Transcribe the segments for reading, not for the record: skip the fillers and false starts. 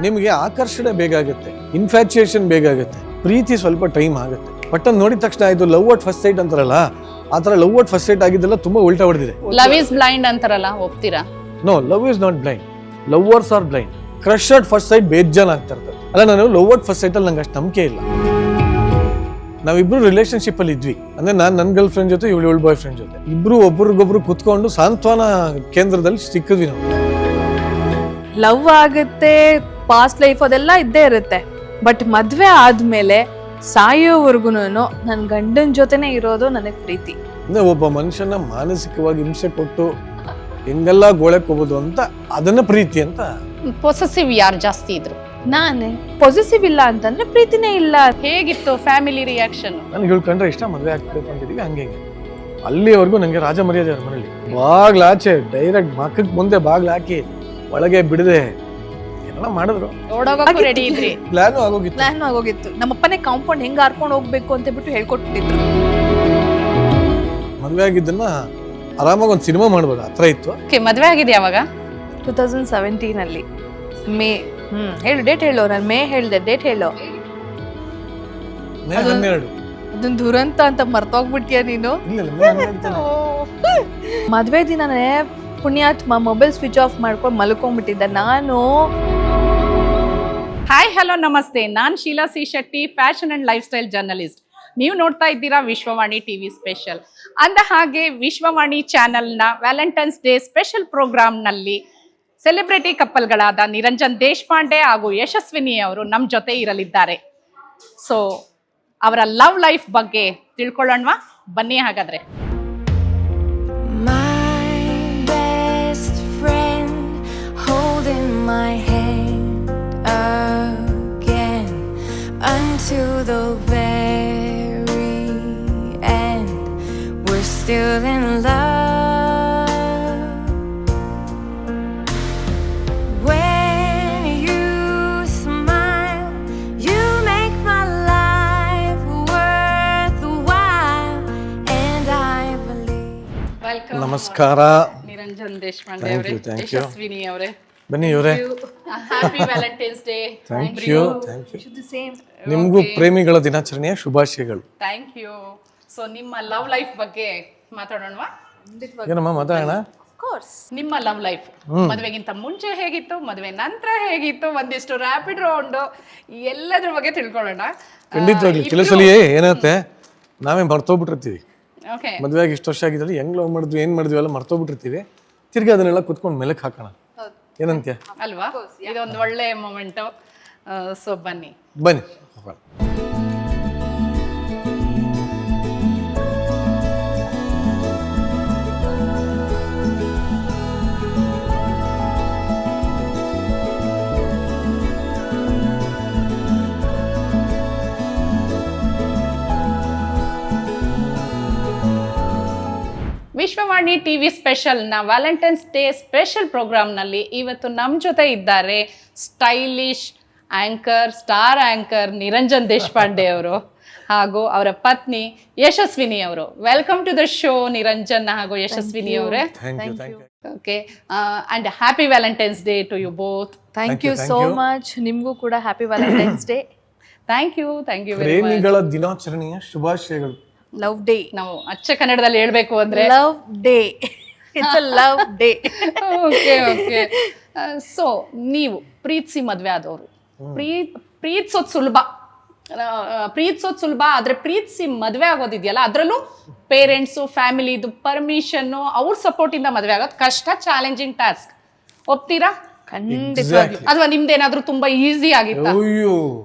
ನಿಮಗೆ ಆಕರ್ಷಣೆ ಬೇಕಾಗುತ್ತೆ, ಇನ್ಫ್ಯಾಚುಯೇಷನ್ ಬೇಕಾಗುತ್ತೆ, ಪ್ರೀತಿ ಸ್ವಲ್ಪ ಟೈಮ್ ಆಗುತ್ತೆ. ಬಟ್ ಅದು ನೋಡಿದ ತಕ್ಷಣ ಇದು ಲವ್ ಅಟ್ ಫಸ್ಟ್ ಸೈಟ್ ಅಂತಾರಲ್ಲ, ಆ ಥರ ಲವ್ ಅಟ್ ಫಸ್ಟ್ ಸೈಟ್ ಆಗಿದ್ದೆಲ್ಲ ತುಂಬಾ ಉಲ್ಟಾ ಹೊಡೆದಿದೆ. ಲವ್ ಇಸ್ ಬ್ಲೈಂಡ್ ಅಂತಾರಲ್ಲ, ಒಪ್ತೀರಾ? No, love is not blind, lovers are blind. Crush at first sight ಬೇಜಾನ್ ಆಗ್ತಾ ಇರ್ತದೆ. ಅಲ್ಲ, ನಾನು ಲವ್ ಅಟ್ ಫಸ್ಟ್ ಸೈಟ್ ಅಲ್ಲಿ ನಂಗೆ ಅಷ್ಟು ನಂಬಿಕೆ ಇಲ್ಲ. ನಾವಿಬ್ರು ರಿಲೇಶನ್ಶಿಪ್ ಅಲ್ಲಿ ಇದ್ವಿ, ಅಂದ್ರೆ ನಾನು ನನ್ನ ಗರ್ಲ್ ಫ್ರೆಂಡ್ ಜೊತೆ, ಇವಳು ಬಾಯ್ ಫ್ರೆಂಡ್ ಜೊತೆ, ಇಬ್ರು ಒಬ್ರಿಗೊಬ್ರು ಕುತ್ಕೊಂಡು ಸಾಂತ್ವನ ಕೇಂದ್ರದಲ್ಲಿ ಸಿಕ್ಕಿದ್ವಿ ನಾವು. ಲವ್ ಆಗುತ್ತೆ, ಪಾಸ್ಟ್ ಲೈಫ್ ಅದೆಲ್ಲ ಇದ್ದೇ ಇರುತ್ತೆ. ಬಟ್ ಮದ್ವೆ ಆದ್ಮೇಲೆ ಸಾಯೋವರೆಗೂ ನನ್ನ ಗಂಡನ ಜೊತೆನೆ ಇರೋದು ನನಗೆ ಪ್ರೀತಿ. ಅಂದ್ರೆ ಒಬ್ಬ ಮನುಷ್ಯನ ಮಾನಸಿಕವಾಗಿ ಹಿಂಸೆ ಕೊಟ್ಟು ಹೆಂಗೆಲ್ಲ ಗೋಳಕ್ಕೆ ಹೋಗೋದು ಅಂತ, ಅದನ್ನ ಪ್ರೀತಿ ಅಂತ. ಪೊಸೆಸಿವ್ ಯಾರು ಜಾಸ್ತಿ ಇದ್ರು? ನಾನೇ. ಪೊಸೆಸಿವ್ ಇಲ್ಲ ಅಂತಂದ್ರೆ ಪ್ರೀತಿನೇ ಇಲ್ಲ. ಹೇಗಿತ್ತು ಫ್ಯಾಮಿಲಿ ರಿಯಾಕ್ಷನ್? ನನಗೆ ಹೇಳ್ಕೊಂಡ್ರೆ ಇಷ್ಟ, ಮದುವೆ ಆಗ್ಬೇಕು ಅಂತಿದೀವಿ, ಹಂಗೆ ಅಲ್ಲಿವರೆಗೂ ನನಗೆ ರಾಜ ಮರ್ಯಾದೆ ಅವ್ರ ಮನೇಲಿ. ಬಾಗ್ಲಾಚೆ ಡೈರೆಕ್ಟ್ ಮಕ್ಕಕ್ಕೆ ಮುಂದೆ ಬಾಗ್ಲ ಹಾಕಿ ಒಳಗೆ ಬಿಡದೆ ಎಲ್ಲ ಮಾಡಿದ್ರು. ರೆಡಿ ಇದ್ರಿ? ಪ್ಲಾನು ಆಗೋಗಿತ್ತು. ಪ್ಲಾನ್ ಆಗೋಗಿತ್ತು. ನಮ್ಮಪ್ಪನೇ ಕಾಂಪೌಂಡ್ ಹೆಂಗ್ ಹಾರ್ಕೊಂಡು ಹೋಗ್ಬೇಕು ಅಂತ ಬಿಟ್ಟು ಹೇಳ್ಕೊಟ್ಟಿದ್ರು. ಮದುವೆ ಆಗಿದ್ದನ್ನ ಆರಾಮಾಗಿ ಒಂದು ಸಿನಿಮಾ ಮಾಡ್ಬೋದು, ಹತ್ರ ಇತ್ತು. ಮದ್ವೆ ಆಗಿದೆ ಯಾವಾಗ? 2017 ಅಲ್ಲಿ ಮೇ. ಹೇಳು ಡೇಟ್ ಹೇಳು. ನಾನು ಮೇ ಹೇಳ್ದೆ, ಡೇಟ್ ಹೇಳು. ಮೇ 12. ಅದೊಂದು ದುರಂತ ಅಂತ ಮರ್ತೋಗ್ಬಿಟ್ಯಾ ನೀನು? ಇಲ್ಲ, ಮೇ 12. ಮದ್ವೆ ದಿನನೇ ಪುಣ್ಯಾತ್ಮ ಮೊಬೈಲ್ ಸ್ವಿಚ್ ಆಫ್ ಮಾಡ್ಕೊಂಡು ಮಲ್ಕೊಂಡ್ಬಿಟ್ಟಿದ್ದೆ ನಾನು. ಹಾಯ್, ಹಲೋ, ನಮಸ್ತೆ. ನಾನು Sheela C Shetty, fashion and lifestyle journalist. ನೀವು ನೋಡ್ತಾ ಇದ್ದೀರಾ ವಿಶ್ವವಾಣಿ ಟಿವಿ ಸ್ಪೆಷಲ್. ಅಂದ ಹಾಗೆ ವಿಶ್ವವಾಣಿ ಚಾನೆಲ್ನ ವ್ಯಾಲೆಂಟೈನ್ಸ್ ಡೇ ಸ್ಪೆಷಲ್ ಪ್ರೋಗ್ರಾಮ್ನಲ್ಲಿ ಸೆಲೆಬ್ರಿಟಿ ಕಪ್ಪಲ್ಗಳಾದ ನಿರಂಜನ್ ದೇಶಪಾಂಡೆ ಹಾಗೂ ಯಶಸ್ವಿನಿ ಅವರು ನಮ್ಮ ಜೊತೆ ಇರಲಿದ್ದಾರೆ. ಸೊ ಅವರ ಲವ್ ಲೈಫ್ ಬಗ್ಗೆ ತಿಳ್ಕೊಳ್ಳೋಣವಾ? ಬನ್ನಿ ಹಾಗಾದ್ರೆ. To the very end, we're still in love. When you smile, you make my life worthwhile, and I believe. Welcome. ನಮಸ್ಕಾರ. ನಿರಂಜನ್ ದೇಶಪಾಂಡೆ Thank ಅವರೇ, you, thank you. ಯಶಸ್ವಿನಿ ಅವರೇ, ಬನ್ನಿ ಇವರೇ. Happy Valentine's day. Thank you. ನಿಮಗೂ ಪ್ರೇಮಿಗಳ ದಿನಾಚರಣೆಯ ಶುಭಾಶಯಗಳು. Thank you. ಸೊ ನಿಮ್ಮ ಲವ್ ಲೈಫ್ ಬಗ್ಗೆ ಮಾತಾಡೋಣವಾ? ಏನಮ್ಮ ಮಾತಾಡೋಣ? ನಿಮ್ಮ ಲವ್ ಲೈಫ್ ಮದುವೆಗಿಂತ ಮುಂಚೆ ಹೇಗಿತ್ತು, ಮದುವೆ ನಂತರ ಹೇಗಿತ್ತು, ಒಂದಿಷ್ಟು ರ್ಯಾಪಿಡ್ ರೌಂಡ್ ಎಲ್ಲದ್ರ ಬಗ್ಗೆ ತಿಳ್ಕೊಳ್ಳೋಣ. ಖಂಡಿತವಾಗ್ಲಿ. ಕೆಲವು ಸಲ ಏನಾಗುತ್ತೆ, ನಾವೇ ಮರ್ತೋಗ್ಬಿಟ್ಟಿರ್ತೀವಿ. ಓಕೆ, ಮದುವೆ ಆಗಿ ಇಷ್ಟು ವರ್ಷ ಆಗಿದ್ದಲ್ಲಿ ಹೆಂಗ್ ಲವ್ ಮಾಡಿದ್ವಿ, ಏನ್ ಮಾಡಿದ್ವಿ ಎಲ್ಲ ಮರ್ತೋಗ್ಬಿಟ್ಟಿರ್ತೀವಿ. ತಿರ್ಗಿ ಅದನ್ನೆಲ್ಲ ಕುತ್ಕೊಂಡು ಮೆಲಕ್ ಹಾಕೋಣ, ಏನಂತ್ಯ? ಅಲ್ವಾ? ಇದೊಂದು ಒಳ್ಳೆ ಮೊಮೆಂಟ್. ಸೊ ಬನ್ನಿ. ವಿಶ್ವವಾಣಿ ಟಿವಿ ಸ್ಪೆಷಲ್ನ ವ್ಯಾಲೆಂಟೈನ್ಸ್ ಡೇ ಸ್ಪೆಷಲ್ ಪ್ರೋಗ್ರಾಮ್ನಲ್ಲಿ ಇವತ್ತು ನಮ್ಮ ಜೊತೆ ಇದ್ದಾರೆ stylish anchor, star anchor Niranjan Deshpande ಅವರು ಹಾಗೂ ಅವರ ಪತ್ನಿ ಯಶಸ್ವಿನಿ ಅವರು. Welcome to the show Niranjan ಹಾಗೂ ಯಶಸ್ವಿನಿ ಅವರೇ. Okay, and happy Valentine's day to you both. Thank you so much. ನಿಮ್ಗೂ ಕೂಡ happy Valentine's day. Thank you very much. ಪ್ರೇಮಿಗಳ ದಿನಾಚರಣೆಯ ಶುಭಾಶಯಗಳು. Love day. ನಾವು ಅಚ್ಚ ಕನ್ನಡದಲ್ಲಿ ಹೇಳ್ಬೇಕು ಅಂದ್ರೆ love day. It's a love day. Okay okay. So ನೀವು ಪ್ರೀತಿಸಿ ಮದ್ವೆ ಆದವರು. ಪ್ರೀತಿಸೋದು ಸುಲಭ, ಆದ್ರೆ ಪ್ರೀತಿಸಿ ಮದ್ವೆ ಆಗೋದಿದೆಯಲ್ಲ, ಅದ್ರಲ್ಲೂ ಪೇರೆಂಟ್ಸು, ಫ್ಯಾಮಿಲಿದು ಪರ್ಮಿಷನ್, ಅವ್ರ ಸಪೋರ್ಟ್ ಇಂದ ಮದ್ವೆ ಆಗೋದು ಕಷ್ಟ, ಚಾಲೆಂಜಿಂಗ್ ಟಾಸ್ಕ್. ಒಪ್ತೀರಾ? ಖಂಡಿತವಾಗ್ಲೂ. ಅಥವಾ ನಿಮ್ದೇನಾದ್ರೂ ತುಂಬಾ ಈಸಿ ಆಗಿತ್ತ?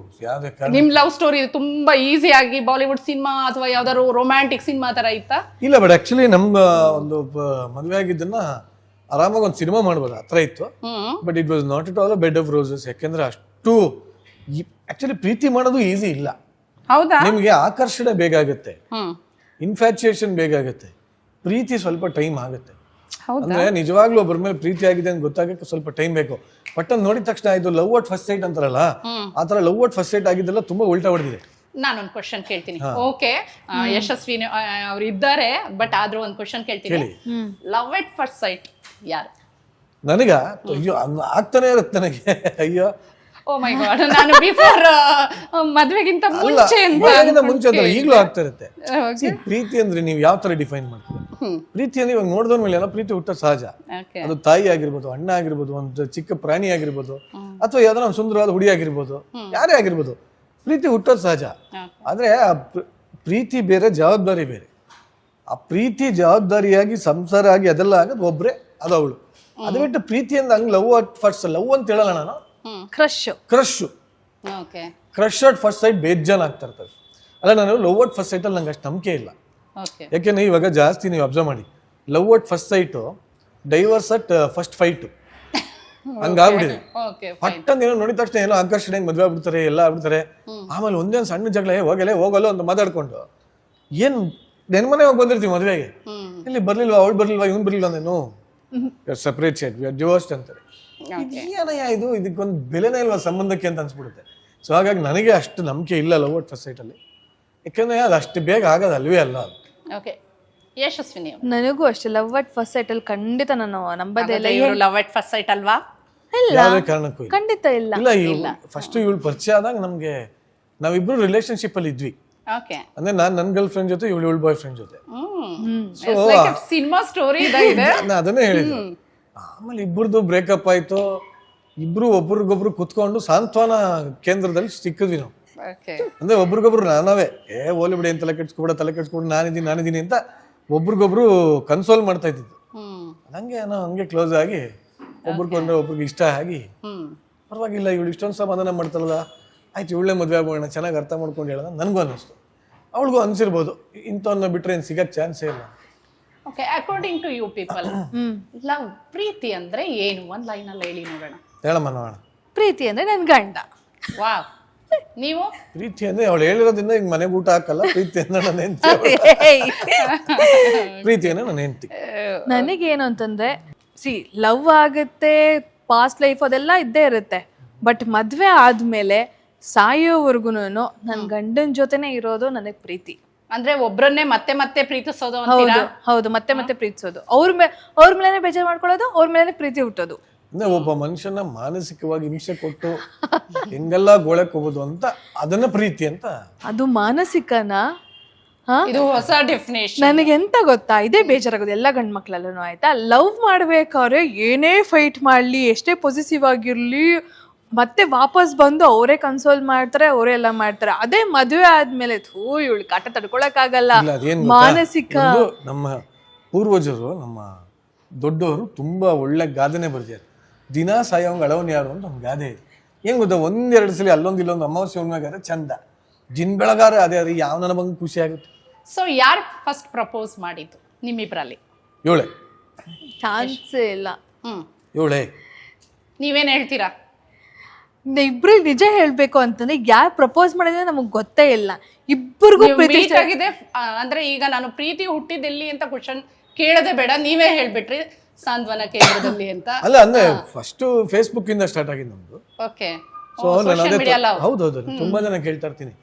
ನಿಮ್ ಲವ್ ಸ್ಟೋರಿ ತುಂಬಾ ಈಸಿ ಆಗಿ ಬಾಲಿವುಡ್ ಸಿನಿಮಾ ಅಥವಾ ಯಾವ್ದಾದ್ರು ರೊಮ್ಯಾಂಟಿಕ್ ಸಿನಿಮಾ ತರ ಇತ್ತ? ಇಲ್ಲ, ಬಟ್ ಆಕ್ಚುಲಿ ನಮ್ಮ ಒಂದು ಮದುವೆ ಆಗಿದ್ದನ್ನ ಆರಾಮಾಗಿ ಒಂದು ಸಿನಿಮಾ ಮಾಡ್ಬೋದು, ಹತ್ರ ಇತ್ತು. But it was not it all bed of roses. ಯಾಕೆಂದ್ರೆ ಅಷ್ಟು ಆಕ್ಚುಲಿ ಪ್ರೀತಿ ಮಾಡೋದು ಈಸಿ ಇಲ್ಲ. ಹೌದಾ? ನಿಮ್ಗೆ ಆಕರ್ಷಣೆ ಬೇಕಾಗುತ್ತೆ, ಇನ್ಫ್ಯಾಚುಯೇಷನ್ ಬೇಕಾಗುತ್ತೆ, ಪ್ರೀತಿ ಸ್ವಲ್ಪ ಟೈಮ್ ಆಗುತ್ತೆ. ಅಂದ್ರೆ ನಿಜವಾಗ್ಲೂ ಒಬ್ಬರ ಮೇಲೆ ಪ್ರೀತಿ ಆಗಿದೆ ಅಂತ ಗೊತ್ತಾಗಕ್ಕೆ ಸ್ವಲ್ಪ ಟೈಮ್ ಬೇಕು. ಬಟ್ ಅದು ನೋಡಿದ ತಕ್ಷಣ ಇದು ಲವ್ ಅಟ್ ಫಸ್ಟ್ ಸೈಟ್ ಅಂತಾರಲ್ಲ, ಆ ತರ ಲವ್ ಅಟ್ ಫಸ್ಟ್ ಸೈಟ್ ಆಗಿದ್ದೆಲ್ಲ ತುಂಬಾ ಉಲ್ಟಾ ಹೊಡೆದಿದೆ. ನಾನೊಂದು ಕ್ವಶನ್ ಕೇಳ್ತೀನಿ. ಓಕೆ, ಯಶಸ್ವಿನಿ ಅವ್ರು ಇದ್ದಾರೆ, ಬಟ್ ಆದ್ರೂ ಒಂದು ಕ್ವಶನ್ ಕೇಳ್ತೀನಿ. ಲವ್ ಅಟ್ ಫಸ್ಟ್ ಸೈಟ್ ಯಾರು? ನನಗ ಅಯ್ಯೋ ಆಗ್ತಾನೆ ಇರುತ್ತೆ ನನಗೆ. ಅಯ್ಯೋ ಓ ಮೈ ಗಾಡ್, ನಾನು ಬಿಫೋರ್ ಮದ್ವೆಗಿಂತ ಮುಂಚೆ ಅಂತ ಮದುವೆಗಿಂತ ಮುಂಚೆ ಅಂತ ಈಗಲೂ ಆಗ್ತಾ ಇರುತ್ತೆ. Okay. See, ಪ್ರೀತಿ ಅಂದ್ರೆ ನೀವು ಯಾವ ತರ ಡಿಫೈನ್ ಮಾಡ್ತೀರಾ? ಪ್ರೀತಿ ಅಂದ್ರೆ ಇವಾಗ ನೋಡಿದ ಮೇಲೆ ಎಲ್ಲ ಪ್ರೀತಿ ಹುಟ್ಟ ಸಹಜ. Okay. ಅದು ತಾಯಿ ಆಗಿರ್ಬೋದು, ಅಣ್ಣ ಆಗಿರ್ಬೋದು, ಒಂದು ಚಿಕ್ಕ ಪ್ರಾಣಿ ಆಗಿರ್ಬೋದು, ಅಥವಾ ಯಾವ್ದಾರ ಒಂದು ಸುಂದರವಾದ ಹುಡಿ ಆಗಿರ್ಬೋದು, ಯಾರೇ ಆಗಿರ್ಬೋದು, ಪ್ರೀತಿ ಹುಟ್ಟೋದು ಸಹಜ. ಆದ್ರೆ ಆ ಪ್ರೀತಿ ಬೇರೆ, ಜವಾಬ್ದಾರಿ ಬೇರೆ. ಆ ಪ್ರೀತಿ ಜವಾಬ್ದಾರಿಯಾಗಿ ಸಂಸಾರ ಆಗಿ ಅದೆಲ್ಲ ಆಗೋದು ಒಬ್ರೆ, ಅದು ಅವಳು. ಅದು ಬಿಟ್ಟು ಪ್ರೀತಿ ಅಂದ್ರೆ ಹಂಗ್ ಲವ್ ಅಟ್ ಫಸ್ಟ್, ಲವ್ ಅಂತ ಹೇಳಲ್ಲ ನಾನು, crush. Okay. Crush at first sight ಬೇಜಾನ್ ಆಗ್ತಾ ಇರ್ತದೆ. ಅಲ್ಲ, ನಾನು ಲವ್ ಅಟ್ ಫಸ್ಟ್ ಸೈಟಲ್ಲಿ ನಂಗೆ ಅಷ್ಟು ನಂಬಿಕೆ ಇಲ್ಲ. ಓಕೆ. ಯಾಕೆಂದ್ರೆ ಇವಾಗ ಜಾಸ್ತಿ ನೀವು ಅಬ್ಸರ್ವ್ ಮಾಡಿ, love at first sight divorce at first fight ಹಂಗಾಗ್ಬಿಟ್ಟಿದೆ. ಓಕೆ. ಪಟ್ಟಂದ ಏನೋ ನೋಡಿದ ತಕ್ಷಣ ಏನೋ ಆಕರ್ಷಣೆ ಮದುವೆ ಆಗ್ಬಿಡ್ತಾರೆ, ಎಲ್ಲ ಆಗ್ಬಿಡ್ತಾರೆ. ಆಮೇಲೆ ಒಂದೇ ಸಣ್ಣ ಜಗಳ, ಹೋಗಲ್ಲ ಅಂತ ಮಾತಾಡ್ಕೊಂಡು ಏನ್ ನೆನ್ಮನೆ ಹೋಗಿ ಬಂದಿರ್ತೀವಿ ಮದುವೆಗೆ, ಇಲ್ಲಿ ಬರ್ಲಿಲ್ವಾ, ಅವಳು ಬರ್ಲಿಲ್ವಾ, ಇವ್ನು ಬರ್ಲಿಲ್ವಾ, ಅಂದೇನು separate shade, we are divorced ಅಂತಾರೆ. ಏನಯ್ಯ ಇದು, ಇದಕ್ಕೊಂದು ಬೆಲೆನೇ ಇಲ್ವಾ ಸಂಬಂಧಕ್ಕೆ ಅಂತ ಅನ್ಸ್ಬಿಡುತ್ತೆ. ಸೊ ಹಾಗಾಗಿ ನನಗೆ ಅಷ್ಟು ನಂಬಿಕೆ ಇಲ್ಲ ಲವ್ ಅಟ್ ಫಸ್ಟ್ ಸೈಟ್ ಅಲ್ಲಿ. ಯಾಕಂದ್ರೆ ಅದು ಅಷ್ಟು ಬೇಗ ಆಗೋದು ಅಲ್ವೇ ಅಲ್ಲ ಅದು. ಓಕೆ. ಯಶಸ್ವಿನಿ, ನನಗೂ ಅಷ್ಟೇ ಲವ್ ಅಟ್ ಫಸ್ಟ್ ಸೈಟ್ ಅಲ್ಲಿ ಖಂಡಿತ ನಾನು ನಂಬದೇ ಇಲ್ಲ. ಇವರು ಲವ್ ಅಟ್ ಫಸ್ಟ್ ಸೈಟ್ ಅಲ್ವಾ? ಇಲ್ಲ, ಯಾವುದೇ ಕಾರಣಕ್ಕೂ ಇಲ್ಲ. ಖಂಡಿತ ಇಲ್ಲ. ಇಲ್ಲ, ಫಸ್ಟ್ ಇವಳು ಪರಿಚಯ ಆದಾಗ ನಮ್ಗೆ ನಾವಿಬ್ರು ರಿಲೇಶನ್ಶಿಪ್ ಅಲ್ಲಿ ಇದ್ವಿ. ಓಕೆ. ಅಂದ್ರೆ ನಾನು ನನ್ನ ಗರ್ಲ್ ಫ್ರೆಂಡ್ ಜೊತೆ, ಇವಳು ಬಾಯ್ ಫ್ರೆಂಡ್ ಜೊತೆ. ಸೊ ಸಿನಿಮಾ ಸ್ಟೋರಿ ಇದೆ. ನಾನು ಅದನ್ನೇ ಹೇಳಿದ್ದೆ. ಆಮೇಲೆ ಇಬ್ಬರದು ಬ್ರೇಕಪ್ ಆಯ್ತು. ಇಬ್ರು ಒಬ್ರಿಗೊಬ್ರು ಕುತ್ಕೊಂಡು ಸಾಂತ್ವನ ಕೇಂದ್ರದಲ್ಲಿ ಸಿಕ್ಕಿದ್ವಿ ನಾವು. ಓಕೆ. ಅಂದ್ರೆ ಒಬ್ರಿಗೊಬ್ರು ನಾವೇ ಓಲಿ ಬಿಡಿ ಅಂತ ತಲೆ ಕೆಡ್ಸ್ಕೊಬಿಡು ನಾನಿದ್ದೀನಿ ಅಂತ ಒಬ್ರಿಗೊಬ್ರು ಕನ್ಸೋಲ್ ಮಾಡ್ತಾ ಇದ್ದಿದ್ದು. ಹಂಗೆ ನಾವು ಹಂಗೆ ಕ್ಲೋಸ್ ಆಗಿ ಒಬ್ರಿಗೊಂಡ್ರೆ ಒಬ್ರಿಗೆ ಇಷ್ಟ ಆಗಿ, ಪರವಾಗಿಲ್ಲ ಇವಳು ಇಷ್ಟೊಂದು ಸಮಾಧಾನ ಮಾಡ್ತಾರಲ್ಲ, ಆಯ್ತು ಇವಳೇ ಮದುವೆ ಆಗೋಣ, ಚೆನ್ನಾಗಿ ಅರ್ಥ ಮಾಡ್ಕೊಂಡು ಹೇಳೋಣ ನನಗೂ ಅನ್ನಿಸ್ತು. ಅವಳಿಗೂ ಅನ್ಸಿರ್ಬೋದು, ಇಂಥವನ್ನ ಬಿಟ್ರೆ ಏನು ಸಿಗಕ್ಕೆ ಚಾನ್ಸೇ ಇಲ್ಲ. Okay. According to you people, love ಪ್ರೀತಿ ಅಂದ್ರೆ ಏನು? ಒಂದ್ ಲೈನ್ ಅಲ್ಲಿ ಹೇಳಿ ನೋಡೋಣ. ಹೇಳಮ್ಮ ನೋಡೋಣ. ಪ್ರೀತಿ ಅಂದ್ರೆ ನನ್ ಗಂಡ. ವಾವ್. ನೀವು? ಪ್ರೀತಿ ಅಂದ್ರೆ ಅವಳು ಹೇಳಿರೋದ್ರಿಂದ ಈಗ ಮನೆಗೆ ಊಟ ಹಾಕಲ್ಲ, ಪ್ರೀತಿ ಅಂದ್ರೆ ನನ್ನ ಹೆಂಡತಿ. ಪ್ರೀತಿ ಅಂದ್ರೆ ನನ್ನ ಹೆಂಡತಿ. ನನಗೇನು ಅಂತಂದ್ರೆ, ಲವ್ ಆಗುತ್ತೆ, ಪಾಸ್ಟ್ ಲೈಫ್ ಅದೆಲ್ಲ ಇದ್ದೇ ಇರುತ್ತೆ. ಬಟ್ ಮದ್ವೆ ಆದ್ಮೇಲೆ ಸಾಯೋವರ್ಗು ನನ್ ಗಂಡನ ಜೊತೆನೆ ಇರೋದು ನನಗ್ ಪ್ರೀತಿ. ಅಂದ್ರೆ ಒಬ್ರನ್ನೇ ಮತ್ತೆ ಮತ್ತೆ ಪ್ರೀತಿಸೋದು ಅಂತೀರಾ? ಹೌದು, ಮತ್ತೆ ಪ್ರೀತಿಸೋದು, ಅವ್ರ ಮೇಲೆ ಬೇಜಾರು ಮಾಡ್ಕೊಳ್ಳೋದು, ಅವ್ರ ಮೇಲೆ ಪ್ರೀತಿ ಹುಟ್ಟೋದು. ಅಂದ್ರೆ ಒಬ್ಬ ಮನುಷ್ಯನ ಮಾನಸಿಕವಾಗಿ ಹಿಂಸೆ ಕೊಟ್ಟು ಹೆಂಗೆಲ್ಲ ಗೋಳಕ್ ಹೋಗೋದು ಅಂತ, ಅದನ್ನ ಪ್ರೀತಿ ಅಂತ. ಅದು ಮಾನಸಿಕನಾ? ಇದು ಹೊಸ ಡೆಫಿನೇಷನ್. ನನಗೆ ಎಂತ ಗೊತ್ತಾ, ಇದೇ ಬೇಜಾರಾಗೋದು ಎಲ್ಲ ಗಂಡ್ ಮಕ್ಳಲ್ಲೂ. ಆಯ್ತಾ, ಲವ್ ಮಾಡ್ಬೇಕಾದ್ರೆ ಏನೇ ಫೈಟ್ ಮಾಡ್ಲಿ, ಎಷ್ಟೇ ಪೊಸಿಟಿವ್ ಆಗಿರ್ಲಿ, ಮತ್ತೆ ವಾಪಸ್ ಬಂದು ಅವರೇ ಕನ್ಸೋಲ್ ಮಾಡ್ತಾರೆ, ಅವರೇ ಎಲ್ಲ ಮಾಡ್ತಾರೆ. ಅದೇ ಮದುವೆ ಆದ್ಮೇಲೆ ಇವಳು ಕಾಟ ತಡ್ಕೊಳಕ್ ಆಗಲ್ಲ, ಮಾನಸಿಕ. ನಮ್ಮ ಪೂರ್ವಜರು, ನಮ್ಮ ದೊಡ್ಡವರು ತುಂಬಾ ಒಳ್ಳೆ ಗಾದೆನೆ ಬರ್ದಿದ್ದಾರೆ. ದಿನ ಸಾಯೋಂಗ್ ಅಳವನ್ ಯಾರು ಅಂತ ಒಂದು ಗಾದೆ ಇದೆ. ಏನ್ ಗೊತ್ತಾ, ಒಂದೆರಡು ಸಲ ಅಲ್ಲೊಂದು ಇಲ್ಲೊಂದು ಅಮಾವಾಸ್ಯೆ ಹುಣ್ಣಿಮೆಗಾರ ಚಂದ, ಜಿನ್ ಬೆಳಗಾರ ಅದೇ ಅದು ಯಾವ ನನ್ನ ಬಂದು ಖುಷಿ ಆಗುತ್ತೆ. ಸೊ ಯಾರು ಫಸ್ಟ್ ಪ್ರಪೋಸ್ ಮಾಡಿದ್ದು ನಿಮ್ಮಿಬ್ರಲ್ಲಿ? ಇವಳೆ. ಚಾನ್ಸೇ ಇಲ್ಲ. ಇವಳೆ. ನೀವೇನ್ ಹೇಳ್ತೀರಾ? ಇಬ್ರು ನಿಜ ಹೇಳ್ಬೇಕು ಅಂತಂದ್ರೆ ಯಾರು ಪ್ರಪೋಸ್ ಮಾಡಿದ್ರೆ ನಮಗ್ ಗೊತ್ತೇ ಇಲ್ಲ. ಇಬ್ಬರಿಗೂ ಪ್ರೀತಿ ಆಗಿದೆ. ಅಂದ್ರೆ ಈಗ ನಾನು ಪ್ರೀತಿ ಹುಟ್ಟಿದೆಲ್ಲಿ ಅಂತ ಕ್ವಶನ್ ಕೇಳದೆ ಬೇಡ, ನೀವೇ ಹೇಳ್ಬಿಟ್ರಿ ಸಾಂತ್ವನ ಕೇಂದ್ರದಲ್ಲಿ ಅಂತ. ಅಲ್ಲ, ಅಂದ್ರೆ ಫಸ್ಟ್ ಫೇಸ್ಬುಕ್ ಇಂದ ಸ್ಟಾರ್ಟ್ ಆಗಿದ್ದು ನಮ್ದು. ಓಕೆ. ಸೊ ನಾನು ಹೌದೌದು ತುಂಬಾ ಜನ ಕೇಳ್ತಾ ಇರ್ತೀನಿ,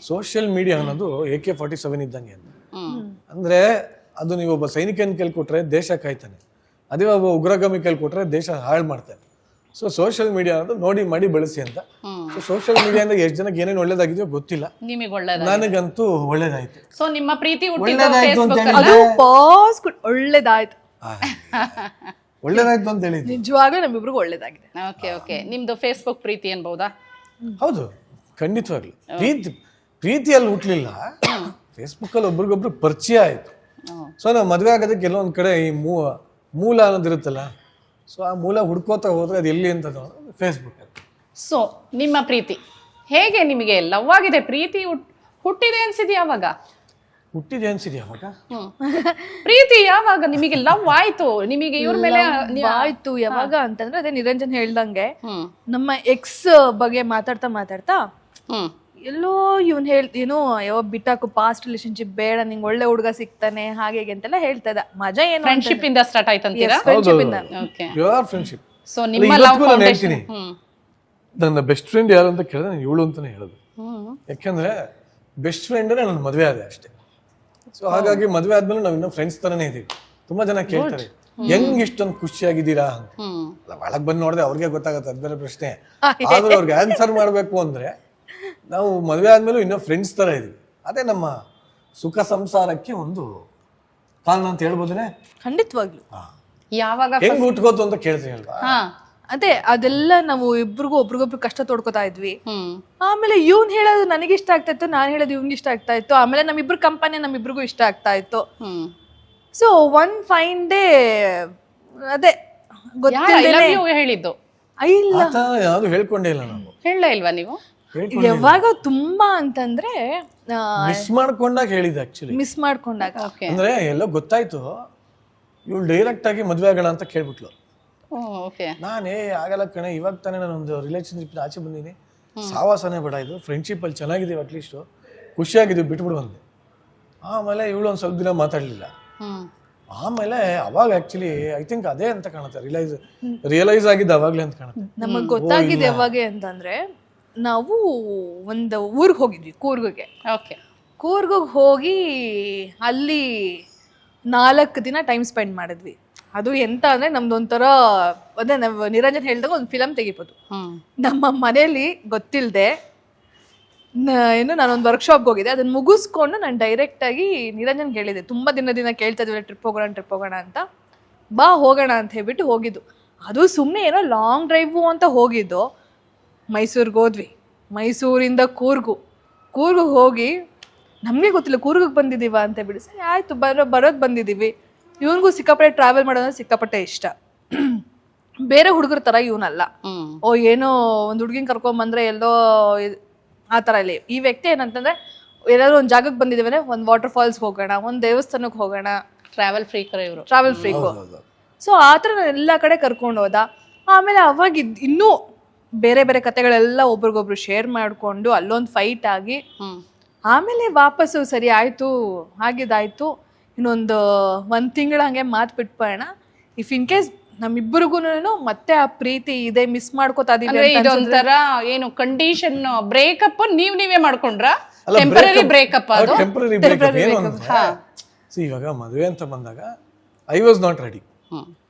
ಸೋಷಿಯಲ್ ಮೀಡಿಯಾ ಅನ್ನೋದು AK-47 ಇದ್ದಂಗೆ ಅಂತ. ಅಂದ್ರೆ ಅದು ನೀವು ಒಬ್ಬ ಸೈನಿಕನ ಕೇಳ್ಕೊಟ್ರೆ ದೇಶ ಕಾಯ್ತಾನೆ, ಅದೇ ಒಬ್ಬ ಉಗ್ರಗಾಮಿ ಕೇಳ್ಕೊಟ್ರೆ ದೇಶ ಹಾಳು ಮಾಡ್ತಾನೆ. ಸೊ ಸೋಷಿಯಲ್ ಮೀಡಿಯಾ ಅನ್ನೋದು ನೋಡಿ ಮಾಡಿ ಬಳಸಿ ಅಂತ. ಸೊ ಸೋಷಿಯಲ್ ಮೀಡಿಯಾದಿಂದ ಎಷ್ಟು ಜನಕ್ಕೆ ಏನೇನು ಒಳ್ಳೇದಾಗಿದೆಯೋ ಗೊತ್ತಿಲ್ಲ, ನನಗಂತೂ ಒಳ್ಳೇದಾಯ್ತು. ಸೊ ನಿಮ್ಮ ಪ್ರೀತಿ ಒಳ್ಳೇದಾಯ್ತು ಅಂತ ಒಳ್ಳೇದಾಯ್ತು ಒಳ್ಳೇದಾಯ್ತು ಅಂತ ಹೇಳಿದ್ವಿ. ನಿಜವಾಗ್ಲೂ ನಮ್ಮಿಬ್ರಿಗೂ ಒಳ್ಳೇದಾಗಿದೆ. Okay okay. ನಿಮ್ದು ಫೇಸ್ಬುಕ್ ಪ್ರೀತಿ ಅನ್ಬಹುದಾ? ಹೌದು, ಖಂಡಿತವಾಗ್ಲಿ. ಪ್ರೀತಿಯಲ್ಲಿ ಹುಟ್ಲಿಲ್ಲ, ಫೇಸ್ಬುಕ್ ಅಲ್ಲಿ ಒಬ್ರಿಗೊಬ್ರು ಪರಿಚಯ ಆಯ್ತು. ಸೊ ನಾವು ಮದುವೆ ಆಗೋದಕ್ಕೆ ಕೆಲವೊಂದ್ ಕಡೆ ಈ ಮೂಲ ಅನ್ನೋದಿರುತ್ತಲ್ಲ, ಸೊ ಆ ಮೂಲ ಹುಡ್ಕೋತಾ ಹೋದ್ರೆ ಅದು ಎಲ್ಲಿ ಅಂತ ಫೇಸ್ಬುಕ್ ಅಲ್ಲಿ. ಸೊ ನಿಮ್ಮ ಪ್ರೀತಿ ಹೇಗೆ? ನಿಮಗೆ ಲವ್ ಆಗಿದೆ, ಪ್ರೀತಿ ಹುಟ್ಟಿದೆ ಅನ್ಸಿದ್ಯಾ? ಯಾವಾಗ ಹುಟ್ಟಿದೆ ಅನ್ಸಿದ್ಯಾ? ಯಾವಾಗ ಪ್ರೀತಿ ಯಾವಾಗ ನಿಮಗೆ ಲವ್ ಆಯ್ತು? ನಿಮಗೆ ಇವ್ರ ಮೇಲೆ ಆಯ್ತು ಯಾವಾಗ ಅಂತಂದ್ರೆ, ಅದೇ ನಿರಂಜನ್ ಹೇಳ್ದಂಗೆ, ನಮ್ಮ ಎಕ್ಸ್ ಬಗ್ಗೆ ಮಾತಾಡ್ತಾ ಎಲ್ಲೋ ಇವನ್ ಏನೋ ಯಾವ ಬಿಟ್ಟಾಕು, ಪಾಸ್ಟ್ ರಿಲೇಶನ್ಶಿಪ್ ಬೇಡ, ನಿಂಗೆ ಒಳ್ಳೆ ಹುಡುಗ ಸಿಗ್ತಾನೆ ಹಾಗೆ ಅಂತೆಲ್ಲ ಹೇಳ್ತಾ ಇದ್ದ. ಮಜಾ ಏನು? ಫ್ರೆಂಡ್ಶಿಪ್ ಇಂದ ಸ್ಟಾರ್ಟ್ ಆಯ್ತಂತೀರಾ? ಫ್ರೆಂಡ್ಶಿಪ್ ಇಂದ. ಓಕೆ. Pure friendship. ಸೊ ನಿಮ್ಮ ಲವ್ ಹೇಳ್ತೀನಿ, ನನ್ನ ಬೆಸ್ಟ್ ಫ್ರೆಂಡ್ ಯಾರು ಅಂತ ಕೇಳಿದ್ರೆ ನಾನು ಇವಳು ಅಂತಾನೆ ಹೇಳೋದು. ಯಾಕಂದ್ರೆ ಬೆಸ್ಟ್ ಫ್ರೆಂಡ್ ಅಂದ್ರೆ ನನ್ನ ಮದುವೆ ಆದೆ ಅಷ್ಟೇ. ಸೊ ಹಾಗಾಗಿ ಮದುವೆ ಆದ್ಮೇಲೆ ನಾವು ಇನ್ನೂ ಫ್ರೆಂಡ್ಸ್ ತರನೇ ಇದೀವಿ. ತುಂಬಾ ಜನ ಕೇಳ್ತಾರೆ, ಹೆಂಗ್ ಇಷ್ಟೊಂದು ಖುಷಿಯಾಗಿದ್ದೀರಾ ಅಂತ. ಹ್ಮ್ ಅಲ್ಲ, ಒಳಗ್ ಬಂದು ನೋಡಿದ್ರೆ ಅವ್ರಿಗೆ ಗೊತ್ತಾಗತ್ತೆ, ಅದ್ ಬೇರೆ ಪ್ರಶ್ನೆ. ಆದ್ರೆ ಅವ್ರಿಗೆ ಆನ್ಸರ್ ಮಾಡ್ಬೇಕು ಅಂದ್ರೆ ನಾವು ಮದ್ವೆ ಆದ್ಮೇಲೂ ಇನ್ನೂ ಫ್ರೆಂಡ್ಸ್ ತರ ಇದೀವಿ. ಅದೇ ನಮ್ಮ ಸುಖ ಸಂಸಾರಕ್ಕೆ ಒಂದು ಕಾರಣ ಅಂತ ಹೇಳ್ಬೋದನೆ. ಖಂಡಿತವಾಗ್ಲು. ಯಾವಾಗ ಹೆಂಗ್ ಹುಟ್ಕೋತು ಅಂತ ಕೇಳ್ತೀನಿ ಅಲ್ವಾ. ಹಾ ಅದೇ ಅದೆಲ್ಲ ನಾವು ಒಬ್ರಿಗೊಬ್ರು ಕಷ್ಟ ತೋಡ್ಕೊತಾ ಇದ್ವಿ. ಹ್ಮ್ ಆಮೇಲೆ ಇವ್ನ್ ಹೇಳೋದು ನನಗೆ ಇಷ್ಟ ಆಗ್ತಾ ಇತ್ತು, ನಾನ್ ಹೇಳೋದು ಇವ್ನಿಗೆ ಇಷ್ಟ ಆಗ್ತಾ ಇತ್ತು. ಆಮೇಲೆ ನಮ್ಮಿಬ್ರು ಕಂಪನಿ ನಮ್ಮಿಬ್ರಿಗೂ ಇಷ್ಟ ಆಗ್ತಾ ಇತ್ತು. ಹ್ಮ್ ಸೊ ಒನ್ ಫೈನ್ ಡೇ ಅದೇ I ಗೊತ್ತಿಲ್ಲ love you ಹೇಳಿದ್ದು ಇಲ್ಲ ಆತ ಯಾವ್ದು ಹೇಳ್ಕೊಂಡೇ ಇಲ್ಲ ನಾವು. ಹೇಳಲೇ ಇಲ್ವಾ ನೀವು? ಯಾವಾಗ ತುಂಬಾ ಅಂತಂದ್ರೆ ಮಿಸ್ ಮಾಡ್ಕೊಂಡಾಗ ಹೇಳಿದ ಆಕ್ಚುಲಿ. ಮಿಸ್ ಮಾಡ್ಕೊಂಡಾಗ. ಓಕೆ ಅಂದ್ರೆ ಎಲ್ಲೋ ಗೊತ್ತಾಯ್ತು, ಇವಳು ಡೈರೆಕ್ಟ್ ಆಗಿ ಮದ್ವೆ ಆಗೋಣ ಅಂತ ಕೇಳ್ಬಿಟ್ಲು. ಓಕೆ ನಾನೇ ಆಗಲ್ಲ ಕಣೆ, ಇವಾಗ ತಾನೇ ನಾನೊಂದು ರಿಲೇಷನ್ಶಿಪ್ ಆಚೆ ಬಂದೀನಿ, ಸಾವಾಸನೆ ಬೇಡ, ಇದು ಫ್ರೆಂಡ್ಶಿಪ್ ಅಲ್ಲಿ ಚೆನ್ನಾಗಿದ್ದೀವಿ, ಅಟ್ಲೀಸ್ಟ್ ಖುಷಿಯಾಗಿದ್ದೀವಿ, ಬಿಟ್ಬಿಡು ಅಂದೆ. ಆಮೇಲೆ ಇವಳು ಒಂದು ಸ್ವಲ್ಪ ದಿನ ಮಾತಾಡಲಿಲ್ಲ. ಹ್ಮ್ ಆಮೇಲೆ ಅವಾಗ ಆಕ್ಚುಲಿ ಐ ಥಿಂಕ್ ಅದೇ ಅಂತ ಕಾಣುತ್ತೆ, ರಿಯಲೈಸ್ ಆಗಿದ್ದು ಅವಾಗ್ಲೇ ಅಂತ ಕಾಣುತ್ತೆ. ನಮಗ್ ಗೊತ್ತಾಗಿದೆ ಯಾವಾಗ ಅಂತಂದ್ರೆ, ನಾವು ಒಂದು ಊರಿಗೆ ಹೋಗಿದ್ವಿ, ಕೂರ್ಗ್ಗೆ. ಓಕೆ ಕೂರ್ಗ್ ಹೋಗಿ ಅಲ್ಲಿ 4 ದಿನ ಟೈಮ್ ಸ್ಪೆಂಡ್ ಮಾಡಿದ್ವಿ. ಅದು ಎಂತ ಅಂದ್ರೆ ನಮ್ದೊಂಥರ ಅದೇ ನಾವು ನಿರಂಜನ್ ಹೇಳಿದಾಗ ಒಂದು ಫಿಲಮ್ ತೆಗಿಬೋದು. ಹ್ಮ್ ನಮ್ಮ ಮನೇಲಿ ಗೊತ್ತಿಲ್ಲದೆ ಏನು ನಾನೊಂದು ವರ್ಕ್ಶಾಪ್ಗೆ ಹೋಗಿದ್ದೆ. ಅದನ್ನ ಮುಗಿಸ್ಕೊಂಡು ನಾನು ಡೈರೆಕ್ಟ್ ಆಗಿ ನಿರಂಜನ್ಗೆ ಹೇಳಿದೆ, ತುಂಬಾ ದಿನ ಕೇಳ್ತಾ ಇದ್ವಿ ಟ್ರಿಪ್ ಹೋಗೋಣ ಅಂತ, ಬಾ ಹೋಗೋಣ ಅಂತ ಹೇಳ್ಬಿಟ್ಟು ಹೋಗಿದ್ದು. ಅದು ಸುಮ್ಮನೆ ಏನೋ ಲಾಂಗ್ ಡ್ರೈವು ಅಂತ ಹೋಗಿದ್ದು. ಮೈಸೂರಿಗೆ ಹೋದ್ವಿ, ಮೈಸೂರಿಂದ ಕೂರ್ಗು ಹೋಗಿ ನಮಗೆ ಗೊತ್ತಿಲ್ಲ ಕೂರ್ಗಿಗೆ ಬಂದಿದ್ದೀವ ಅಂತ ಬಿಡಿ. ಸರಿ ಆಯ್ತು, ಬರೋದು ಬಂದಿದ್ದೀವಿ. ಇವನಿಗೂ ಸಿಕ್ಕಾಪಟ್ಟೆ ಟ್ರಾವೆಲ್ ಮಾಡೋದಂದ್ರೆ ಸಿಕ್ಕಾಪಟ್ಟೆ ಇಷ್ಟ. ಬೇರೆ ಹುಡುಗರ ಥರ ಇವನಲ್ಲ. ಓ ಏನೋ ಒಂದು ಹುಡುಗಿನ ಕರ್ಕೊಂಬಂದ್ರೆ ಎಲ್ಲೋ ಆ ಥರ ಇಲ್ಲ. ಈ ವ್ಯಕ್ತಿ ಏನಂತಂದ್ರೆ, ಎಲ್ಲಾದ್ರೂ ಒಂದು ಜಾಗಕ್ಕೆ ಬಂದಿದ್ದೀವಿ ಅಂದ್ರೆ ಒಂದು ವಾಟರ್ ಫಾಲ್ಸ್ಗೆ ಹೋಗೋಣ, ಒಂದು ದೇವಸ್ಥಾನಕ್ಕೆ ಹೋಗೋಣ, ಟ್ರಾವೆಲ್ ಫ್ರೀಕರ್ ಇವರು, ಟ್ರಾವೆಲ್ ಫ್ರೀಕು. ಸೊ ಆ ಥರ ನಾನು ಎಲ್ಲ ಕಡೆ ಕರ್ಕೊಂಡು ಹೋದ. ಆಮೇಲೆ ಅವಾಗ ಇನ್ನೂ ಬೇರೆ ಬೇರೆ ಕತೆಗಳೆಲ್ಲ ಒಬ್ರಿಗೊಬ್ರು ಶೇರ್ ಮಾಡಿಕೊಂಡು ಅಲ್ಲೊಂದು ಫೈಟ್ ಆಗಿ, ಆಮೇಲೆ ವಾಪಸ್ಸು ಸರಿ ಆಯಿತು, ಆಗಿದ್ದಾಯ್ತು. ಇನ್ನೊಂದು 1 ತಿಂಗಳು ಹಂಗೆ ಮಾತು ಬಿಟ್ಬೋಣ. ಇಫ್ ಇನ್ ಕೇಸ್ ನಮ್ಮಿಬ್ಬರಿಗೂ ಮತ್ತೆ ಆ ಪ್ರೀತಿ ಇದೆ, ಮಿಸ್ ಮಾಡ್ಕೋತಾ ಇದೀವಿ. ಇದೊಂಥರ ಏನು ಕಂಡೀಷನ್ ಬ್ರೇಕಪ್ ನೀವೇ ಮಾಡ್ಕೊಂಡ್ರ? ಟೆಂಪರರಿ ಬ್ರೇಕಪ್ ಅದು? ಟೆಂಪರರಿ ಬ್ರೇಕಪ್ ಏನು ಅಂದ್ರೆ, ಇವಾಗ ಮದುವೆ ಅಂತ ಬಂದಾಗ I was not ready.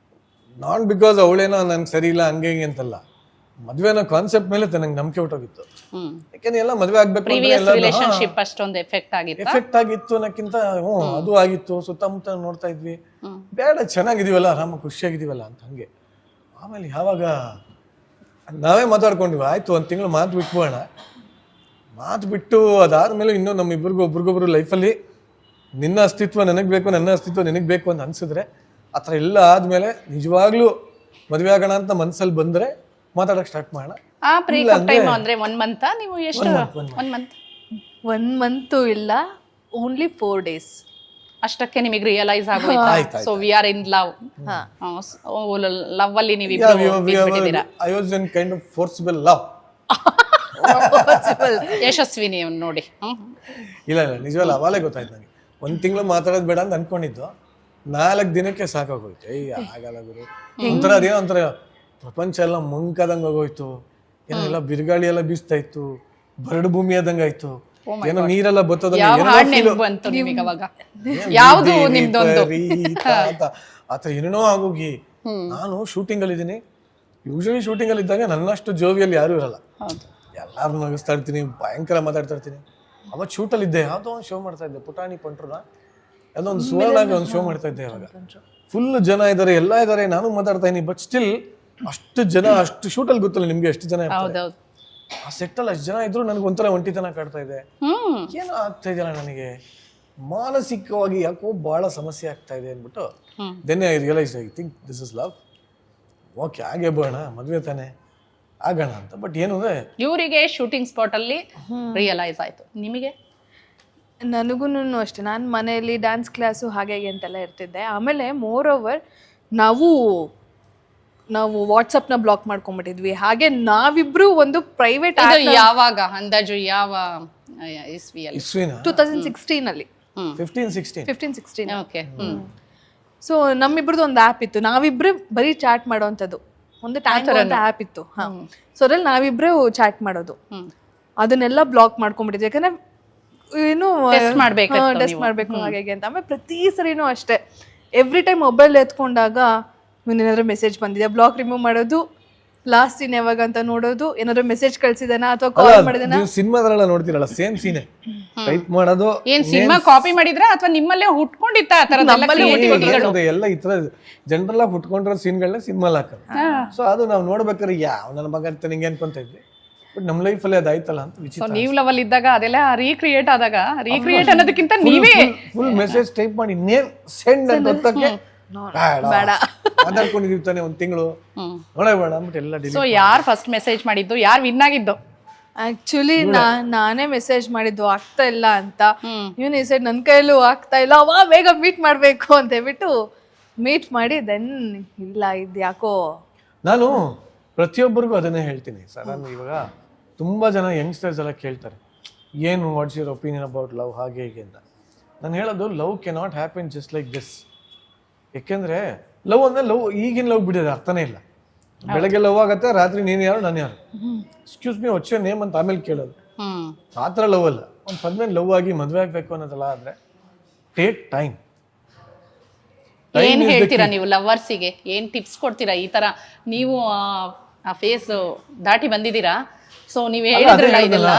Not because ಅವಳೇನೋ ನನ್ಗೆ ಸರಿ ಇಲ್ಲ ಹಂಗೆ ಹಿಂಗೆ ಅಂತಲ್ಲ, ಮದುವೆ ಅನ್ನೋ ಕಾನ್ಸೆಪ್ಟ್ ಮೇಲೆ ನನಗೆ ನಂಬಿಕೆ ಹೊಟ್ಟೋಗಿತ್ತು. ಯಾಕಂದ್ರೆ ಎಲ್ಲ ಮದುವೆ ಆಗ್ಬೇಕು ರಿಲೇಶನ್ಶಿಪ್ ಅಷ್ಟೊಂದು ಎಫೆಕ್ಟ್ ಆಗಿತ್ತು ಅನ್ನಕ್ಕಿಂತ ಅದು ಆಗಿತ್ತು. ಸುತ್ತಮುತ್ತ ನೋಡ್ತಾ ಇದ್ವಿ, ಬೇಡ ಚೆನ್ನಾಗಿದೀವಲ್ಲ, ಆರಾಮ ಖುಷಿಯಾಗಿದೀವಲ್ಲ ಅಂತ ಹಂಗೆ. ಆಮೇಲೆ ಯಾವಾಗ ನಾವೇ ಮಾತಾಡ್ಕೊಂಡಿವಿ, ಆಯ್ತು 1 ತಿಂಗಳು ಮಾತು ಬಿಟ್ಬೋಣ. ಮಾತು ಬಿಟ್ಟು ಅದಾದ್ಮೇಲೆ ಇನ್ನೂ ನಮ್ಮಿಬ್ಬರಿಗೂ ಒಬ್ರಿಗೊಬ್ರು ಲೈಫಲ್ಲಿ ನಿನ್ನ ಅಸ್ತಿತ್ವ ನನಗೆ ಬೇಕು, ನನ್ನ ಅಸ್ತಿತ್ವ ನಿನಗೆ ಬೇಕು ಅಂತ ಅನ್ಸಿದ್ರೆ, ಆ ಥರ ಎಲ್ಲ ಆದ್ಮೇಲೆ ನಿಜವಾಗ್ಲೂ ಮದುವೆ ಆಗೋಣ ಅಂತ ಮನ್ಸಲ್ಲಿ ಬಂದ್ರೆ ಮಾತಾಡಕ್ ಸ್ಟಾರ್ಟ್ ಮಾಡೋಣ. ಆ ಬ್ರೇಕಪ್ ಟೈಮ್ ಅಂದ್ರೆ 1 ಮಂತ್ ನೀವು ಎಷ್ಟು? 1 ಮಂತ್ ಇಲ್ಲ, ಓನ್ಲಿ 4 days ಅಷ್ಟಕ್ಕೆ ನಿಮಗೆ ರಿಯಲೈಸ್ ಆಗೋಯ್ತಾ? So we are in love. Love ಅಲ್ಲಿ ನೀವು ಬಿಟ್ಬಿಟ್ಟಿದ್ದೀರಾ. I was in kind of forcible love. Yashaswi ನೀವು ನೋಡಿ. ಇಲ್ಲ ನಿಜವಲ್ಲ, ಅವಾಗಲೇ ಗೊತ್ತಾಯ್ತು ನನಗೆ. 1 ತಿಂಗಳು ಮಾತಾಡೋದು ಬೇಡ ಅಂತ ಅನ್ಕೊಂಡಿದ್ದು, 4 ದಿನಕ್ಕೆ ಸಾಕಾಗೋಯ್ತು. ಆಗಲ್ಲ ಗುರು, ಒಂಥರ ಅದೇನೋ ಒಂಥರ ಪ್ರಪಂಚ ಎಲ್ಲ ಮುಂಕಾದಂಗೆ ಹೋಗೋಯ್ತು. ಏನೆಲ್ಲ ಬಿರುಗಾಳಿ ಎಲ್ಲ ಬೀಸ್ತಾ ಇತ್ತು, ಬರಡು ಭೂಮಿ ಆದಂಗ ಆಯ್ತು, ಏನೋ ನೀರೆಲ್ಲ ಬತ್ತದ ಆತರ ಏನೇನೋ ಆಗೋಗಿ. ನಾನು ಶೂಟಿಂಗ್ ಅಲ್ಲಿ ಇದ್ದೀನಿ. ಯೂಶಲಿ ಶೂಟಿಂಗ್ ಅಲ್ಲಿ ಇದ್ದಾಗ ನನ್ನಷ್ಟು ಜೋವಿಯಲ್ಲಿ ಯಾರು ಇರಲ್ಲ, ಎಲ್ಲಾರು ನಗಿಸ್ತಾ ಇರ್ತೀನಿ, ಭಯಂಕರ ಮಾತಾಡ್ತಾ ಇರ್ತೀನಿ. ಅವತ್ತು ಶೂಟಲ್ಲಿ ಇದ್ದೆ, ಯಾವ್ದೋ ಒಂದು ಶೋ ಮಾಡ್ತಾ ಇದ್ದೆ, ಪುಟಾಣಿ ಪಂಟ್ರನ ಯಾವುದೋ ಒಂದು ಸುವರ್ಣಾಗಿ ಒಂದು ಶೋ ಮಾಡ್ತಾ ಇದ್ದೆ. ಅವಾಗ ಫುಲ್ ಜನ ಇದ್ದಾರೆ, ಎಲ್ಲ ಇದ್ದಾರೆ, ನಾನು ಮಾತಾಡ್ತಾ ಇದೀನಿ. ಬಟ್ ಸ್ಟಿಲ್ ಅಷ್ಟು ಜನ, ಅಷ್ಟು ಶೂಟಲ್ಲಿ ಗೊತ್ತಲ್ಲ ನಿಮ್ಗೆ ಎಷ್ಟು ಜನ ಇರ್ತಾರೆ. ಆ ಸೆಟ್ಟಲ್ಲಿ ಅಷ್ಟು ಜನ ಇದ್ರು ನನಗೆ ಒಂಥರ ಒಂಟಿತನ ಕಾಡ್ತಾ ಇದೆ. ಏನೋ ಆಗ್ತಾ ಇದೆಯಲ್ಲ ನನಗೆ, ಮಾನಸಿಕವಾಗಿ ಯಾಕೋ ಬಹಳ ಸಮಸ್ಯೆ ಆಗ್ತಾ ಇದೆ ಅಂದ್ಬಿಟ್ಟು then I realise, I think this is love. Okay ಹಾಗೆ ಬೋಣ, ಮದುವೆ ತಾನೆ ಆಗೋಣ ಅಂತ. ಬಟ್ ಏನು ಅಂದ್ರೆ ಇವರಿಗೆ ಶೂಟಿಂಗ್ ಸ್ಪಾಟ್ ಅಲ್ಲಿ ರಿಯಲೈಸ್ ಆಯ್ತು, ನಿಮಗೆ? ನನಗೂ ಅಷ್ಟೇ. ನಾನು ಮನೆಯಲ್ಲಿ ಡ್ಯಾನ್ಸ್ ಕ್ಲಾಸು ಹಾಗೆ ಅಂತೆಲ್ಲ ಇರ್ತಿದ್ದೆ. ಆಮೇಲೆ ಮೋರ್ ಓವರ್ ನಾವು ವಾಟ್ಸಪ್ನ ಬ್ಲಾಕ್ ಮಾಡ್ಕೊಂಡ್ಬಿಟ್ಟಿದ್ವಿ. ಹಾಗೆ ನಾವಿಬ್ರು ಒಂದು ಪ್ರೈವೇಟ್, ಯಾವಾಗ ಅಂದಾಜು ಯಾವ ಇಸ್ವಿಯಲ್ಲಿ? 2016 ಅಲ್ಲಿ, 15-16. ಓಕೆ. ಸೊ ನಮ್ಮಿಬ್ರದ್ದು ಒಂದು ಆ್ಯಪ್ ಇತ್ತು, ನಾವಿಬ್ರು ಬರೀ ಚಾಟ್ ಮಾಡೋವಂಥದ್ದು. ಒಂದು ಟ್ಯಾಂಕರ್ ಅಂತ ಆ್ಯಪ್ ಇತ್ತು. ಸೊ ಅದ್ರಲ್ಲಿ ನಾವಿಬ್ರು ಚಾಟ್ ಮಾಡೋದು. ಅದನ್ನೆಲ್ಲ ಬ್ಲಾಕ್ ಮಾಡ್ಕೊಂಡ್ಬಿಟ್ಟಿದ್ವಿ, ಯಾಕಂದ್ರೆ ಏನು ಟೆಸ್ಟ್ ಮಾಡ್ಬೇಕು ಹಾಗೆ ಅಂತ. ಆಮೇಲೆ ಪ್ರತಿ ಸರಿನೂ ಅಷ್ಟೇ, ಎವ್ರಿ ಟೈಮ್ ಮೊಬೈಲ್ ಎತ್ಕೊಂಡಾಗ ಏನಾದ್ರು ಮೆಸೇಜ್ ಬಂದಿದೆ ಬ್ಲಾಕ್ ರಿಮೂವ್ ಮಾಡೋದು, ಲಾಸ್ಟ್ ಸೀನ್ ಯಾವಾಗ ಅಂತ ನೋಡೋದು, ಏನಾದ್ರು ಮೆಸೇಜ್ ಕಳ್ಸಿದಾನ ಅಥವಾ ಕಾಲ್ ಮಾಡಿದಾನ. ನೀವು ಸಿನಿಮಾದ್ರೆಲ್ಲ ನೋಡ್ತೀರಲ್ಲ ಸೇಮ್ ಸೀನೆ ಟೈಪ್ ಮಾಡೋದು. ಏನ್ ಸಿನಿಮಾ ಕಾಪಿ ಮಾಡಿದ್ರ ಅಥವಾ ನಿಮ್ಮಲ್ಲೇ ಹುಟ್ಕೊಂಡಿತ್ತ ಆ ತರದೆಲ್ಲ ಎಲ್ಲ ಈ ತರ ಜನರಲ್ ಆಗಿ ಹುಟ್ಕೊಂಡಿರೋ ಸೀನ್ಗಳನ್ನ ಸಿನಿಮಾಲ್ ಹಾಕೋದು. ಸೊ ಅದು ನಾವು ನೋಡ್ಬೇಕಾದ್ರೆ ಯಾವ ನನ್ನ ಮಗ ಅಂತ ನಿಂಗೆ ಅನ್ಕೊಂತ ಇದ್ವಿ, ಬಟ್ ನಮ್ಮ ಲೈಫಲ್ಲಿ ಅದಾಯ್ತಲ್ಲ ಅಂತ ವಿಚಿತ್ರ. ನೀವ್ ಲೆವೆಲ್ ಇದ್ದಾಗ ಅದೆಲ್ಲ ರೀಕ್ರಿಯೇಟ್ ಆದಾಗ ರೀಕ್ರಿಯೇಟ್ ಅನ್ನೋದಕ್ಕಿಂತ ನೀವೇ ಫುಲ್ ಮೆಸೇಜ್ ಟೈಪ್ ಮಾಡಿ ನೇಮ್ ಸೆಂಡ್ ಅಂತ ಹೊತ್ತಕ್ಕೆ ಬೇಡ ಮಾತಾಡ್ಕೊಂಡಿದೀವಿ ತಾನೆ ಒಂದ್ ತಿಂಗಳು ನೋಡಬೇಡ ಅಂದ್ಬಿಟ್ಟು ಎಲ್ಲ ಸೊ ಯಾರ್ ಫಸ್ಟ್ ಮೆಸೇಜ್ ಮಾಡಿದ್ದು, ಯಾರ್ ವಿನ್ ಆಗಿದ್ದು? ಆಕ್ಚುಲಿ ನಾನೇ ಮೆಸೇಜ್ ಮಾಡಿದ್ದು ಆಗ್ತಾ ಇಲ್ಲ ಅಂತ. ಇವನ್ ಈ ಸೈಡ್ ನನ್ ಕೈಯಲ್ಲೂ ಆಗ್ತಾ ಇಲ್ಲ, ಅವ ಬೇಗ ಮೀಟ್ ಮಾಡ್ಬೇಕು ಅಂತ ಹೇಳ್ಬಿಟ್ಟು ಮೀಟ್ ಮಾಡಿ ದೆನ್ ಇಲ್ಲ ಇದು ಯಾಕೋ. ನಾನು ಪ್ರತಿಯೊಬ್ಬರಿಗೂ ಅದನ್ನೇ ಹೇಳ್ತೀನಿ ಸರ್. ನಾನು ಇವಾಗ ತುಂಬಾ ಜನ ಯಂಗ್ಸ್ಟರ್ಸ್ ಎಲ್ಲ ಕೇಳ್ತಾರೆ ಏನು what's your opinion about love ಹಾಗೆ ಹೀಗೆ ಅಂತ. ನಾನು ಹೇಳೋದು love can not happen just like this. ಯಾಕೆಂದ್ರೆ ಲವ್ ಅಂದ್ರೆ ಲವ್ ಈಗಿನ ಲವ್ ಬಿಡೋದು ಅರ್ಥನೇ ಇಲ್ಲ. ಬೆಳಗ್ಗೆ ಲವ್ ಆಗತ್ತೆ, ರಾತ್ರಿ ನೀನು ಯಾರು ನಾನು ಯಾರು, excuse me what's your name ಅಂತ ಆಮೇಲೆ ಕೇಳೋದು. ಆ ಥರ ಲವ್ ಅಲ್ಲ. ಒಂದು ಪರ್ಮನೆಂಟ್ ಲವ್ ಆಗಿ ಮದುವೆ ಆಗ್ಬೇಕು ಅನ್ನೋದಲ್ಲ. ಆದ್ರೆ ಟೇಕ್ ಟೈಮ್. ಏನ್ ಹೇಳ್ತೀರಾ ನೀವು ಲವರ್ಸಿಗೆ? ಏನ್ ಟಿಪ್ಸ್ ಕೊಡ್ತೀರಾ? ಈ ತರ ನೀವು ಆ ಫೇಸ್ ದಾಟಿ ಬಂದಿದ್ದೀರಾ, ಸೊ ನೀವ್ ಹೇಳಿದ್ರಲ್ಲ ಇದೆಲ್ಲ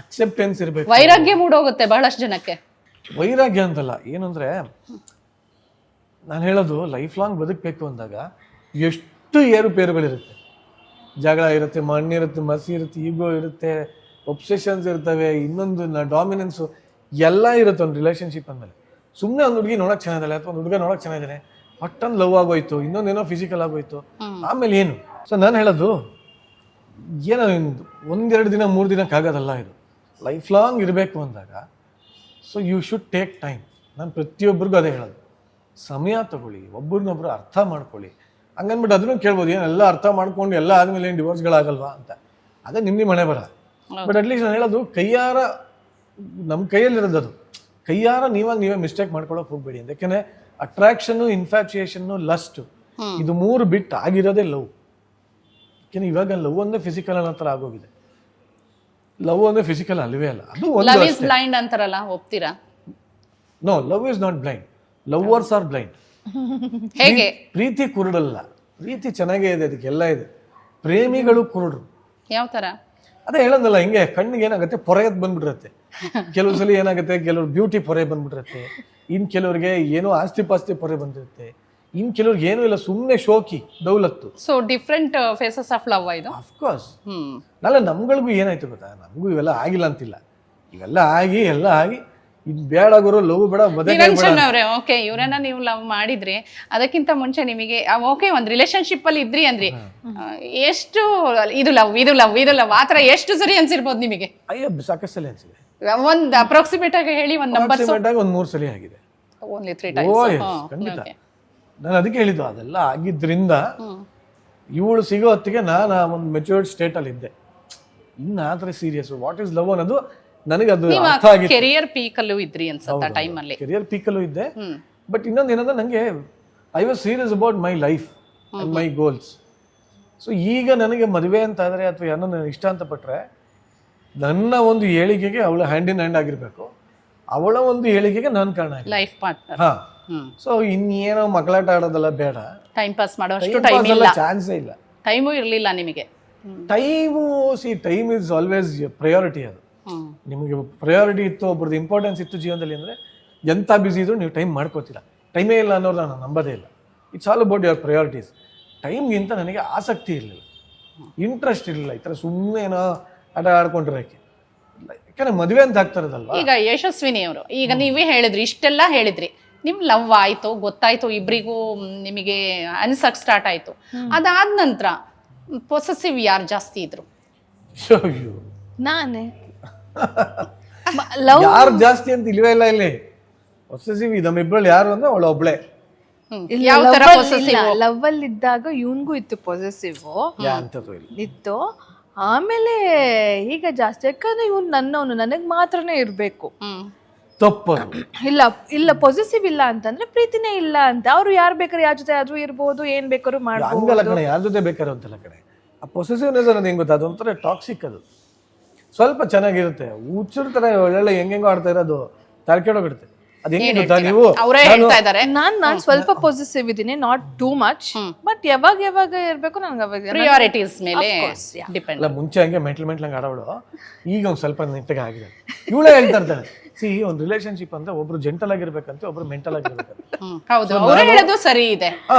ಅಕ್ಸೆಪ್ಟೆನ್ಸ್ ಇರ್ಬೇಕು. ವೈರಾಗ್ಯ ಮೂಡೋಗುತ್ತೆ ಬಹಳಷ್ಟು ಜನಕ್ಕೆ. ವೈರಾಗ್ಯ ಅಂತಲ್ಲ, ಏನಂದ್ರೆ ನಾನು ಹೇಳೋದು ಲೈಫ್ ಲಾಂಗ್ ಬದುಕಬೇಕು ಅಂದಾಗ ಎಷ್ಟು ಏರುಪೇರುಗಳಿರುತ್ತೆ. ಜಗಳ ಇರುತ್ತೆ, ಮಣ್ಣಿರುತ್ತೆ, ಮಸಿ ಇರುತ್ತೆ, ಈಗೋ ಇರುತ್ತೆ, ಒಬ್ಸೆಷನ್ಸ್ ಇರ್ತವೆ, ಇನ್ನೊಂದು ಡಾಮಿನೆನ್ಸು ಎಲ್ಲ ಇರುತ್ತೆ ಒಂದು ರಿಲೇಷನ್ಶಿಪ್ ಅಂದಮೇಲೆ. ಸುಮ್ಮನೆ ಒಂದು ಹುಡುಗಿ ನೋಡಕ್ ಚೆನ್ನಾಗಿದ್ದಾಳೆ ಅಥವಾ ಒಂದು ಹುಡುಗ ನೋಡಕ್ ಚೆನ್ನಾಗಿದ್ದಾನೆ, ಪಟ್ಟನ್ ಲವ್ ಆಗೋಯ್ತು, ಇನ್ನೊಂದೇನೋ ಫಿಸಿಕಲ್ ಆಗೋಯ್ತು, ಆಮೇಲೆ ಏನು? ಸೊ ನಾನು ಹೇಳೋದು ಏನೋ ಒಂದೆರಡು ದಿನ 3 ದಿನಕ್ಕೆ ಆಗೋದಲ್ಲ, ಇದು ಲೈಫ್ ಲಾಂಗ್ ಇರಬೇಕು ಅಂದಾಗ so you should take time. ನಾನು ಪ್ರತಿಯೊಬ್ಬರಿಗೂ ಅದೇ ಹೇಳೋದು, ಸಮಯ ತಗೊಳ್ಳಿ, ಒಬ್ಬರನ್ನೊಬ್ರು ಅರ್ಥ ಮಾಡ್ಕೊಳ್ಳಿ. ಹಂಗನ್ಬಿಟ್ಟು ಅದನ್ನು ಕೇಳ್ಬೋದು, ಏನೆಲ್ಲ ಅರ್ಥ ಮಾಡ್ಕೊಂಡು ಎಲ್ಲ ಆದಮೇಲೆ ಏನು ಡಿವೋರ್ಸ್ಗಳಾಗಲ್ವಾ ಅಂತ. ಅದೇ ನಿಮ್ಮ ಮನೆ ಬರ. ಬಟ್ ಅಟ್ಲೀಸ್ಟ್ ನಾನು ಹೇಳೋದು ಕೈಯಾರ ನಮ್ಮ ಕೈಯಲ್ಲಿರೋದು, ಅದು ಕೈಯಾರ ನೀವೇ ಮಿಸ್ಟೇಕ್ ಮಾಡ್ಕೊಳಕ್ ಹೋಗ್ಬೇಡಿ ಅಂತ. ಯಾಕೆಂದ್ರೆ ಅಟ್ರಾಕ್ಷನ್, ಇನ್ಫ್ಯಾಚುಯೇಷನ್, ಲಸ್ಟ್ ಇದು 3 ಬಿಟ್ಟು ಆಗಿರೋದೇ ಲವ್. ಯಾಕೆಂದ್ರೆ ಇವಾಗ ಲವ್ ಅಂದ್ರೆ ಫಿಸಿಕಲ್ ಅನ್ನೋ ಥರ ಆಗೋಗಿದೆ. ಲವ್ ಅಂದ್ರೆ ಫಿಸಿಕಲ್ ಅಲ್ವೇ ಅಲ್ಲ, ಅದು ಲವ್ ಇಸ್ ಬ್ಲೈಂಡ್ ಅಂತಾರಲ್ಲ, ಒಪ್ತೀರಾ? No, love is not blind, lovers are blind. ಹೇಗೆ? ಪ್ರೀತಿ ಕುರುಡಲ್ಲ, ಪ್ರೀತಿ ಚೆನ್ನಾಗೇ ಇದೆ, ಅದಕ್ಕೆಲ್ಲ ಇದೆ. ಪ್ರೇಮಿಗಳು ಕುರುಡ್ರು. ಯಾವ ತರ? ಅದೇ ಹೇಳೋದಲ್ಲ, ಹಿಂಗೆ ಕಣ್ಣಿಗೆ ಏನಾಗುತ್ತೆ ಪೊರೆಯದ್ ಬಂದ್ಬಿಟ್ಟಿರತ್ತೆ. ಕೆಲವು ಸಲ ಏನಾಗುತ್ತೆ, ಕೆಲವ್ರು ಬ್ಯೂಟಿ ಪೊರೆ ಬಂದ್ಬಿಟ್ಟಿರತ್ತೆ, ಇನ್ ಕೆಲವ್ರಿಗೆ ಏನೋ ಆಸ್ತಿ ಪಾಸ್ತಿ ಪೊರೆ ಬಂದಿರುತ್ತೆ, ಇನ್ ಕೆಲವ್ರಿಗೆ ಏನೂ ಇಲ್ಲ, ಸುಮ್ಮನೆ ಶೋಕಿ ದೌಲತ್ತು. So different faces of love ಇದು. ಅಫ್ಕೋರ್ಸ್. ನಾಳೆ ನಮ್ಗಳಿಗೂ ಏನಾಯ್ತು ಗೊತ್ತಾ, ನಮಗೂ ಇವೆಲ್ಲ ಆಗಿಲ್ಲ ಅಂತಿಲ್ಲ, ಇವೆಲ್ಲ ಆಗಿ ಎಲ್ಲ ಆಗಿ ಇದು ಬೇಡ ಗುರು, ಲವ್ ಬೇಡ, ನಿರಂಜನ್ ಅವರೇ, ಓಕೆ ಇವ್ರನ್ನ ನೀವು ಲವ್ ಮಾಡಿದ್ರಿ, ಅದಕ್ಕಿಂತ ಮುಂಚೆ ನಿಮಗೆ ಓಕೆ ಒಂದ್ ರಿಲೇಶನ್ಶಿಪ್ ಅಲ್ಲಿ ಇದ್ರಿ ಅಂದ್ರಿ, ಎಷ್ಟು ಇದು ಲವ್ ಇದು ಲವ್ ಇದು ಲವ್ ಆತರ ಎಷ್ಟು ಸರಿ ಅನ್ಸಿರ್ಬೋದು ನಿಮಗೆ? ಅಯ್ಯೋ ಸಾಕಷ್ಟು ಸಲ ಅನ್ಸಿದೆ. ಒಂದ್ ಅಪ್ರಾಕ್ಸಿಮೇಟ್ ಆಗಿ ಹೇಳಿ, ಒಂದ್ ನಂಬರ್. ಒಂದು 3 ಸಲ ಆಗಿದೆ. Only 3 times. ಖಂಡಿತ. ನಾನು ಅದಕ್ಕೆ ಹೇಳಿದ್ದು, ಅದೆಲ್ಲ ಆಗಿದ್ರಿಂದ ಇವಳು ಸಿಗೋ ಹೊತ್ತಿಗೆ ನಾನು ಒಂದು ಮೆಚೂರ್ಡ್ ಸ್ಟೇಟ್ ಅಲ್ಲಿ ಇದ್ದೆ. ಇನ್ನು ಆ ಥರ ಸೀರಿಯಸ್ ವಾಟ್ ಈಸ್ ಲವ್ ಅನ್ನೋದು ನನಗೆ ಅದು ಅರ್ಥ ಆಗಿತ್ತು. ಕೆರಿಯರ್ ಪೀಕ್ ಅಲ್ಲೂ ಇದ್ರಿ ಅನ್ಸುತ್ತೆ ಆ ಟೈಮ್ ಅಲ್ಲಿ. ಕೆರಿಯರ್ ಪೀಕ್ ಅಲ್ಲೂ ಇದ್ದೆ. ಬಟ್ ಇನ್ನೊಂದು ಏನಂದ್ರೆ ನನಗೆ I was serious about my life and my goals. So ಈಗ ನನಗೆ ಮದುವೆ ಅಂತ ಆದರೆ ಅಥವಾ ಯಾರನ್ನ ನಾನು ಇಷ್ಟ ಅಂತ ಪಟ್ರೆ, ನನ್ನ ಒಂದು ಏಳಿಗೆಗೆ ಅವಳ ಹ್ಯಾಂಡ್ ಇನ್ ಹ್ಯಾಂಡ್ ಆಗಿರ್ಬೇಕು, ಅವಳ ಒಂದು ಏಳಿಗೆಗೆ ನಾನು ಕಾರಣ ಲೈಫ್ ಪಾರ್ಟ್ನರ್. ಹಾ. ಸೊ ಇನ್ನೇನೋ ಮಕ್ಕಳಾಟ ಆಡೋದೆಲ್ಲ ಬೇಡ, ಟೈಮ್ ಪಾಸ್ ಮಾಡೋಷ್ಟು ಟೈಮ್ ಇಲ್ಲ, ಚಾನ್ಸೇ ಇಲ್ಲ, ಟೈಮು ಇರಲಿಲ್ಲ ನಿಮಗೆ. Time is always priority. ಅದು ನಿಮಗೆ ಪ್ರಯಾರಿಟಿ ಇತ್ತು, ಒಬ್ರದ್ದು ಇಂಪಾರ್ಟೆನ್ಸ್ ಇತ್ತು ಜೀವನದಲ್ಲಿ ಅಂದರೆ ಎಂಥ ಬ್ಯುಸಿ ಇದ್ರು ನೀವು ಟೈಮ್ ಮಾಡ್ಕೋತೀರ. ಟೈಮೇ ಇಲ್ಲ ಅನ್ನೋರು ನಾನು ನಂಬೋದೇ ಇಲ್ಲ. It's all about your priorities. ಟೈಮ್ಗಿಂತ ನನಗೆ ಆಸಕ್ತಿ ಇರಲಿಲ್ಲ, ಇಂಟ್ರೆಸ್ಟ್ ಇರಲಿಲ್ಲ ಈ ಥರ ಸುಮ್ಮನೆ ಏನೋ ಆಟ ಆಡ್ಕೊಂಡಿರೋಕ್ಕೆ. ಯಾಕಂದ್ರೆ ಮದುವೆ ಅಂತ ಆಗ್ತಾರದಲ್ವಾ. ಈಗ ಯಶಸ್ವಿನಿ ಅವರು, ಈಗ ನೀವೇ ಹೇಳಿದ್ರಿ, ಇಷ್ಟೆಲ್ಲ ಹೇಳಿದ್ರಿ, ನಿಮ್ ಲವ್ ಆಯ್ತು, ಗೊತ್ತಾಯ್ತು, ಇಬ್ರಿಗೂ ನಿಮಗೆ ಅನ್ಸಕ್ ಸ್ಟಾರ್ಟ್ ಆಯ್ತು. ಅದಾದ ನಂತರ ಪೊಸೆಸಿವ್ ಯಾರು ಜಾಸ್ತಿ ಇದ್ರು? ನಾನೇ. ಯಾರು ಜಾಸ್ತಿ ಅಂತ ಇಲ್ವೇ ಇಲ್ಲ ಇಲ್ಲಿ. ಪೊಸೆಸಿವ್ ನಮ್ಮಿಬ್ರಲ್ಲಿ ಯಾರು ಅಂದ್ರೆ ಅವಳು ಒಬ್ಳೆ. ಯಾವ ತರ ಪೊಸೆಸಿವ್? ಲವ್ ಅಲ್ಲಿ ಇದ್ದಾಗ ಇವನ್ಗೂ ಇತ್ತು ಪೊಸೆಸಿವ್ ಇತ್ತು. ಆಮೇಲೆ ಈಗ ಜಾಸ್ತಿ, ಯಾಕಂದ್ರೆ ಇವ್ನು ನನ್ನವನು, ನನಗ್ ಮಾತ್ರನೇ ಇರ್ಬೇಕು. ತಪ್ಪದು. ಇಲ್ಲ ಇಲ್ಲ ಪೊಸೆಸಿವ್ ಇಲ್ಲ ಅಂತಂದ್ರೆ ಪ್ರೀತಿನೇ ಇಲ್ಲ ಅಂತ. ಅವ್ರು ಯಾರು ಬೇಕಾದ್ರೆ ಯಾರ ಜೊತೆ ಆದ್ರೂ ಇರ್ಬೋದು, ಏನ್ ಬೇಕಾದ್ರೂ ಮಾಡ್ಬೋದು. ಹಂಗಲ್ಲ ಕಡೆ, ಯಾರ ಜೊತೆ ಬೇಕಾದ್ರೂ ಅಂತಲ್ಲ ಕಡೆ. ಆ ಪೊಸೆಸಿವ್ನೆಸ್ ಅನ್ನೋದು ಹೆಂಗ್ ಗೊತ್ತಾ, ಅದೊಂಥರ ಟಾಕ್ಸಿಕ್. ಅದು ಸ್ವಲ್ಪ ಚೆನ್ನಾಗಿರುತ್ತೆ, ಹುಚ್ಚರ ಥರ ಒಳ್ಳೆ ಹೆಂಗೆಂಗೋ ಆಡ್ತಾ ಇರೋದು ತಲೆಕೆಡೋಗಿಡುತ್ತೆ. ಅದ್ ಹೆಂಗೆ ಗೊತ್ತಾ ನೀವು ಅವರೇ ಹೇಳ್ತಾ ಇದ್ದಾರೆ ನಾನ್ ಸ್ವಲ್ಪ ಪೊಸಿಟಿವ್ ಇದ್ದೀನಿ, ನಾಟ್ ಟೂ ಮಚ್, ಬಟ್ ಯಾವಾಗ ಇರ್ಬೇಕು ನನ್ಗೆ ಅವಾಗ ಪ್ರಿಯಾರಿಟೀಸ್ ಮೇಲೆ ಡಿಪೆಂಡ್. ಅಲ್ಲ ಮುಂಚೆ ಹಂಗೆ ಮೆಂಟ್ಲ್ ಹಂಗೆ ಆಡೋಳು, ಈಗ ಒಂದ್ ಸ್ವಲ್ಪ ನೆಟ್ಟಗೆ ಆಗಿದೆ. ಇವಳೇ ಹೇಳ್ತಾ ಇರ್ತಾಳೆ, ಸಿ ಒಂದು ರಿಲೇಶನ್ಶಿಪ್ ಅಂದ್ರೆ ಒಬ್ರು ಜೆಂಟಲ್ ಆಗಿರ್ಬೇಕಂತೆ, ಒಬ್ರು ಮೆಂಟಲ್ ಆಗಿರ್ಬೇಕಂತೆ. ಹೌದು, ಅವರೇ ಹೇಳೋದು ಸರಿ ಇದೆ.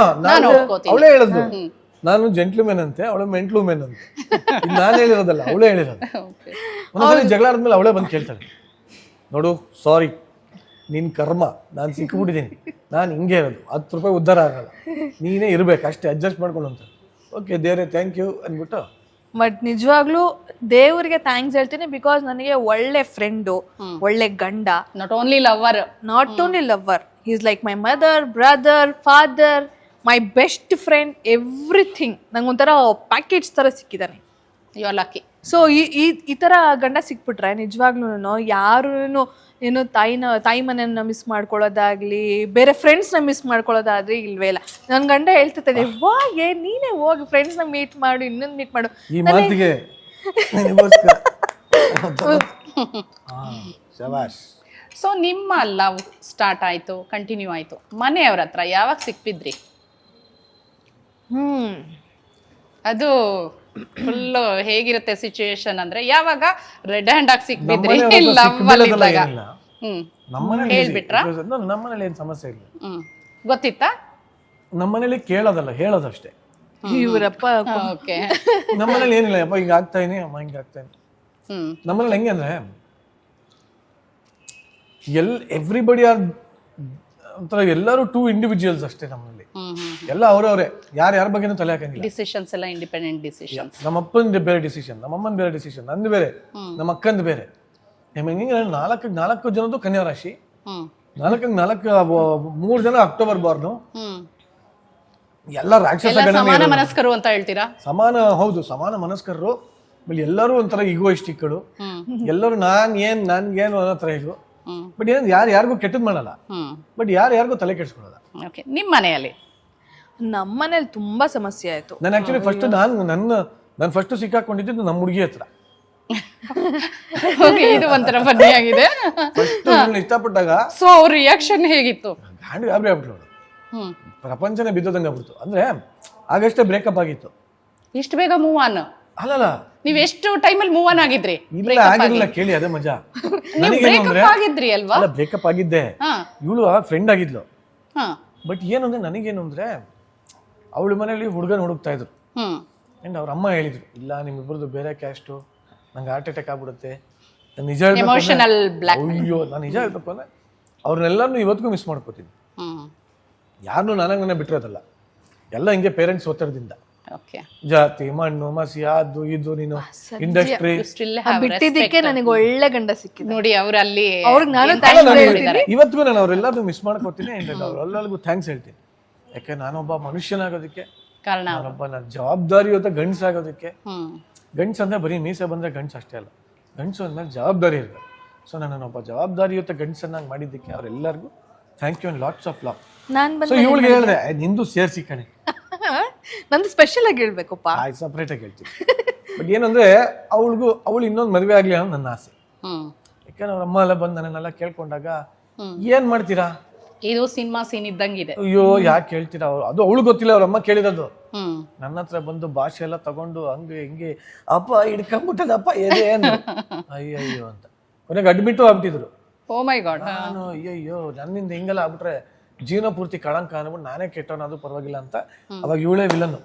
ನಾನು ಒಪ್ಕೋತೀನಿ. ಅವಳೇ ಹೇಳೋದು, ನಾನು ಜೆಂಟ್ಲ್ಮೆನ್ ಅಂತೆ, ಅವಳು ಮೆಂಟ್ಲುಮೆನ್ ಅಂತೆ. ನಾನು ಹೇಳಿರೋದಲ್ಲ, ಅವಳೇ ಹೇಳಿರೋದು. ಒಂದ್ಸರಿ ಜಗಳ ಆದ್ಮೇಲೆ ಅವಳೇ ಬಂದು ಕೇಳ್ತಾಳೆ, ನೋಡು ಸಾರಿ ನಿನ್ ಕರ್ಮ, ನಾನು ಸಿಕ್ಕಿಬಿಟ್ಟಿದ್ದೀನಿ, ನಾನು ಹಿಂಗೆ ಇರೋದು, 10 ರೂಪಾಯಿ ಉದ್ಧಾರ ಆಗಲ್ಲ, ನೀನೇ ಇರ್ಬೇಕು ಅಷ್ಟೇ, ಅಡ್ಜಸ್ಟ್ ಮಾಡ್ಕೊಂಡು ಅಂತ. ಓಕೆ ದೇವ್ರೆ ಥ್ಯಾಂಕ್ ಯು ಅಂದ್ಬಿಟ್ಟು. ಬಟ್ ನಿಜವಾಗ್ಲೂ ದೇವ್ರಿಗೆ ಥ್ಯಾಂಕ್ಸ್ ಹೇಳ್ತೀನಿ, ಬಿಕಾಸ್ ನನಗೆ ಒಳ್ಳೆ ಫ್ರೆಂಡು, ಒಳ್ಳೆ ಗಂಡ, not only lover, not only lover, is like my mother, brother, father, my best friend, everything. ನಂಗೊಂಥರ ಪ್ಯಾಕೇಜ್ ಥರ ಸಿಕ್ಕಿದ್ದಾನೆ. You are lucky. ಸೊ ಈ ಥರ ಗಂಡ ಸಿಕ್ಬಿಟ್ರೆ ನಿಜವಾಗ್ಲೂ ಯಾರು ಏನು ತಾಯಿ ಮನೆಯನ್ನ ಮಿಸ್ ಮಾಡ್ಕೊಳ್ಳೋದಾಗ್ಲಿ, ಬೇರೆ ಫ್ರೆಂಡ್ಸ್ನ ಮಿಸ್ ಮಾಡ್ಕೊಳ್ಳೋದಾದ್ರೆ ಇಲ್ವೇ ಇಲ್ಲ. ನನ್ನ ಗಂಡ ಹೇಳ್ತಿರ್ತಾನೆ, ನೀನೇ ಹೋಗಿ ಫ್ರೆಂಡ್ಸ್ನ ಮೀಟ್ ಮಾಡು, ಇನ್ನೊಂದು ಮೀಟ್ ಮಾಡು. ಈ ಮಾತಿಗೆ ಸೊ ನಿಮ್ಮ ಲವ್ ಸ್ಟಾರ್ಟ್ ಆಯ್ತು, ಕಂಟಿನ್ಯೂ ಆಯ್ತು, ಮನೆಯವ್ರ ಹತ್ರ ಯಾವಾಗ ಸಿಕ್ಕಿದ್ರಿ? ಅದು ಫುಲ್ ಹೇಗಿರುತ್ತೆ ಸಿಚುಯೇಷನ್ ಅಂದ್ರೆ, ಯಾವಾಗ ರೆಡ್ ಹ್ಯಾಂಡ್ ಆಗಿ ಸಿಕ್ಬಿದ್ರಿ ಲವ್ ಅಲ್ಲಿ ಇದ್ದಾಗ? ಹೇಳ್ಬಿಟ್ರ? ನಮ್ಮನೇಲಿ ಏನ್ ಸಮಸ್ಯೆ ಇಲ್ಲ. ಗೊತ್ತಿತ್ತಾ? ನಮ್ಮನೇಲಿ ಕೇಳೋದಲ್ಲ, ಹೇಳೋದಷ್ಟೇ. ಇವರಪ್ಪ ಓಕೆ. ನಮ್ಮನೇಲಿ ಏನಿಲ್ಲ, ಅಪ್ಪ ಹಿಂಗ ಆಗ್ತಾ ಇದೀನಿ, ಅಮ್ಮ ಹಿಂಗ ಆಗ್ತಾ ಇದೀನಿ. ನಮ್ಮನೇಲಿ ಹೆಂಗೆ ಅಂದ್ರೆ ಎವ್ರಿಬಡಿ ಆರ್ ಒಂಥರ ಎಲ್ಲರೂ 2 ಇಂಡಿವಿಜುವಲ್ಸ್ ಅಷ್ಟೇ. ನಮ್ಮಲ್ಲಿ ಎಲ್ಲ ಅವರವರೇ, ಯಾರ ಬಗ್ಗೆನೂ ತಲೆ ಹಾಕಂಗಿಲ್ಲ. ಡಿಸಿಷನ್ಸ್ ಎಲ್ಲ ಇಂಡಿಪೆಂಡೆಂಟ್ ಡಿಸಿಷನ್ಸ್. ನಮ್ಮ ಅಪ್ಪನ ಬೇರೆ ಡಿಸಿಷನ್, ನಮ್ಮ ಅಮ್ಮನ ಬೇರೆ ಡಿಸಿಷನ್, ನಂದು ಬೇರೆ, ನಮ್ಮ ಅಕ್ಕಂದು ಬೇರೆ. ಹೆಂಗೆ 4 ಜನದ್ದು ಕನ್ಯಾ ರಾಶಿ, 3 ಜನ ಅಕ್ಟೋಬರ್ ಬಾರ್ನು, ಎಲ್ಲ ರಾಕ್ಷಸ ಸಮಾನ ಮನಸ್ಕರು ಅಂತ ಹೇಳ್ತೀರಾ? ಹೌದು, ಸಮಾನ ಮನಸ್ಕರರು. ಆಮೇಲೆ ಎಲ್ಲರೂ ಒಂಥರ ಈಗೋಯಿಸ್ಟಿಕ್ಗಳು, ಎಲ್ಲರೂ ನನ್ಗೇನು ಅನ್ನೋ ಥರ ಇದು. ಬಟ್ ಏನ್ ಯಾರಿಗೂ ಕೆಟ್ಟದ್ ಮಾಡಲ್ಲ, ಬಟ್ ಯಾರಿಗೂ ತಲೆ ಕೆಡಿಸ್ಕೊಳ್ಳಲ್ಲ. ನಿಮ್ಮ ಮನೆಯಲ್ಲಿ? ನಮ್ಮ ಮನೇಲಿ ತುಂಬಾ ಸಮಸ್ಯೆ ಆಯ್ತು. ನಾನು ಆಕ್ಚುಲಿ ಫಸ್ಟ್ ನಾನು ಫಸ್ಟ್ ಸಿಕ್ಕಾಕೊಂಡಿದ್ದು ನಮ್ಮ ಹುಡುಗಿ ಹತ್ರ. ಇದು ಒಂಥರ ಫನ್ನಿ ಆಗಿದೆ. ಇಷ್ಟಪಟ್ಟಾಗ ಸೊ ಅವ್ರ ರಿಯಾಕ್ಷನ್ ಹೇಗಿತ್ತು? ಗಾಬರಿ ಆಗ್ಬಿಟ್ಲು, ಪ್ರಪಂಚನೇ ಬಿದ್ದೋದಂಗೆ ಆಗ್ಬಿಡ್ತು. ಅಂದ್ರೆ ಆಗಷ್ಟೇ ಬ್ರೇಕಪ್ ಆಗಿತ್ತು. ಇಷ್ಟು ಬೇಗ ಮೂವ್ ಆನ್? ಅಲ್ಲಲ್ಲ, ನೀವ್ ಎಷ್ಟು ಟೈಮಲ್ಲಿ ಮೂವ್ ಆನ್ ಆಗಿದ್ರಿ? ಇಲ್ಲ ಆಗಿರ್ಲಿಲ್ಲ, ಕೇಳಿ ಅದೇ ಮಜಾ. ಆಗಿದ್ರಿ ಅಲ್ವಾ? ಅಲ್ಲ ಬ್ರೇಕಪ್ ಆಗಿದ್ದೆ, ಇವಳು ಫ್ರೆಂಡ್ ಆಗಿದ್ಲು. ಬಟ್ ಏನು ಅಂದ್ರೆ ನನಗೇನು ಅಂದ್ರೆ, ಅವಳ ಮನೇಲಿ ಹುಡುಗನ ಹುಡುಕ್ತಾ ಇದ್ರು. ಅಂಡ್ ಅವ್ರ ಅಮ್ಮ ಹೇಳಿದ್ರು, ಇಲ್ಲ ನಿಮ್ಮಿಬ್ಬರದು ಬೇರೆ ಕ್ಯಾಸ್ಟು, ನಂಗೆ ಹಾರ್ಟ್ ಅಟ್ಯಾಕ್ ಆಗ್ಬಿಡುತ್ತೆ. ನಾನು ನಿಜ ಹೇಳ್ಬೇಕು, ಅಯ್ಯೋ ನಾನು ನಿಜ ಹೇಳ್ಬೇಕು ಅಂದ್ರೆ ಅವ್ರನ್ನೆಲ್ಲರೂ ಇವತ್ತಿಗೂ ಮಿಸ್ ಮಾಡ್ಕೋತೀನಿ. ಯಾರನ್ನೂ ನನಗೆ ಬಿಟ್ಟಿರೋದಲ್ಲ, ಎಲ್ಲ ಹಿಂಗೆ ಪೇರೆಂಟ್ಸ್ ಒತ್ತಡದಿಂದ. ಜಾತಿ, ಮಣ್ಣು, ಮಸಿ, ಅದು ಇದು, ನೀನು ಇಂಡಸ್ಟ್ರಿ ಬಿಟ್ಟಿದ್ದಕ್ಕೆ ನನಗೆ ಒಳ್ಳೆ ಗಂಡ ಸಿಕ್ಕಿದೆ ನೋಡಿ. ಅವರಲ್ಲಿ ಇವತ್ತಿಗೂ ನಾನು ಅವರೆಲ್ಲರೂ ಮಿಸ್ ಮಾಡ್ಕೋತೀನಿ. ಅವ್ರೆಲ್ಲರಿಗೂ ಥ್ಯಾಂಕ್ಸ್ ಹೇಳ್ತೀನಿ. ಯಾಕೆ ನಾನೊಬ್ಬ ಮನುಷ್ಯನಾಗೋದಕ್ಕೆ ಕಾರಣ, ನಾನೊಬ್ಬ ಜವಾಬ್ದಾರಿಯುತ ಗಂಡ್ಸಾಗೋದಕ್ಕೆ. ಗಂಡ್ಸ್ ಅಂದ್ರೆ ಬರೀ ಮೀಸೆ ಬಂದ್ರೆ ಗಂಡ್ಸ್ ಅಷ್ಟೇ ಅಲ್ಲ, ಗಂಡ್ಸು ಅಂದ್ಮೇಲೆ ಜವಾಬ್ದಾರಿ ಇರಬೇಕು. ಸೊ ನಾನೊಬ್ಬ ಜವಾಬ್ದಾರಿಯುತ ಗಂಡ್ಸನ್ನಾಗಿ ಮಾಡಿದ್ದಕ್ಕೆ ಅವರೆಲ್ಲರಿಗೂ thank you and lots of love. So ಇವಳಿಗೆ ಹೇಳಿದೆ, ನಿಂದು ಸೇರ್ಸಿ ಕಣೆ, ನಂದು ಸ್ಪೆಷಲ್ ಆಗಿ ಹೇಳ್ಬೇಕಪ್ಪ, ಸಪ್ರೇಟ್ ಆಗಿ ಹೇಳ್ತೀನಿ. ಬಟ್ ಏನಂದ್ರೆ ಅವಳು ಇನ್ನೊಂದು ಮದುವೆ ಆಗ್ಲಿ ಅನ್ನೋ ನನ್ನ ಆಸೆ. ಯಾಕಂದ್ರೆ ಅವ್ರ ಅಮ್ಮ ಎಲ್ಲ ಬಂದು ನನ್ನೆಲ್ಲ ಕೇಳ್ಕೊಂಡಾಗ ಏನ್ ಮಾಡ್ತೀರಾ, ಇದು ಸಿನಿಮಾ ಸೀನ್ ಇದ್ದಂಗಿದೆ. ಅಯ್ಯೋ ಯಾಕೆ ಕೇಳ್ತೀರಾ, ಅದು ಅವಳು ಗೊತ್ತಿಲ್ಲ, ಅವ್ರ ಅಮ್ಮ ಕೇಳಿರೋದು. ನನ್ನ ಹತ್ರ ಬಂದು ಭಾಷೆ ಎಲ್ಲ ತಗೊಂಡು ಹಂಗೆ ಹಿಂಗೆ ಅಪ್ಪ ಹಿಡ್ಕೊಂಡ್ಬಿಟ್ಟದಪ್ಪ ಏನು ಅಯ್ಯಯ್ಯೋ ಅಂತ ಕೊನೆಗೆ ಅಡ್ಮಿಟ್ಟು ಆಗ್ಬಿಟ್ಟಿದ್ರು. ಓ ಮೈ ಗಾಡ್. ನಾನು ಅಯ್ಯಯ್ಯೋ ನನ್ನಿಂದ ಹಿಂಗೆಲ್ಲ ಆಗ್ಬಿಟ್ರೆ ಜೀವನ ಪೂರ್ತಿ ಕಳಂಕ ಅನ್ಬಿಟ್ಟು ನಾನೇ ಕೆಟ್ಟವನ, ಅದು ಪರವಾಗಿಲ್ಲ ಅಂತ. ಅವಾಗ ಇವಳೇ ವಿಲನ್ನು,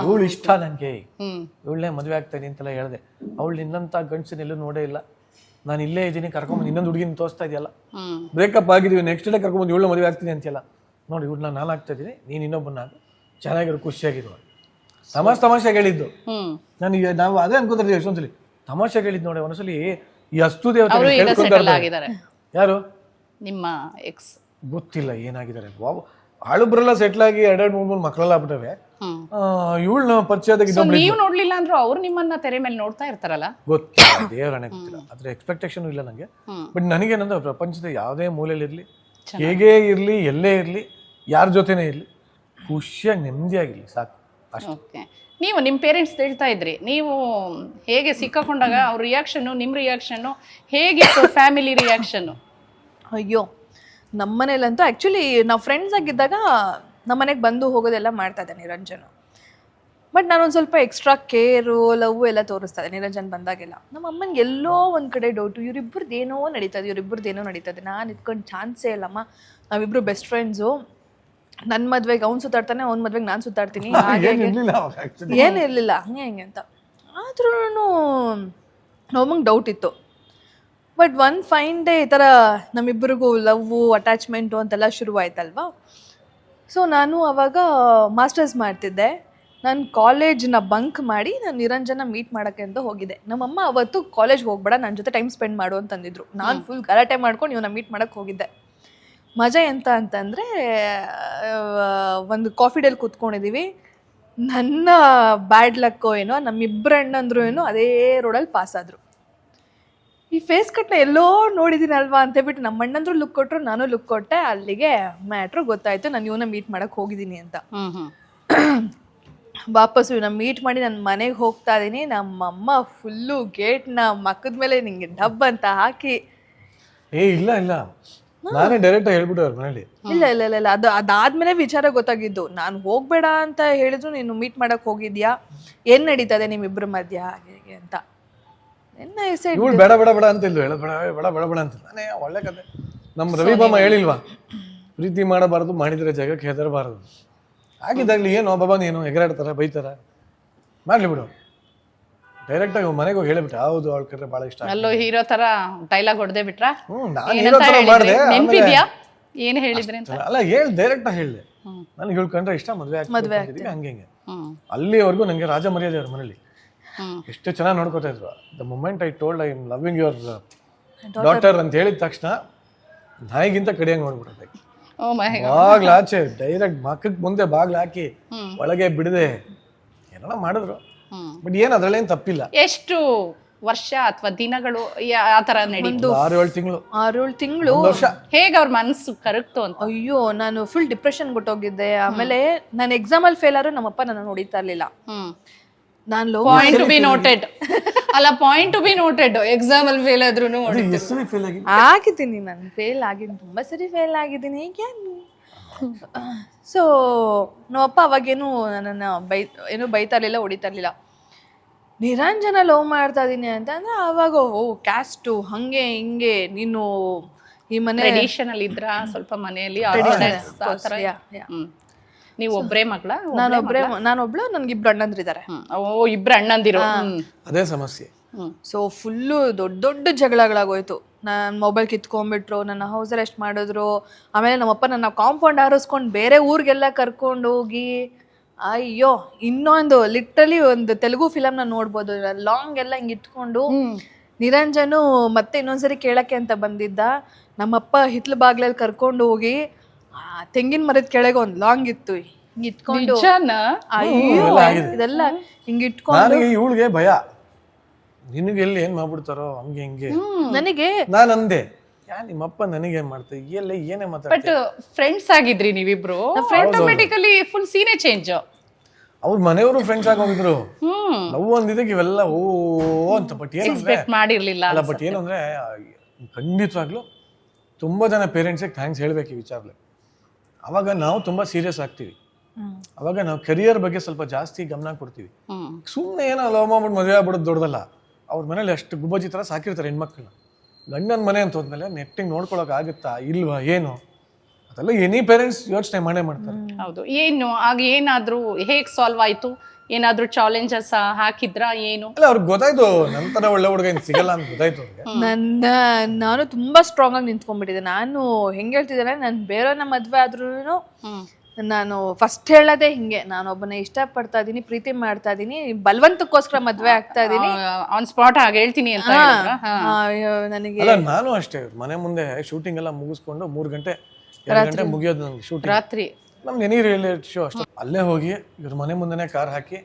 ಇವಳು ಇಷ್ಟ ನನ್ಗೆ, ಇವಳನ್ನೇ ಮದುವೆ ಆಗ್ತಾ ಇದೀನಿ ಅಂತೆಲ್ಲ ಹೇಳಿದೆ. ಅವಳು ನಿನ್ನಂತ ಗಂಡಸಿನ ಎಲ್ಲೂ ನೋಡೇ ಇಲ್ಲ, ನಾನು ಇಲ್ಲೇ ಇದ್ದೀನಿ, ಕರ್ಕೊಂಬಂದು ಇನ್ನೊಂದು ಹುಡುಗಿನ ತೋರಿಸ್ತಾ ಇದೆಯಲ್ಲ, ಬ್ರೇಕಪ್ ಆಗಿದೀವಿ, ನೆಕ್ಸ್ಟ್ ಡೇ ಕರ್ಕೊಂಬಂದು ಇವಳು ಮದುವೆ ಆಗ್ತೀನಿ ಅಂತೆಲ್ಲ. ನೋಡಿ ಇವ್ಳನ್ನ ನಾನು ಆಗ್ತಾ ಇದ್ದೀನಿ, ನೀನು ಇನ್ನೊಬ್ಬನ ಚೆನ್ನಾಗಿರೋ ಖುಷಿಯಾಗಿರುವ ತಮಾಷೆಗೆ ಹೇಳಿದ್ದು. ನನಗೆ ನಾವು ಅದೇ ಅನ್ಕೋತಿರ್ತೀವಿ ಎಷ್ಟೊಂದ್ಸಲಿ, ತಮಾಷೆಗೆ ಹೇಳಿದ್ದು ನೋಡಿ. ಒಂದ್ಸಲಿ ಈ ಅಸ್ತು ದೇವತೆ ಯಾರು ನಿಮ್ಮ ಎಕ್ಸ್ ಗೊತ್ತಿಲ್ಲ ಏನಾಗಿದ್ದಾರೆ, ಆಳುಬ್ರೆಲ್ಲ ಸೆಟ್ಲ್ ಆಗಿ 2-3 ಮಕ್ಕಳೆಲ್ಲ ಆಗ್ಬಿಟ್ಟವೆ. ಇವಳನ್ನ ಪರಿಚಯದಾಗ ನೀವು ನೋಡ್ಲಿಲ್ಲ ಅಂದ್ರೂ ಅವ್ರು ನಿಮ್ಮನ್ನ ತೆರೆ ಮೇಲೆ ನೋಡ್ತಾ ಇರ್ತಾರಲ್ಲ, ಗೊತ್ತಿಲ್ಲ, ದೇವರನೇ ಗೊತ್ತಿಲ್ಲ, ಅದ್ರ ಎಕ್ಸ್ಪೆಕ್ಟೇಷನ್ ಇಲ್ಲ ನಂಗೆ. ಬಟ್ ನನಗೇನಂದ್ರೆ ಪ್ರಪಂಚದ ಯಾವುದೇ ಮೂಲೆಯಲ್ಲಿ ಹೇಗೇ ಇರ್ಲಿ, ಎಲ್ಲೇ ಇರ್ಲಿ, ಯಾರ ಜೊತೆನೇ ಇರ್ಲಿ, ಖುಷಿಯಾಗಿ ನೆಮ್ಮದಿಯಾಗಿರ್ಲಿ ಸಾಕು ಅಷ್ಟೇ. ನೀವು ನಿಮ್ಮ ಪೇರೆಂಟ್ಸ್ ಹೇಳ್ತಾ ಇದ್ರಿ, ನೀವು ಹೇಗೆ ಸಿಕ್ಕಾಕೊಂಡಾಗ ಅವ್ರ ರಿಯಾಕ್ಷನ್, ನಿಮ್ಮ ರಿಯಾಕ್ಷನ್ ಹೇಗಿತ್ತು, ಫ್ಯಾಮಿಲಿ ರಿಯಾಕ್ಷನ್? ಅಯ್ಯೋ ನಮ್ಮನೇಲಂತೂ ಆ್ಯಕ್ಚುಲಿ ನಾವು ಫ್ರೆಂಡ್ಸ್ ಆಗಿದ್ದಾಗ ನಮ್ಮನೆಗೆ ಬಂದು ಹೋಗೋದೆಲ್ಲ ಮಾಡ್ತಾ ಇದ್ದೆ ನಿರಂಜನ್. ಬಟ್ ನಾನೊಂದು ಸ್ವಲ್ಪ ಎಕ್ಸ್ಟ್ರಾ ಕೇರು ಲವ್ ಎಲ್ಲ ತೋರಿಸ್ತಾ ಇದ್ದೆ ನಿರಂಜನ್ ಬಂದಾಗೆಲ್ಲ. ನಮ್ಮ ಅಮ್ಮನಿಗೆ ಎಲ್ಲೋ ಒಂದು ಕಡೆ ಡೌಟು, ಇವರಿಬ್ಬರದ್ದೇನೋ ನಡೀತದೆ. ನಾನು ಇಟ್ಕೊಂಡು ಚಾನ್ಸೇ ಇಲ್ಲಮ್ಮ, ನಾವಿಬ್ಬರು ಬೆಸ್ಟ್ ಫ್ರೆಂಡ್ಸು, ನನ್ನ ಮದ್ವೆಗೆ ಅವ್ನು ಸುತ್ತಾಡ್ತಾನೆ, ಅವ್ನ ಮದ್ವೆಗೆ ನಾನು ಸುತ್ತಾಡ್ತೀನಿ, ಹಾಗೆ ಏನಿರಲಿಲ್ಲ ಹಂಗೆ ಅಂತ. ಆದ್ರೂ ನಮ್ಮಂಗೆ ಡೌಟ್ ಇತ್ತು. ಬಟ್ ಒನ್ ಫೈನ್ ಡೇ ಈ ಥರ ನಮ್ಮಿಬ್ಬರಿಗೂ ಲವ್ವು ಅಟ್ಯಾಚ್ಮೆಂಟು ಅಂತೆಲ್ಲ ಶುರುವಾಯ್ತಲ್ವಾ. ಸೊ ನಾನು ಅವಾಗ ಮಾಸ್ಟರ್ಸ್ ಮಾಡ್ತಿದ್ದೆ. ನಾನು ಕಾಲೇಜ್ನ ಬಂಕ್ ಮಾಡಿ ನಾನು ನಿರಂಜನ ಮೀಟ್ ಮಾಡೋಕ್ಕೆ ಅಂತ ಹೋಗಿದ್ದೆ. ನಮ್ಮಮ್ಮ ಅವತ್ತು ಕಾಲೇಜ್ಗೆ ಹೋಗ್ಬೇಡ, ನನ್ನ ಜೊತೆ ಟೈಮ್ ಸ್ಪೆಂಡ್ ಮಾಡು ಅಂತಂದಿದ್ರು. ನಾನು ಫುಲ್ ಗಲಾಟೆ ಮಾಡ್ಕೊಂಡು ಇವನ್ನ ಮೀಟ್ ಮಾಡೋಕ್ಕೆ ಹೋಗಿದ್ದೆ. ಮಜಾ ಎಂತ ಅಂತಂದರೆ, ಒಂದು ಕಾಫಿ ಡೇಲಿ ಕೂತ್ಕೊಂಡಿದ್ದೀವಿ. ನನ್ನ ಬ್ಯಾಡ್ ಲಕ್ಕೋ ಏನೋ ನಮ್ಮಿಬ್ಬರು ಅಣ್ಣಂದ್ರು ಏನೋ ಅದೇ ರೋಡಲ್ಲಿ ಪಾಸ್ ಆದರು. ಈ ಫೇಸ್ ಕಟ್ನ ಎಲ್ಲೋ ನೋಡಿದ್ದೀನಲ್ವಾ ಅಂತೇಳ್ಬಿಟ್ಟು ನಮ್ಮ ಅಣ್ಣಂದ್ರು ಲುಕ್ ಕೊಟ್ಟರು, ನಾನು ಲುಕ್ ಕೊಟ್ಟೆ. ಅಲ್ಲಿಗೆ ಮ್ಯಾಟ್ರು ಗೊತ್ತಾಯ್ತು, ನಾನು ಇವನ್ನ ಮೀಟ್ ಮಾಡೋಕ್ಕೆ ಹೋಗಿದ್ದೀನಿ ಅಂತ. ವಾಪಸ್ಸು ಇವನ್ನ ಮೀಟ್ ಮಾಡಿ ನನ್ನ ಮನೆಗೆ ಹೋಗ್ತಾ ಇದ್ದೀನಿ. ನಮ್ಮಮ್ಮ ಫುಲ್ಲು ಗೇಟ್ನ ಮಕ್ಕದ ಮೇಲೆ ನಿಂಗೆ ಡಬ್ ಅಂತ ಹಾಕಿ, ಇಲ್ಲ ನಾನೇ ಡೈರೆಕ್ಟ್ ಹೇಳ್ಬಿಟ್ಟು ಅವ್ರ ಮನೇಲಿ. ಇಲ್ಲ ಅದಾದ್ಮೇಲೆ ವಿಚಾರ ಗೊತ್ತಾಗಿದ್ದು. ನಾನು ಹೋಗ್ಬೇಡ ಅಂತ ಹೇಳಿದ್ರು ನೀನು ಮೀಟ್ ಮಾಡಕ್ ಹೋಗಿದ್ಯಾ, ಏನ್ ನಡೀತದೆ ನಿಮ್ಮಿಬ್ರ ಮಧ್ಯ ಹೇಗೆ ಅಂತ. ಬೇಡ ಅಂತ ಇಲ್ವ, ಬೇಡ ಅಂತ. ನಾನೇ ಒಳ್ಳೆ ಕತೆ. ನಮ್ಮ ರವಿಬಾಮ ಹೇಳಿಲ್ವಾ, ಪ್ರೀತಿ ಮಾಡಬಾರದು, ಮಾಡಿದ್ರೆ ಜಗಕ್ಕೆ ಹೆದರಬಾರದು. ಆಗಿದ್ದಾಗ್ಲಿ ಏನೋ ಬಾಬಾ ನೀನು ಎಗರಾಡ್ತಾರ, ಬೈತಾರ, ಮಾಡ್ಲಿ ಬಿಡು. ಡೈರೆಕ್ಟ್ ಆಗಿ ಮನೆಗೆ ಹೋಗಿ ಹೇಳಿಬಿಟ್ಟ, ಹೌದು ಅವಳ ಕಡೆ ಬಹಳ ಇಷ್ಟ. ಅಲ್ಲೋ ಹೀರೋ ತರ ಡೈಲಾಗ್ ಹೊಡೆದೇ ಬಿಟ್ರಾ? ಏನ್ ಹೇಳಿದ್ರಿ ಅಂತ ಅಲ್ಲ, ಡೈರೆಕ್ಟ್ ಆಗಿ ಹೇಳಿದೆ. ನನ್ಗೆ ಹೇಳ್ಕೊಂಡ್ರೆ ಇಷ್ಟ, ಮದ್ವೆ ಆಗ್ತಿದ್ವಿ ಹಂಗೆ. ಅಲ್ಲಿವರೆಗೂ ನಂಗೆ ರಾಜ ಮರ್ಯಾದೆ ಅವ್ರ ಮನೇಲಿ ಎಷ್ಟು ಚೆನ್ನಾಗಿ ನೋಡ್ಕೋತಾ ಇದ್ರು. The moment I told I am loving your daughter ಅಂತ ಹೇಳಿದ ತಕ್ಷಣ ನಾಯಿಗಿಂತ ಕಡಿಯಾಗಿ ನೋಡ್ಬಿಡುತ್ತೆ. ಬಾಗ್ಲಾಚೆ ಡೈರೆಕ್ಟ್ ಮಕ್ಕಕ್ಕೆ ಮುಂದೆ ಬಾಗ್ಲ ಹಾಕಿ ಒಳಗೆ ಬಿಡದೆ ಏನೋ ಮಾಡಿದ್ರು. ಬಟ್ ಏನ್ ಅದ್ರಲ್ಲೇನ್ ತಪ್ಪಿಲ್ಲ. ಎಷ್ಟು ವರ್ಷ ಅಥವಾ ದಿನಗಳು ಆತರ ನಡೀತು? 6-7 ತಿಂಗಳು. ಹೇಗೆ ಅವ್ರ ಮನಸ್ಸು ಕರಗ್ತು ಅಂತ? ಅಯ್ಯೋ, ನಾನು ಫುಲ್ ಡಿಪ್ರೆಷನ್ ಕೊಟ್ಟೋಗಿದ್ದೆ. ಆಮೇಲೆ ನಾನು ಎಕ್ಸಾಮ್ ಅಲ್ಲಿ ಫೇಲ್ ಆದ್ರೂ ನಮ್ಮಪ್ಪ ನನ್ನ ನೋಡಿತಾ ಇರ್ಲಿಲ್ಲ. ನಾನು ಪಾಯಿಂಟ್ ಟು ಬಿ ನೋಟೆಡ್ ಅಲ್ಲ, point to be noted. Exam ಅಲ್ಲಿ ಫೇಲ್ ಆದ್ರೂ ಆಗಿದ್ದೀನಿ, ನಾನು ಫೇಲ್ ಆಗಿದ್ದೀನಿ, ತುಂಬಾ ಸರಿ ಫೇಲ್ ಆಗಿದ್ದೀನಿ. ಸೊ ನಮ್ಮಪ್ಪ ಅವಾಗೇನು ನನ್ನನ್ನು ಏನೂ ಬೈತಾ ಇರಲಿಲ್ಲ, ಹೊಡಿತಾ ಇರಲಿಲ್ಲ. ನಿರಂಜನ ಲವ್ ಮಾಡ್ತಾ ಇದ್ದೀನಿ ಅಂತಂದ್ರೆ ಅವಾಗ ಕ್ಯಾಸ್ಟು ಹಂಗೆ ಹಿಂಗೆ, ನೀನು ಈ ಮನೆ ಟ್ರೆಡಿಷನ್ ಅಲ್ಲಿ ಇದ್ರ ಸ್ವಲ್ಪ ಮನೆಯಲ್ಲಿ ನೀವು ಒಬ್ರೇ ಮಗಳ? ನಾನೊಬ್ಳು, ನನ್ಗಿಬ್ರು ಅಣ್ಣಂದಿರಿದ್ದಾರೆ. ಇಬ್ರು ಅಣ್ಣಂದಿರು, ಅದೇ ಸಮಸ್ಯೆ. ಸೊ ಫುಲ್ಲು ದೊಡ್ಡ ಜಗಳಗಳಾಗೋಯ್ತು. ನನ್ನ ಮೊಬೈಲ್ ಕಿತ್ಕೊಂಡ್ಬಿಟ್ರು, ನನ್ನ ಹೌಸ್ ಅರೆಸ್ಟ್ ಮಾಡಿದ್ರು. ಆಮೇಲೆ ನಮ್ಮಪ್ಪ ನನ್ನ ಕಾಂಪೌಂಡ್ ಹಾರಿಸ್ಕೊಂಡು ಬೇರೆ ಊರಿಗೆಲ್ಲ ಕರ್ಕೊಂಡು ಹೋಗಿ, ಅಯ್ಯೋ ಇನ್ನೊಂದು ಲಿಟ್ರಲಿ ಒಂದು ತೆಲುಗು ಫಿಲಮ್ನ ನೋಡ್ಬೋದು, ಲಾಂಗ್ ಎಲ್ಲ ಹಿಂಗೆ ಇಟ್ಕೊಂಡು. ನಿರಂಜನು ಮತ್ತೆ ಇನ್ನೊಂದ್ಸರಿ ಕೇಳಕ್ಕೆ ಅಂತ ಬಂದಿದ್ದ. ನಮ್ಮಪ್ಪ ಹಿತ್ಲು ಬಾಗ್ಲಲ್ಲಿ ಕರ್ಕೊಂಡು ಹೋಗಿ ತೆಂಗಿನ ಮರದ ಕೆಳಗೆ ಒಂದು ಲಾಂಗ್ ಇತ್ತು, ಹಿಂಗೆ ಇಟ್ಕೊಂಡು. ಅಯ್ಯೋ ಇದೆಲ್ಲ ಹಿಂಗೆ ಇಟ್ಕೊಂಡು. ಇವಳಿಗೆ ಭಯ, ನಿನಗೆ ಎಲ್ಲಿ ಏನ್ ಮಾಡ್ಬಿಡ್ತಾರೋ ಹಂಗೆ ಹಿಂಗೆ. ನನಗೆ ನಾನು ಅಂದೆ, ನಿಮ್ಮಪ್ಪ ನನಗೆ ಏನ್ ಮಾಡ್ತಾರೆ, ಎಲ್ಲ ಏನೇ ಮಾತಾಡ್ತಾರೆ. ಬಟ್ ಫ್ರೆಂಡ್ಸ್ ಆಗಿದ್ರಿ ನೀವಿಬ್ರು, ಆಟೋಮೆಟಿಕಲಿ ಫುಲ್ ಸೀನೇ ಚೇಂಜ್. ಅವ್ರ ಮನೆಯವರು ಫ್ರೆಂಡ್ಸ್ ಆಗಿ ಹೋಗಿದ್ರು. ನಾವು ಅಂದಿದ್ದಕ್ಕೆ ಇವೆಲ್ಲ ಓ ಅಂತ. ಬಟ್ ಏನಂದ್ರೆ ಮಾಡಿರ್ಲಿಲ್ಲ ಅಲ್ಲ, ಬಟ್ ಏನು ಅಂದ್ರೆ ಖಂಡಿತವಾಗ್ಲೂ ತುಂಬಾ ಜನ ಪೇರೆಂಟ್ಸಿಗೆ ಥ್ಯಾಂಕ್ಸ್ ಹೇಳ್ಬೇಕು ಈ ವಿಚಾರದಲ್ಲಿ. ಅವಾಗ ನಾವು ತುಂಬಾ ಸೀರಿಯಸ್ ಆಗ್ತೀವಿ. ಅವಾಗ ನಾವು ಕೆರಿಯರ್ ಬಗ್ಗೆ ಸ್ವಲ್ಪ ಜಾಸ್ತಿ ಗಮನ ಕೊಡ್ತೀವಿ. ಸುಮ್ಮನೆ ಏನೋ ಲವ್ ಮಾಡ್ಬಿಟ್ಟು ಮದುವೆ ಆಗ್ಬಿಡೋದು ದೊಡ್ಡದಲ್ಲ. ಅವ್ರ ಮನೇಲಿ ಅಷ್ಟು ಗುಬ್ಬಜಿ ಥರ ಸಾಕಿರ್ತಾರೆ ಹೆಣ್ಮಕ್ಳನ್ನ. ಗಂಡನ ಮನೆ ಅಂತ ಹೋದ್ಮೇಲೆ ನೆಟ್ಟಿಂಗ್ ನೋಡ್ಕೊಳಕ್ ಆಗುತ್ತಾ ಇಲ್ವಾ ಏನು, ಅದೆಲ್ಲ ಎನಿ ಪೇರೆಂಟ್ಸ್ ಯೋಚನೆ ಮಾಡ್ತಾರೆ. ಹೌದು. ಏನು ಆಗ ಏನಾದ್ರೂ ಹೇಗ್ ಸಾಲ್ವ್ ಆಯ್ತು? ಏನಾದ್ರೂ ಚಾಲೆಂಜಸ್ ಹಾಕಿದ್ರ ಏನು? ಅಲ್ಲ, ಅವ್ರಿಗೆ ಗೊತ್ತಾಯ್ತು ನಂತರ ಒಳ್ಳೆ ಹುಡುಗ ಏನ್ ಸಿಗಲ್ಲ ಅಂತ ಗೊತ್ತಾಯ್ತು ಅವ್ರಿಗೆ. ನಾನು ತುಂಬಾ ಸ್ಟ್ರಾಂಗ್ ಆಗಿ ನಿಂತ್ಕೊಂಡ್ಬಿಟ್ಟಿದ್ದೆ. ನಾನು ಹೆಂಗ್ ಹೇಳ್ತಿದ್ದೇನೆ, ನಾನು ಬೇರೆಯವ್ರನ್ನ ಮದ್ವೆ ಆದ್ರೂ ನಾನು ಫಸ್ಟ್ ಹೇಳೋದೇ ಹಿಂಗೆ, ನಾನು ಒಬ್ಬನ ಇಷ್ಟಪಡ್ತಾ ಇದೀನಿ, ಪ್ರೀತಿ ಮಾಡ್ತಾ ಇದೀನಿ, ಬಲವಂತಕ್ಕೋಸ್ಕರ ಮದ್ವೆ ಆಗ್ತಾ ಇದೀನಿ, ಆನ್ ಸ್ಪಾಟ್ ಹಾಗೆ ಹೇಳ್ತೀನಿ ಅಂತ. ನನಗೆ ನಾನು ಅಷ್ಟೇ ಮನೆ ಮುಂದೆ ಶೂಟಿಂಗ್ ಎಲ್ಲ ಮುಗಿಸ್ಕೊಂಡು 3 ಗಂಟೆ 2 ಗಂಟೆ ಮುಗಿಯೋದು ನನ್ಗೆ ಶೂಟಿಂಗ್. ರಾತ್ರಿ ನಮ್ದು ಎನಿ ರಿಯಾಲಿಟಿ ಶೋ ಅಷ್ಟೇ. ಅಲ್ಲೇ ಹೋಗಿ ಇವ್ರ ಮನೆ ಮುಂದೆನೆ ಕಾರ್ ಹಾಕಿ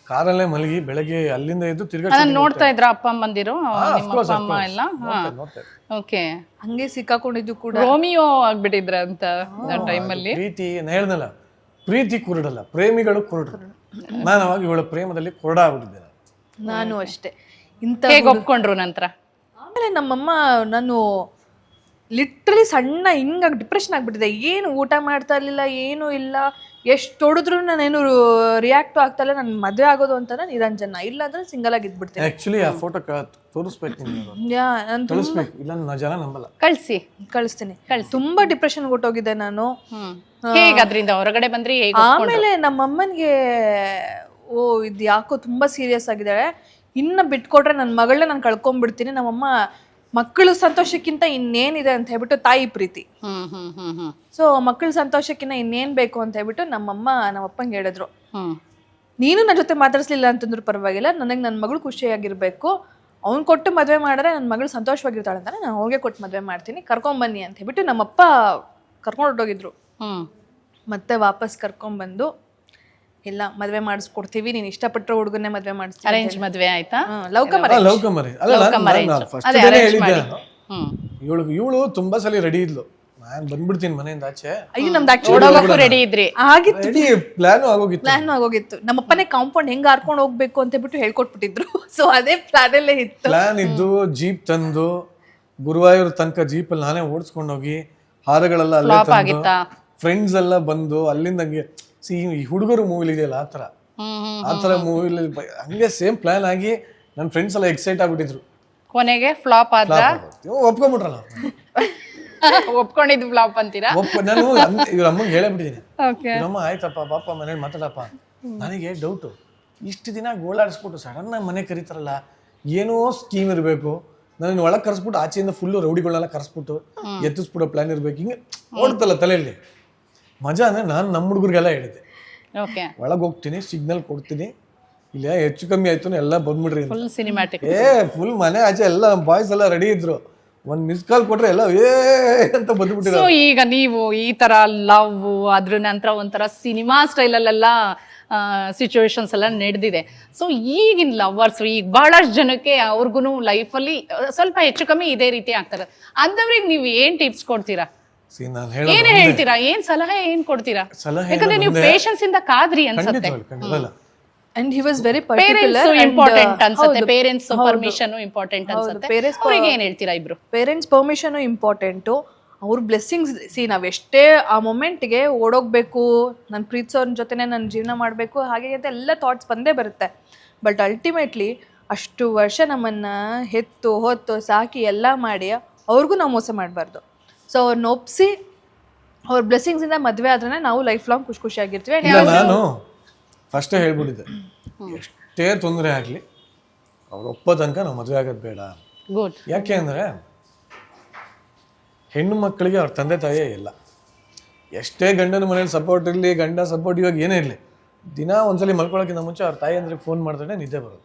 ಕಾರಲ್ಲೇ ಮಲಗಿ ಬೆಳಗ್ಗೆ ಅಲ್ಲಿಂದ ಎದ್ದು ತಿರ್ಗಾ ನೋಡ್ತಾ ಇದ್ರ ಅಪ್ಪ ಅಮ್ಮಂದಿರು, ನಿಮ್ಮ ಅಪ್ಪ ಅಮ್ಮ ಎಲ್ಲ? ಓಕೆ. ಹಂಗೆ ಸಿಕ್ಕಾಕೊಂಡಿದ್ದು ಕೂಡ ರೋಮಿಯೋ ಆಗ್ಬಿಟ್ಟಿದ್ರ ಅಂತ ಟೈಮಲ್ಲಿ. ಪ್ರೀತಿ ಹೇಳ್ದಲ್ಲ, ಪ್ರೀತಿ ಕುರುಡಲ್ಲ, ಪ್ರೇಮಿಗಳು ಕುರುಡರು. ನಾನು ಅವಾಗ ಇವಳ ಪ್ರೇಮದಲ್ಲಿ ಕುರುಡ ಆಗ್ಬಿಟ್ಟಿದ್ದೆ. ನಾನು ಅಷ್ಟೇ. ಇಂತ ಹೇಗೆ ಒಪ್ಕೊಂಡ್ರು ನಂತರ? ಆಮೇಲೆ ನಮ್ಮಮ್ಮ ನಾನು ಲಿಟ್ರಲಿ ಸಣ್ಣ ಹಿಂಗಾಗಿ ಡಿಪ್ರೆಷನ್ ಆಗ್ಬಿಟ್ಟಿದೆ. ಏನು ಊಟ ಮಾಡ್ತಾ ಇರ್ಲಿಲ್ಲ, ಏನು ಇಲ್ಲ, ಎಷ್ಟು ತೊಡಿದ್ರು ನಾನೇನು ರಿಯಾಕ್ಟ್ ಆಗ್ತಾ ಇಲ್ಲ. ನಾನು ಮದುವೆ ಆಗೋದು ಅಂತಾನೆ ನಿರಂಜನ, ಇಲ್ಲ ಅಂದ್ರೆ ಸಿಂಗಲ್ ಆಗಿ ಇದ್ಬಿಡ್ತೀನಿ. ಆಕ್ಚುಲಿ ಆ ಫೋಟೋ ತೋರಿಸ್ಬೇಕು ನಿಮ್ಗೆ, ನಾನು ಕಳಿಸ್ಬೇಕು, ಇಲ್ಲ ಜನ ನಂಬಲ್ಲ. ಕಳಿಸ್ತೀನಿ. ತುಂಬಾ ಡಿಪ್ರೆಷನ್ ಹೊಟ್ಟೋಗಿದ್ದೆ ನಾನು. ಹೇಗೆ ಅದರಿಂದ ಹೊರಗಡೆ ಬಂದ್ರಿ? ಆಮೇಲೆ ನಮ್ಮಮ್ಮನಿಗೆ ಇದು ಯಾಕೋ ತುಂಬಾ ಸೀರಿಯಸ್ ಆಗಿದ್ದಾಳೆ, ಇನ್ನ ಬಿಟ್ಕೊಟ್ರೆ ನನ್ನ ಮಗಳನ್ನ ನಾನು ಕಳ್ಕೊಂಡ್ಬಿಡ್ತೀನಿ. ನಮ್ಮಮ್ಮ ಮಕ್ಕಳು ಸಂತೋಷಕ್ಕಿಂತ ಇನ್ನೇನಿದೆ ಅಂತ ಹೇಳ್ಬಿಟ್ಟು ತಾಯಿ ಪ್ರೀತಿ. ಸೊ ಮಕ್ಕಳ ಸಂತೋಷಕ್ಕಿಂತ ಇನ್ನೇನ್ ಬೇಕು ಅಂತ ಹೇಳ್ಬಿಟ್ಟು ನಮ್ಮಮ್ಮ ನಮ್ಮಪ್ಪಂಗೆ ಹೇಳಿದ್ರು, ನೀನು ನನ್ನ ಜೊತೆ ಮಾತಾಡ್ಸ್ಲಿಲ್ಲ ಅಂತಂದ್ರು ಪರವಾಗಿಲ್ಲ, ನನಗೆ ನನ್ನ ಮಗಳು ಖುಷಿಯಾಗಿರ್ಬೇಕು, ಅವ್ನು ಕೊಟ್ಟು ಮದುವೆ ಮಾಡಿದ್ರೆ ನನ್ನ ಮಗಳು ಸಂತೋಷವಾಗಿರ್ತಾಳೆ ಅಂತಾನೆ ನಾನು ಅವ್ರಿಗೆ ಕೊಟ್ಟು ಮದುವೆ ಮಾಡ್ತೀನಿ, ಕರ್ಕೊಂಬನ್ನಿ ಅಂತ ಹೇಳ್ಬಿಟ್ಟು ನಮ್ಮಪ್ಪ ಕರ್ಕೊಂಡು ಹೊರಟೋಗಿದ್ರು. ಮತ್ತೆ ವಾಪಸ್ ಕರ್ಕೊಂಡ್ಬಂದು ಇಲ್ಲ ಮದ್ವೆ ಮಾಡಿಸ್ಕೊಡ್ತೀವಿ, ನೀನ್ ಇಷ್ಟಪಟ್ಟರೆ ಹುಡುಗನ್ನೇ ಮದ್ವೆ ಮಾಡಿಸ್ತೀವಿ. ಅರೇಂಜ್ ಮದ್ವೆ ಆಯ್ತಾ? ಲವ್ ಕಮರಿ ಇವಳು ತುಂಬಾ ಸಲ ರೆಡಿ ಇದ್ಲು, ನಾನ್ ಬಂದ್ಬಿಡ್ತೀನಿ ಮನೆಯಿಂದ ಆಚೆ. ಅಯ್ಯೋ ನಮ್ದು ರೆಡಿ ಇದ್ರಿ? ಆಗಿತ್ತು, ಪ್ಲಾನ್ ಆಗೋಗಿತ್ತು. ನಮ್ಮಪ್ಪನೇ ಕಾಂಪೌಂಡ್ ಹೆಂಗ್ ಹಾರ್ಕೊಂಡು ಹೋಗ್ಬೇಕು ಅಂತ ಹೇಳ್ಬಿಟ್ಟು ಹೇಳ್ಕೊಟ್ಬಿಟ್ಟಿದ್ರು. ಸೊ ಅದೇ ಪ್ಲಾನ್ ಅಲ್ಲೇ ಇತ್ತು. ಪ್ಲಾನ್ ಇದ್ದು ಜೀಪ್ ತಂದು ಗುರುವಾಯೂರ್ ತನಕ ಜೀಪ್ ಅಲ್ಲಿ ನಾನೇ ಓಡಿಸ್ಕೊಂಡು ಹೋಗಿ ಹಾರಗಳೆಲ್ಲ ಅಲ್ಲೇ ತಂದು ಫ್ರೆಂಡ್ಸ್ ಎಲ್ಲ ಬಂದು ಅಲ್ಲಿಂದ ಹಂಗೆ ಈ ಹುಡುಗರು ಮೂವಿಲಿ ಇದೆಯಲ್ಲ ಆತರ ಮೂವಿಲಿ ಹಂಗೆ ಸೇಮ್ ಪ್ಲಾನ್ ಆಗಿ ನನ್ನ ಫ್ರೆಂಡ್ಸ್ ಎಲ್ಲ ಎಕ್ಸೈಟ್ ಆಗ್ಬಿಟ್ಟಿದ್ರು. ಕೊನೆಗೆ ಫ್ಲಾಪ್ ಆದ್ರ? ಒಪ್ಕೊಂಡ್ಬಿಟ್ರಲ್ಲ. ಒಪ್ಕೊಂಡಿದ್ದು ಫ್ಲಾಪ್ ಅಂತೀರಾ? ನಾನು ಇವ್ರ ಅಮ್ಮಂಗೆ ಹೇಳಬಿಟ್ಟಿದ್ದೀನಿ, ಇವ್ರಮ್ಮ ಆಯ್ತಪ್ಪ ಪಾಪ ಮನೇಲಿ ಮಾತಾಡಪ್ಪ. ನನಗೆ ಡೌಟು, ಇಷ್ಟು ದಿನ ಗೋಳಾಡಿಸ್ಬಿಟ್ಟು ಸಡನ್ ಆಗಿ ಮನೆ ಕರೀತಾರಲ್ಲ, ಏನೋ ಸ್ಕೀಮ್ ಇರಬೇಕು, ನಾನು ಒಳಗೆ ಕರ್ಸ್ಬಿಟ್ಟು ಆಚೆಯಿಂದ ಫುಲ್ಲು ರೌಡಿಗಳನ್ನೆಲ್ಲ ಕರ್ಸ್ಬಿಟ್ಟು ಎತ್ತಿಸ್ಬಿಡೋ ಪ್ಲಾನ್ ಇರ್ಬೇಕು, ಹಿಂಗೆ ಓಡ್ತಲ್ಲ ತಲೆಯಲ್ಲಿ. ಮಜಾ ಅಂದ್ರೆ ನಾನು ನಮ್ಮ ಹುಡುಗರಿಗೆಲ್ಲ ಹೇಳಿದ್ದೆ, ಒಳಗೆ ಹೋಗ್ತೀನಿ, ಸಿಗ್ನಲ್ ಕೊಡ್ತೀನಿ, ಇಲ್ಲ ಹೆಚ್ಚು ಕಮ್ಮಿ ಆಯ್ತು ಎಲ್ಲ ಬಂದ್ಬಿಡ್ರಿ. Full cinematic. ಫುಲ್ ಮನೆ ಆಚೆ ಎಲ್ಲ ಬಾಯ್ಸ್ ಎಲ್ಲ ರೆಡಿ ಇದ್ರು, ಒಂದ್ ಮಿಸ್ ಕಾಲ್ ಕೊಟ್ರೆ ಎಲ್ಲ ಅಂತ ಬಂದ್ಬಿಟ್ಟಿದ್ರು. ಸೊ ಈಗ ನೀವು ಈ ತರ ಲವ್ ಅದ್ರ ನಂತರ ಒಂಥರ ಸಿನಿಮಾ ಸ್ಟೈಲ್ ಅಲ್ಲೆಲ್ಲ ಸಿಚುವೇಶನ್ಸ್ ಎಲ್ಲ ನಡೆದಿದೆ. ಸೊ ಈಗಿನ ಲವರ್ಸ್ ಈಗ ಬಹಳಷ್ಟು ಜನಕ್ಕೆ ಅವ್ರಿಗೂ ಲೈಫಲ್ಲಿ ಸ್ವಲ್ಪ ಹೆಚ್ಚು ಕಮ್ಮಿ ಇದೇ ರೀತಿ ಆಗ್ತಾರೆ. ಅಂದವ್ರಿಗೆ ನೀವು ಏನ್ ಟಿಪ್ಸ್ ಕೊಡ್ತೀರಾ? ಏನ್ ಹೇಳ್ತೀರಾ? ಏನ್ ಸಲಹೆ ಏನ್ ಕೊಡ್ತೀರಾ? ಯಾಕಂದ್ರೆ ನೀವು ಪೇಷನ್ಸ್ ಇಂದ ಕಾದ್ರಿ ಅನ್ಸುತ್ತೆ. And he was very particular. Important ಅನ್ಸುತ್ತೆ, ಪೇರೆಂಟ್ಸ್ ಪರ್ಮಿಷನ್ ಇಂಪಾರ್ಟೆಂಟ್ ಅನ್ಸುತ್ತೆ. ಅವ್ರಿಗೆ ಏನ್ ಹೇಳ್ತೀರಾ? ಇಬ್ರು ಪೇರೆಂಟ್ಸ್ ಪರ್ಮಿಷನ್ ಇಂಪಾರ್ಟೆಂಟು, ಅವ್ರ ಬ್ಲೆಸ್ಸಿಂಗ್ಸ್. ನಾವು ಎಷ್ಟೇ ಆ ಮೊಮೆಂಟ್ಗೆ ಓಡೋಗ್ಬೇಕು, ನಾನು ಪ್ರೀತಿಸೋರ ಜೊತೆನೆ ನನ್ನ ಜೀವನ ಮಾಡಬೇಕು ಹಾಗೆ ಅಂತ ಎಲ್ಲ ಥಾಟ್ಸ್ ಬಂದೇ ಬರುತ್ತೆ. ಬಟ್ ಅಲ್ಟಿಮೇಟ್ಲಿ ಅಷ್ಟು ವರ್ಷ ನಮ್ಮನ್ನ ಹೆತ್ತು ಹೊತ್ತು ಸಾಕಿ ಎಲ್ಲ ಮಾಡಿ ಅವ್ರಿಗೂ ನಾವು ಮೋಸ ಮಾಡಬಾರ್ದು. ಸೊ ಅವ್ರನ್ನ ಒಪ್ಸಿ ಅವ್ರ ಬ್ಲೆಸ್ಸಿಂಗ್ಸ್ ಇಂದ ಮದುವೆ ಆದ್ರೆ ನಾವು ಲೈಫ್ ಲಾಂಗ್ ಖುಷಿಯಾಗಿರ್ತೀವಿ. ನಾನು ಫಸ್ಟೇ ಹೇಳ್ಬಿಟ್ಟಿದ್ದೆ, ಎಷ್ಟೇ ತೊಂದರೆ ಆಗಲಿ ಅವ್ರು ಒಪ್ಪೋ ತನಕ ನಾವು ಮದುವೆ ಆಗೋದು ಬೇಡ. ಯಾಕೆ ಅಂದರೆ ಹೆಣ್ಣು ಮಕ್ಕಳಿಗೆ ಅವ್ರ ತಂದೆ ತಾಯಿಯೇ ಇಲ್ಲ. ಎಷ್ಟೇ ಗಂಡನ ಮನೇಲಿ ಸಪೋರ್ಟ್ ಇರಲಿ, ಗಂಡ ಸಪೋರ್ಟ್ ಇವಾಗ ಏನೇ ಇರಲಿ, ದಿನ ಒಂದ್ಸಲಿ ಮಲ್ಕೊಳ್ಳೋಕ್ಕಿಂತ ಮುಂಚೆ ಅವ್ರ ತಾಯಿ ಅಂದ್ರೆ ಫೋನ್ ಮಾಡಿದ್ರೆ ನಿದ್ದೆ ಬರೋದು.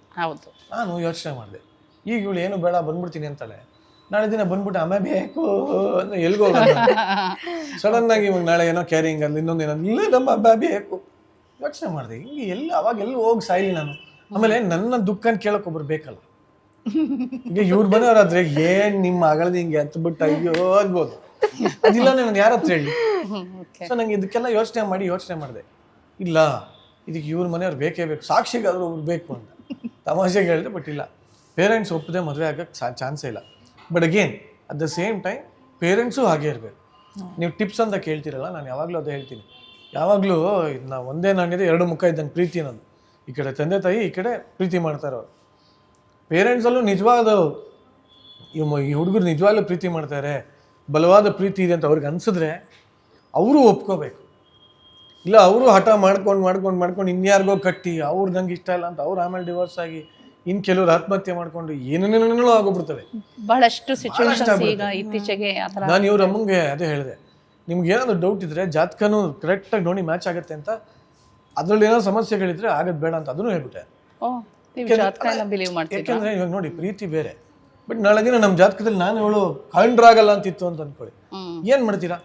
ನಾನು ಯೋಚನೆ ಮಾಡಿದೆ, ಈಗ ಇವಳು ಏನು ಬೇಡ ಬಂದ್ಬಿಡ್ತೀನಿ ಅಂತಾಳೆ, ನಾಳೆ ದಿನ ಬಂದ್ಬಿಟ್ಟು ಆಮೇಲೆ ಬೇಕು ಅಂದ್ರೆ ಎಲ್ಗೋಗ ಸಡನ್ ಆಗಿ ಇವಾಗ ನಾಳೆ ಏನೋ ಕ್ಯಾರಿಂಗ್ ಅಲ್ಲಿ ಇನ್ನೊಂದು ಏನೋ ಇಲ್ಲ ನಮ್ಮ ಅಬ್ಬ ಬೇಕು. ಯೋಚನೆ ಮಾಡಿದೆ, ಹಿಂಗೆ ಎಲ್ಲಿ ಅವಾಗ ಎಲ್ಲಿ ಹೋಗಿ ಸಾಯಿಲಿ ನಾನು. ಆಮೇಲೆ ನನ್ನ ದುಃಖನ ಕೇಳಕ್ ಒಬ್ರು ಬೇಕಲ್ಲ. ಈಗ ಇವ್ರು ಬಂದವರಾದ್ರೆ ಏನ್ ನಿಮ್ಮ ಅಗಳದ ಹಿಂಗೆ ಹತ್ತು ಬಿಟ್ಟು ಅಯ್ಯೋ ಅನ್ಬೋದು, ಅದಿಲ್ಲ ನಾನು ಯಾರ ಹತ್ರ ಹೇಳಿ. ಸೊ ನಂಗೆ ಇದಕ್ಕೆಲ್ಲ ಯೋಚನೆ ಮಾಡಿದೆ, ಇಲ್ಲ ಇದಕ್ಕೆ ಇವ್ರ ಮನೆಯವ್ರು ಬೇಕೇ ಬೇಕು, ಸಾಕ್ಷಿಗಾದ್ರೂ ಒಬ್ರು ಬೇಕು ಅಂತ ತಮಾಷೆಗೆ ಹೇಳಿದೆ. ಬಟ್ ಇಲ್ಲ, ಪೇರೆಂಟ್ಸ್ ಒಪ್ಪದೆ ಮದುವೆ ಆಗಕ್ಕೆ ಚಾನ್ಸೇ ಇಲ್ಲ. But again at the same time parents ಹಾಗೆ ಇರಬೇಕು. ನೀವು ಟಿಪ್ಸ್ ಅಂತ ಕೇಳ್ತೀರಲ್ಲ, ನಾನು ಯಾವಾಗಲೂ ಅದೇ ಹೇಳ್ತೀನಿ, ಯಾವಾಗಲೂ ನಾವು ಒಂದೇ ನಾಣ್ಯದ ಎರಡು ಮುಖ ಇದ್ದಂಗೆ ಪ್ರೀತಿ ಅನ್ನೋದು. ಈ ಕಡೆ ತಂದೆ ತಾಯಿ, ಈ ಕಡೆ ಪ್ರೀತಿ ಮಾಡ್ತಾರೆ ಅವರು. ಪೇರೆಂಟ್ಸಲ್ಲೂ ನಿಜವಾದ ಈ ಹುಡುಗರು ನಿಜವಾಗ್ಲೂ ಪ್ರೀತಿ ಮಾಡ್ತಾರೆ, ಬಲವಾದ ಪ್ರೀತಿ ಇದೆ ಅಂತ ಅವ್ರಿಗೆ ಅನ್ಸಿದ್ರೆ ಅವರು ಒಪ್ಕೋಬೇಕು. ಇಲ್ಲ ಅವರು ಹಠ ಮಾಡ್ಕೊಂಡು ಇನ್ಯಾರಿಗೋ ಕಟ್ಟಿ ಅವ್ರು ನಂಗೆ ಇಷ್ಟ ಇಲ್ಲ ಅಂತ ಅವ್ರು ಆಮೇಲೆ ಡಿವೋರ್ಸ್ ಆಗಿ ಇನ್ ಕೆಲವರು ಆತ್ಮಹತ್ಯೆ ಮಾಡ್ಕೊಂಡು ಏನೇನೇನೋ ಆಗೋಗ್ಬಿಡ್ತವೆ. ಬಹಳಷ್ಟು ಸಿಚುವೇಶನ್ಸ್ ಈಗ ಇತ್ತೀಚೆಗೆ. ನಾನು ಇವ್ರ ಅಮ್ಮಂಗೆ ಅದೇ ಹೇಳಿದೆ, ನಿಮ್ಗೆ ಏನಾದ್ರು ಡೌಟ್ ಇದ್ರೆ ಜಾತಕನೂ ಕರೆಕ್ಟಾಗಿ ನೋಡಿ ಮ್ಯಾಚ್ ಆಗುತ್ತೆ ಅಂತ, ಅದ್ರಲ್ಲಿ ಏನಾದ್ರು ಸಮಸ್ಯೆಗಳಿದ್ರೆ ಆಗದ್ ಬೇಡ ಅಂತ ಅದನ್ನು ಹೇಳ್ಬಿಟ್ಟೆ. ಯಾಕೆಂದ್ರೆ ಇವಾಗ ನೋಡಿ ಪ್ರೀತಿ ಬೇರೆ, ಬಟ್ ನಾಳೆ ದಿನ ನಮ್ಮ ಜಾತಕದಲ್ಲಿ ನಾನು ಹೇಳು ಕಂಡ್ರಾಗಲ್ಲ ಅಂತಿತ್ತು ಅಂತ ಅನ್ಕೊಳ್ಳಿ, ಏನ್ ಮಾಡ್ತೀರಾ?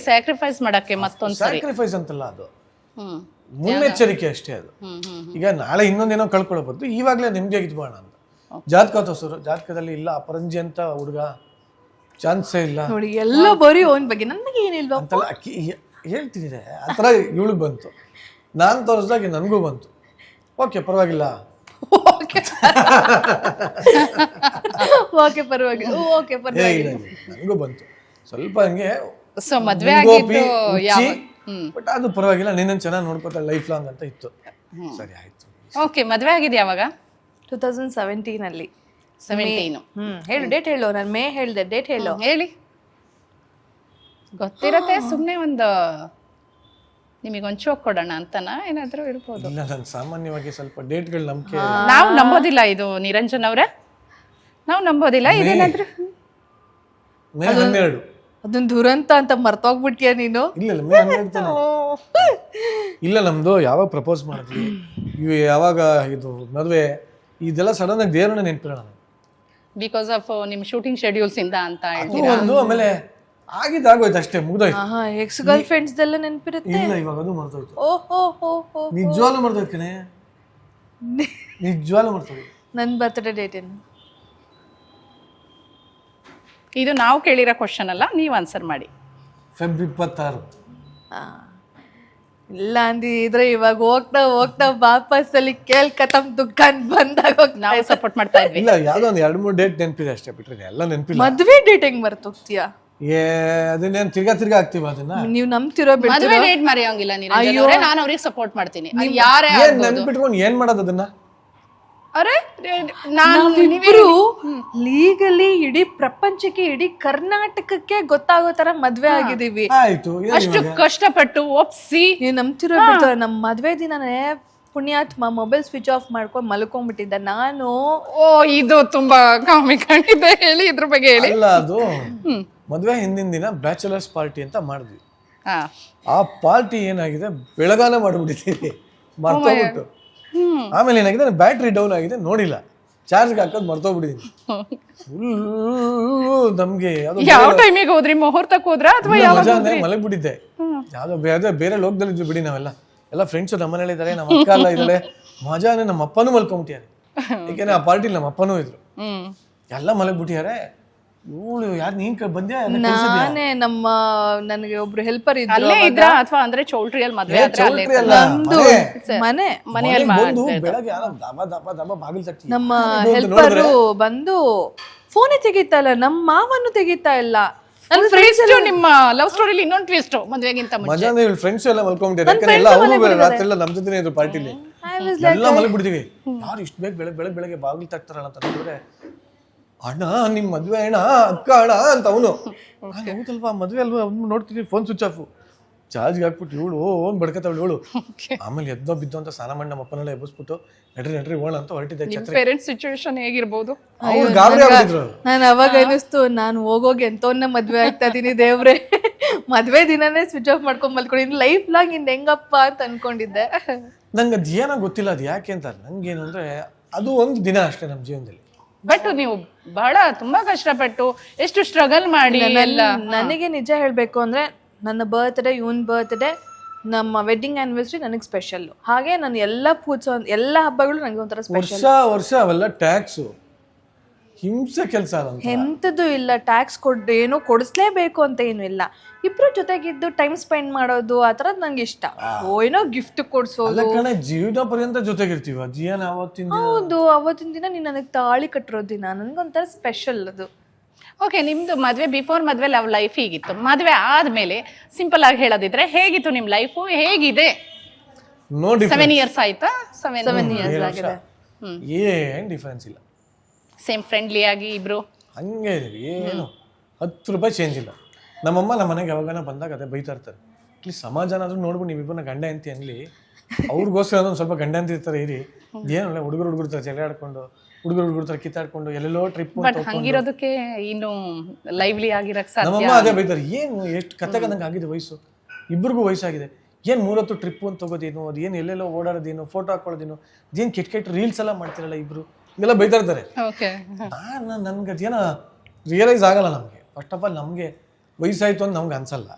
ಸ್ಯಾಕ್ರಿಫೈಸ್ ಮಾಡಕ್ಕೆ ಮತ್ತೊಂದು ಸ್ಯಾಕ್ರಿಫೈಸ್ ಅಂತಲ್ಲ, ಅದು ಮುನ್ನೆಚ್ಚರಿಕೆ ಅಷ್ಟೇ. ಅದು ಈಗ ನಾಳೆ ಇನ್ನೊಂದೇನೋ ಕಳ್ಕೊಳ್ಳಬಹುದು, ಇವಾಗಲೇ ನಿಮ್ಗೆ ಇದ್ಬೋಣ ಅಂತ ಜಾತಕ ತೋರ್ಸೋರು. ಜಾತಕದಲ್ಲಿ ಇಲ್ಲ ಅಪರಂಜಿ ಅಂತ ಹುಡುಗ ಚಾನ್ಸೇ ಇಲ್ಲ ನೋಡಿ, ಎಲ್ಲ ಬರೀ ಅವನ ಬಗ್ಗೆ ನನಗೆ ಏನಿಲ್ಲ ಅಂತಲ್ಲ ಹೇಳ್ತೀನಿ. ಆ ಥರ ಇವಳಿಗೆ ಬಂತು, ನಾನು ತೋರಿಸ್ದಾಗ ನನಗೂ ಬಂತು. ಓಕೆ ಪರವಾಗಿಲ್ಲ, ಓಕೆ ಪರವಾಗಿಲ್ಲ ಓಕೆ ಪರವಾಗಿಲ್ಲ. ನನಗೂ ಬಂತು ಸ್ವಲ್ಪ ಹಂಗೆ ಸೊ ಮದ್ವೆ ಮುಂಗೋಪಿ, ಆಗಿದ್ದು ಹುಚ್ಚಿ, ಯಾವ ಬಟ್ ಅದು ಪರವಾಗಿಲ್ಲ, ನಿನ್ನ ಚೆನ್ನಾಗಿ ನೋಡ್ಕೊತಾಳೆ ಲೈಫ್ ಲಾಂಗ್ ಅಂತ ಇತ್ತು. ಸರಿ ಆಯ್ತು. ಓಕೆ ಮದ್ವೆ ಆಗಿದೆ ಯಾವಾಗ? 2017 ಅಲ್ಲಿ. 17. ಹೇಳು ಡೇಟ್ ಹೇಳು. ನಾನು ಮೇ ಹೇಳ್ದೆ, ಡೇಟ್ ಹೇಳು. ಹೇಳಿ, ಗೊತ್ತಿರತ್ತೆ. ಸುಮ್ನೆ ಒಂದು ನಿಮಗೊಂದು ಚೋಕ್ ಕೊಡೋಣ ಅಂತನಾ ಏನಾದ್ರೂ ಇರ್ಬೋದು. ಇಲ್ಲ, ನಾನು ಸಾಮಾನ್ಯವಾಗಿ ಸ್ವಲ್ಪ ಡೇಟ್ಗಳು ನಂಬಿಕೆ ನಾವು ನಂಬೋದಿಲ್ಲ ಇದು ನಿರಂಜನ್ ಅವ್ರೆ, ನಾವು ನಂಬೋದಿಲ್ಲ ಇದೇನಾದ್ರೂ. ಮೇ 12. ಅದೊಂದು ದುರಂತ ಅಂತ ಮರ್ತೋಗ್ಬಿಟ್ಯಾ ನೀನು? ಇಲ್ಲ ಮೇ 12 ತಾನೆ. ಇಲ್ಲ, ನಮ್ದು ಯಾವಾಗ ಪ್ರಪೋಸ್ ಮಾಡಿದ್ವಿ, ಇವು ಯಾವಾಗ ಇದು ಮದುವೆ, ಇದೆಲ್ಲ ಸಡನ್ ಆಗಿ ದೇವ್ರನ್ನ ನೆನಪಿಲ್ಲ ನನಗೆ. ಬಿಕಾಸ್ ಆಫ್ ನಿಮ್ ಶೂಟಿಂಗ್ ಶೆಡ್ಯೂಲ್ಸ್ ಇಂದ ಅಂತ ಅದು ಹೇಳ್ತೀರಾ? ಒಂದು, ಆಮೇಲೆ ಆಗಿದ್ದಾಗೋಯ್ತು ಅಷ್ಟೇ, ಮುಗ್ದೋಯ್ತು. ಎಕ್ಸ್ ಗರ್ಲ್ ಫ್ರೆಂಡ್ಸ್ ಎಲ್ಲ ನೆನಪಿರುತ್ತೆ. ಇಲ್ಲ, ಇವಾಗ ಅದು ಮರ್ತೋಯ್ತು. ಓಹೋ ನಿಜವಾಗ್ಲೂ ಮರ್ತೋಯ್ತು ಕಣೆ, ನಿಜವಾಗ್ಲೂ ಮರ್ತೋಯ್ತು. ನನ್ನ ಬರ್ತ್ಡೇ ಡೇಟ್ ಏನು? ಇದು ನಾವು ಕೇಳಿರೋ ಕ್ವಶನ್ ಅಲ್ಲ, ನೀವು ಆನ್ಸರ್ ಮಾಡಿ. ಫೆಬ್ 26. ಇಲ್ಲ ಅಂದಿದ್ರೆ ಇವಾಗ ಹೋಗ್ತಾ ವಾಪಸ್ ಅಲ್ಲಿ ಕೇಳ್ಕತಮ್ ದುಕಾನ್ ಬಂದಾಗ ನಾವು ಸಪೋರ್ಟ್ ಮಾಡ್ತಾ ಇದ್ವಿ. ಇಲ್ಲ, ಯಾವ್ದೋ ಒಂದು 2-3 ಡೇಟ್ ನೆನಪಿದೆ ಅಷ್ಟೇ, ಬಿಟ್ರೆ ಎಲ್ಲ ನೆನಪಿಲ್ಲ. ಮದ್ವೆ ಡೇಟ್ ಹೆಂಗ್ ಮರ್ತೋಗ್ತೀಯಾ? ಅದನ್ನೇನು ತಿರ್ಗಾ ಆಗ್ತೀವ ಅದನ್ನ? ನೀವ್ ನಂಬ್ತಿರೋ ಮದುವೆ ಡೇಟ್ ಮರೆಯೋಂಗಿಲ್ಲ ನಿರಂಜನ್ ಅವರೇ, ನಾನು ಅವ್ರಿಗೆ ಸಪೋರ್ಟ್ ಮಾಡ್ತೀನಿ. ಅದು ಯಾರೇ ಏನ್ ನೆನ್ಪಿಟ್ಕೊಂಡು ಏನ್ ಮಾಡೋದು ಅದನ್ನ? ಅರೆ ನಾನು ಇಬ್ರು ಲೀಗಲಿ ಇಡೀ ಪ್ರಪಂಚಕ್ಕೆ, ಇಡೀ ಕರ್ನಾಟಕಕ್ಕೆ ಗೊತ್ತಾಗೋ ತರ ಮದ್ವೆ ಆಗಿದೀವಿ. ಆಯ್ತು, ಏನ್ ಅಷ್ಟು ಕಷ್ಟಪಟ್ಟು ಒಪ್ಸಿ. ನೀವ್ ನಂಬ್ತಿರೋ ಬಿಡ್ತಾರ. ನಮ್ ಮದ್ವೆ ದಿನನೇ ಪುಣ್ಯಾತ್ಮ ಮೊಬೈಲ್ ಸ್ವಿಚ್ ಆಫ್ ಮಾಡ್ಕೊಂಡ್ ಮಲ್ಕೊಂಡ್ಬಿಟ್ಟಿದ್ದ ನಾನು. ಓ, ಇದು ತುಂಬಾ ಕಾಮಿಕ್ ಆಗಿದೆ. ಹೇಳಿ ಇದ್ರ ಬಗ್ಗೆ ಹೇಳಿ. ಅಲ್ಲ, ಅದು ಮದ್ವೆ ಹಿಂದಿನ ದಿನ ಬ್ಯಾಚುಲರ್ಸ್ ಪಾರ್ಟಿ ಅಂತ ಮಾಡಿದ್ವಿ. ಹಾ, ಆ ಪಾರ್ಟಿ ಏನಾಗಿದೆ, ಬೆಳಗಾನ ಮಾಡ್ಬಿಟ್ಟಿದ್ದೀವಿ ಮರ್ತೋಗ್ಬಿಟ್ಟು. ಆಮೇಲೆ ಏನಾಗಿದೆ, ಬ್ಯಾಟ್ರಿ ಡೌನ್ ಆಗಿದೆ, ನೋಡಿಲ್ಲ, ಚಾರ್ಜ್ಗೆ ಹಾಕೋದು ಮರ್ತೋಗ್ಬಿಟ್ಟಿದ್ದೀನಿ. ಫುಲ್ ನಮ್ಗೆ ಯಾವ ಟೈಮಿಗೆ ಹೋದ್ರಿ? ಮುಹೂರ್ತಕ್ಕೆ ಹೋದ್ರ ಅಥವಾ ಮಜಾ ಅಂದ್ರೆ ಮಲಗ್ಬಿಟ್ಟಿದ್ದೆ. ಯಾವ್ದೋ ಬೇರೆ ಲೋಕದಲ್ಲಿ ಇದ್ವಿ ಬಿಡಿ ನಾವೆಲ್ಲ. ಎಲ್ಲ ಫ್ರೆಂಡ್ಸು ನಮ್ಮ ಮನೇಲಿ ಇದ್ದಾರೆ, ನಮ್ಮ ಅಕ್ಕ ಎಲ್ಲ ಇದ್ದಾಳೆ. ಮಜಾ ಅಂದ್ರೆ ನಮ್ಮ ಅಪ್ಪನೂ ಮಲ್ಕೊಂಬಿಟ್ಟಿದ್ದಾರೆ. ಯಾಕೆಂದ್ರೆ ಆ ಪಾರ್ಟಿಲಿ ನಮ್ಮ ಅಪ್ಪನೂ ಇದ್ರು, ಎಲ್ಲ ಮಲಗ್ಬಿಟ್ಟಿದ್ದಾರೆ. ಇವಳು ಯಾರು, ನೀನ್ ಬಂದ್ಯಾ? ನಾನೇ ನನಗೆ ಒಬ್ರು ಹೆಲ್ಪರ್ ಇದ್ರು. ಅಲ್ಲೇ ಇದ್ರ ಅಥವಾ ಅಂದ್ರೆ ಚೌಲ್ಟ್ರಿಯಲ್ಲಿ ಮದ್ವೆ ಆದ್ರೆ ಅಲ್ಲೇ ಮನೆ ಮನೆಯಲ್ಲಿ ಬೆಳಗ್ಗೆ ಯಾರೋ ದಬ ಬಾಗಿಲು ತಟ್ಟಿ ನಮ್ಮ ಹೆಲ್ಪರು ಬಂದು ಫೋನೇ ತೆಗಿತಾ ಇಲ್ಲ, ನಮ್ಮ ಮಾವನು ತೆಗಿತಾ ಇಲ್ಲ. ನನ್ನ ಫ್ರೆಂಡ್ಸ್ ನಿಮ್ಮ ಲವ್ ಸ್ಟೋರಿಲಿ ಇನ್ನೊಂದು ಟ್ವಿಸ್ಟ್ ಮದ್ವೆಗಿಂತ ಮುಂಚೆ. ಮಜಾ ಅಂದ್ರೆ ಫ್ರೆಂಡ್ಸ್ ಎಲ್ಲ ಮಲ್ಕೊಂಡ್ಬಿಟ್ಟಿದ್ದಾರೆ. ಯಾಕಂದ್ರೆ ಎಲ್ಲ ಅವರು ರಾತ್ರಿ ಎಲ್ಲ ನಮ್ಮ ಜೊತೆನೇ ಇದ್ರು ಪಾರ್ಟಿಲಿ. ಎಲ್ಲ ಮಲಗ್ಬಿಡ್ತೀವಿ. ಯಾರು ಇಷ್ಟು ಬೆಳಗ್ಗೆ ಬಾಗಿಲು ತಟ್ತಾರಲ್ಲ ಅಂತ ನೋಡಿದ್ರೆ, ಅಣ್ಣ ನಿಮ್ ಮದ್ವೆ ಅಣ್ಣ, ಅಕ್ಕ ಅಣ್ಣ ಅಂತ ಅವನು. ಹೌದಲ್ವಾ, ಮದ್ವೆ ಅಲ್ವಾ, ನೋಡ್ತೀನಿ ಫೋನ್ ಸ್ವಿಚ್ ಆಫ್, ಚಾರ್ಜ್ಗೆ ಹಾಕ್ಬಿಟ್ಟು ಇವಳು ಬಡ್ಕತಾವಳು ಇವಳು. ಆಮೇಲೆ ಎದ್ದೋ ಬಿದ್ದು ಅಂತ ಸ್ನಾನ ಮಾಡಿ ನಮ್ಮ ಅಪ್ಪನೆಲ್ಲ ಎಬ್ಬಿಸ್ಬಿಟ್ಟು ನಡ್ರಿ ಹೋಣ ಅಂತ ಹೊರಟಿದ್ದೆ. Parents situation ಹೇಗಿರ್ಬೋದು? ಅವ್ರು ಗಾಬರಿ ಆಗ್ಬಿಟ್ಟಿದ್ರು. ನಾನು ಅವಾಗ ಅನಿಸ್ತು, ನಾನು ಹೋಗೋಗಿ ಎಂತವನ್ನ ಮದ್ವೆ ಆಗ್ತಾ ಇದೀನಿ ದೇವ್ರೆ. ಮದ್ವೆ ದಿನನೇ ಸ್ವಿಚ್ ಆಫ್ ಮಾಡ್ಕೊಂಡ್ ಮಲ್ಕೊಂಡಿದ್ದೀನಿ, ಲೈಫ್ ಲಾಂಗ್ ಇನ್ ಹೆಂಗಪ್ಪ ಅಂತ ಅನ್ಕೊಂಡಿದ್ದೆ. ನಂಗೆ ಅದು ಏನೋ ಗೊತ್ತಿಲ್ಲ, ಅದು ಯಾಕೆ ಅಂತ. ನಂಗೇನು ಅಂದ್ರೆ ಅದು ಒಂದು ದಿನ ಅಷ್ಟೇ ನಮ್ಮ ಜೀವನದಲ್ಲಿ. ಬಟ್ ನೀವು ಬಹಳ ತುಂಬಾ ಕಷ್ಟಪಟ್ಟು ಎಷ್ಟು ಸ್ಟ್ರಗಲ್ ಮಾಡಿ ಎಲ್ಲ. ನನಗೆ ನಿಜ ಹೇಳ್ಬೇಕು ಅಂದ್ರೆ, ನನ್ನ ಬರ್ತ್ಡೇ, ಇವನ್ ಬರ್ತ್ಡೇ, ನಮ್ಮ ವೆಡ್ಡಿಂಗ್ ಆನಿವರ್ಸರಿ ನನಗೆ ಸ್ಪೆಷಲ್. ಹಾಗೆ ನಾನು ಎಲ್ಲ ಎಲ್ಲ ಹಬ್ಬಗಳು ನನಗೆ ಒಂಥರ ಸ್ಪೆಷಲ್. ವರ್ಷ ಅವೆಲ್ಲ ಟ್ಯಾಕ್ಸು, ಹಿಂಸೆ ಕೆಲಸ. ಎಂಥದ್ದು ಇಲ್ಲ, ಟ್ಯಾಕ್ಸ್ ಏನೋ ಕೊಡಿಸ್ಲೇಬೇಕು ಅಂತ ಏನು ಇಲ್ಲ. ಇಬ್ರು ಜೊತೆಗಿದ್ದು ಟೈಮ್ ಸ್ಪೆಂಡ್ ಮಾಡೋದು ಆ ಥರದ್ದು ನಂಗೆ ಇಷ್ಟ. ಏನೋ ಗಿಫ್ಟ್ ಕೊಡ್ಸೋದು, ಜೀವನ ಪರ್ಯಂತ ಜೊತೆಗಿರ್ತೀವ. ಜೀವನ ಹೌದು, ಅವತ್ತಿನ ದಿನ ನೀನು ನನಗೆ ತಾಳಿ ಕಟ್ಟಿರೋ ದಿನ ನನಗೊಂಥರ ಸ್ಪೆಷಲ್ ಅದು. ಓಕೆ, ನಿಮ್ದು ಮದ್ವೆ ಬಿಫೋರ್ ಮದ್ವೆ ಲವ್ ಲೈಫ್ ಹೀಗಿತ್ತು, ಮದ್ವೆ ಆದ್ಮೇಲೆ ಸಿಂಪಲ್ ಆಗಿ ಹೇಳೋದಿದ್ರೆ ಹೇಗಿತ್ತು ನಿಮ್ ಲೈಫು, ಹೇಗಿದೆ? ನೋಡಿ 7 years ಆಯ್ತಾ? 7 years ಆಗಿದೆ. ಏನ್ ಡಿಫರೆನ್ಸ್ ಇಲ್ಲ, ಸೇಮ್ ಫ್ರೆಂಡ್ಲಿ ಆಗಿ ಇಬ್ರು ಹಂಗೆ ಇದೀವಿ. ಏನು 10 ರೂಪಾಯಿ ಚೇಂಜ್ ಇಲ್ಲ. ನಮ್ಮಮ್ಮ ನಮ್ಮ ಮನೆಗೆ ಯಾವಾಗನ ಬಂದಾಗ ಅದೇ ಬೈತಾ ಇರ್ತಾರೆ. ಇಲ್ಲಿ ಸಮಾಜನಾದ್ರೂ ನೋಡ್ಬಿಟ್ಟು ನೀವಿಬ್ಬರನ್ನ ಗಂಡ ಅಂತಿ ಅನ್ಲಿ, ಅವ್ರಿಗೋಸ್ಕರ ಒಂದು ಸ್ವಲ್ಪ ಗಂಡ ಅಂತ ಇರ್ತಾರೆ ಇರಿ. ಏನಲ್ಲ ಹುಡುಗರು ತರ ಜಗಳ ಆಡ್ಕೊಂಡು, ಹುಡುಗರು ತರ ಕಿತ್ತಾಡ್ಕೊಂಡು ಎಲ್ಲೆಲ್ಲೋ ಟ್ರಿಪ್. ಬಟ್ ಹಂಗಿರೋದಕ್ಕೆ ಇನ್ನು ಲೈವ್ಲಿ ಆಗಿರಕ್ ಸಾಧ್ಯ. ನಮ್ಮಮ್ಮ ಅದೇ ಬೈತಾರೆ, ಏನು ಎಷ್ಟು ಕತ್ತಗದಂಗೆ ಆಗಿದೆ ವಯಸ್ಸು, ಇಬ್ಬರಿಗೂ ವಯಸ್ಸಾಗಿದೆ, ಏನು 3 ಹೊತ್ತು ಟ್ರಿಪ್ ಅಂತ ತಗೋದೇನು, ಅದು ಏನು ಎಲ್ಲೆಲ್ಲೋ ಓಡಾಡೋದೇನು, ಫೋಟೋ ಹಾಕೊಳ್ಳೋದೇನು, ಅದೇನು ಕೆಟ್ಟ ರೀಲ್ಸ್ ಎಲ್ಲ ಮಾಡ್ತಿರಲ್ಲ ಇಬ್ರು, ಇದೆಲ್ಲ ಬೈತಾ ಇರ್ತಾರೆ. ನನ್ಗೆ ಅದೇನೋ ರಿಯಲೈಸ್ ಆಗಲ್ಲ ನಮಗೆ. ಫಸ್ಟ್ ಆಫ್ ಆಲ್ ನಮಗೆ ವಯಸ್ಸಾಯ್ತು ಅಂತ ನಮ್ಗೆ ಅನ್ಸಲ್ಲ.